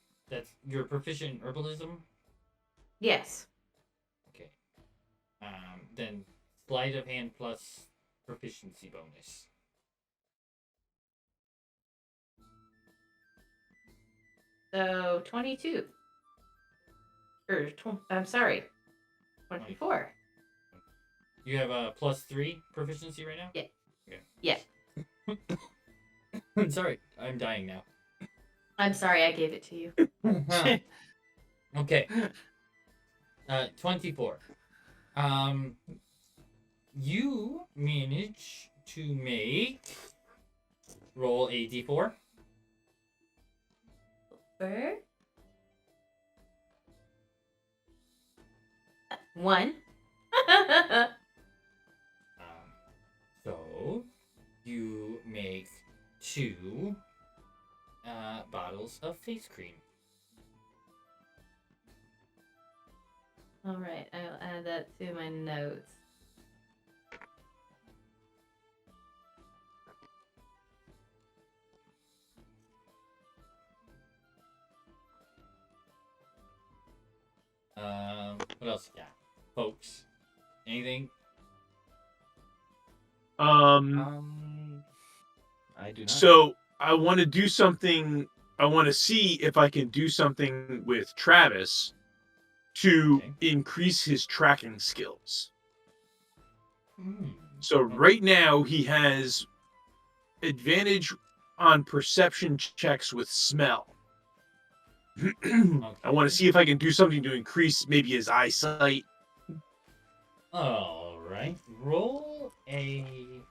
you're proficient in herbalism? Yes. then sleight of hand plus proficiency bonus. So 22. I'm sorry, 24. You have a +3 proficiency right now? Yeah. Okay. Yeah. I'm sorry. I'm dying now. I'm sorry I gave it to you. Okay. 24. You manage to make roll a d4. Bird. 1. So you make 2 bottles of face cream. All right, I'll add that to my notes. What else you got, folks? Anything? I do not. So I want to do something. I want to see if I can do something with Travis to Okay. increase his tracking skills. Hmm. So right now he has advantage on perception checks with smell. I want to see if I can do something to increase maybe his eyesight. All right. Roll a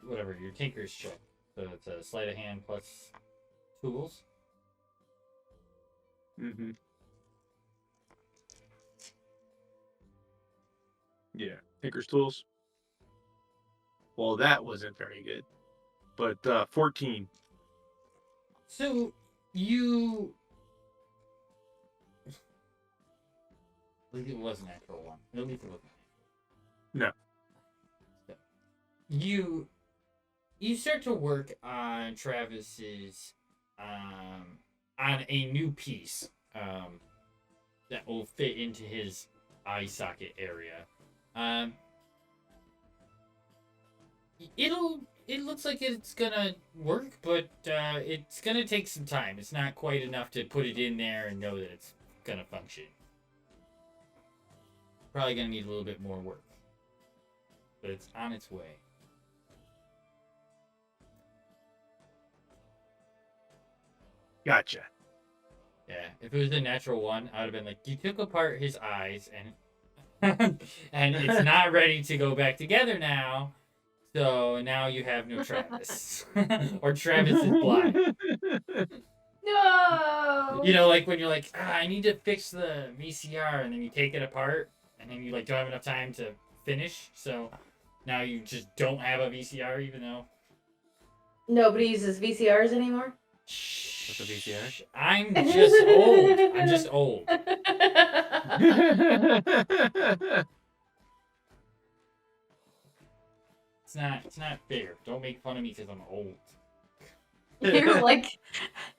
whatever your tinker's check. So it's a sleight of hand plus tools. Mm-hmm. Yeah, Tinker's Tools. Well, that wasn't very good, but 14. So you. I think it was a natural one. At least it wasn't. No. So, you start to work on Travis's on a new piece that will fit into his eye socket area. It looks like it's gonna work, but it's gonna take some time. It's not quite enough to put it in there and know that it's gonna function. Probably gonna need a little bit more work, but it's on its way. Gotcha. Yeah, if it was a natural one, I would have been like, you took apart his eyes and and it's not ready to go back together now. So now you have no Travis. Or Travis is blind. No. You know, like when you're like, I need to fix the VCR, and then you take it apart, and then you like don't have enough time to finish. So now you just don't have a VCR, even though Nobody uses VCRs anymore. What's a VCR? I'm just old. I'm just old. It's not fair. Don't make fun of me because I'm old. You're like,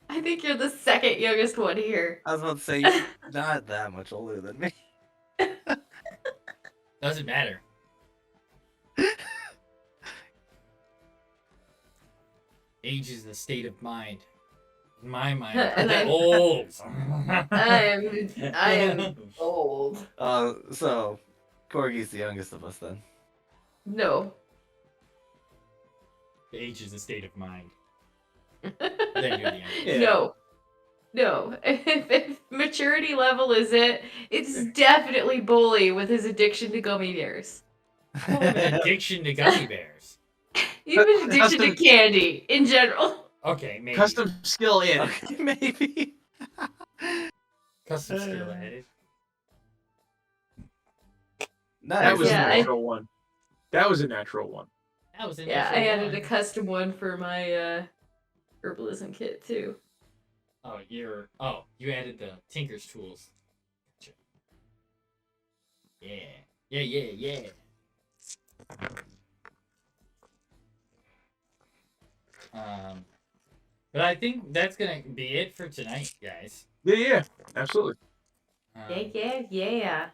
I think you're the second youngest one here. I was about to say, you're not that much older than me. Doesn't matter. Age is the state of mind. In my mind, And I'm I- old. I am old. So, Corgi's the youngest of us then. No. Age is a state of mind. Then you're the youngest. Yeah. No. No. If maturity level is it, it's definitely Bully with his addiction to gummy bears. I don't have an addiction to gummy bears. You have an addiction to Custom- candy in general. Okay, maybe. Custom skill in. Okay, maybe. Custom skill added. Nice. That was Yeah, a natural one. That was a natural one. That was an Yeah, I natural added a one. custom one for my herbalism kit too. Oh, you added the Tinker's tools. Gotcha. Yeah. But I think that's gonna be it for tonight, guys. Yeah, absolutely. Yeah.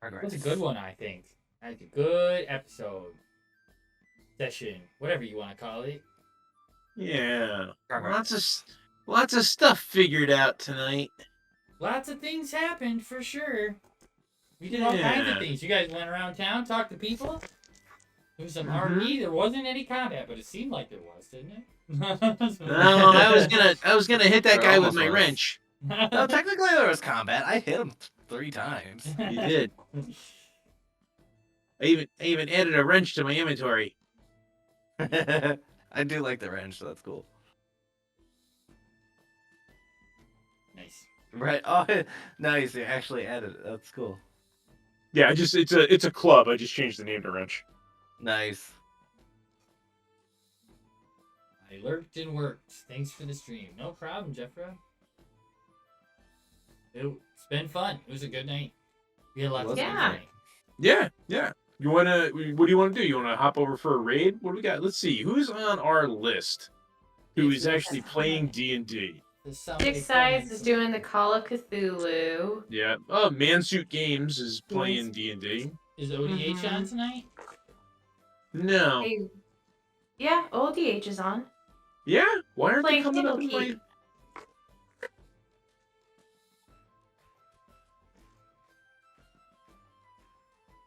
It was a good one, I think. Like a good episode. Session. Whatever you want to call it. Yeah. Progress. Lots of stuff figured out tonight. Lots of things happened for sure. We did all kinds of Yeah. things. You guys went around town, talked to people. There was some Mhm. RP. There wasn't any combat, but it seemed like there was, didn't it? No, I was gonna hit that There guy with almost my was. wrench. No, technically there was combat. I hit him 3 times. You did. I even added a wrench to my inventory. I do like the wrench, so that's cool. Nice. Right. Oh, nice. You actually added it. That's cool. Yeah, it's a club. I just changed the name to Wrench. Nice. I lurked and worked. Thanks for the stream. No problem, Jeffro. It's been fun. It was a good night. We had lots of fun Yeah. tonight. Yeah. You wanna? What do you want to do? You want to hop over for a raid? What do we got? Let's see. Who's on our list? Who is actually playing D&D? There's somebody Six Sides playing is some- doing the Call of Cthulhu. Yeah. Oh, Mansuit Games is playing D&D. Is ODH on tonight? No. Hey, yeah, ODH is on. Yeah. Why aren't they Playing coming up in Single my? Keep.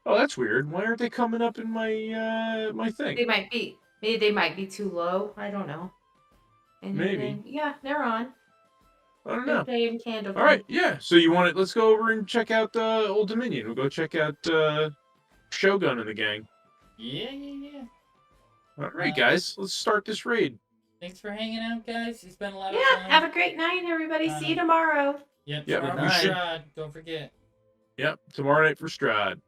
Oh, that's weird. Why aren't they coming up in my my thing? Maybe they might be too low. I don't know. Maybe. Yeah, they're on. I don't They're know. playing Candle. All right, yeah. So you want it? Let's go over and check out Old Dominion. We'll go check out Shogun and the gang. Yeah. All right, guys. Let's start this raid. Thanks for hanging out, guys. It's been a lot of Yeah, fun. have a great night, everybody. See you tomorrow. Yep, Yeah, tomorrow we should- Strahd, don't forget. Yep. Tomorrow night for Strahd.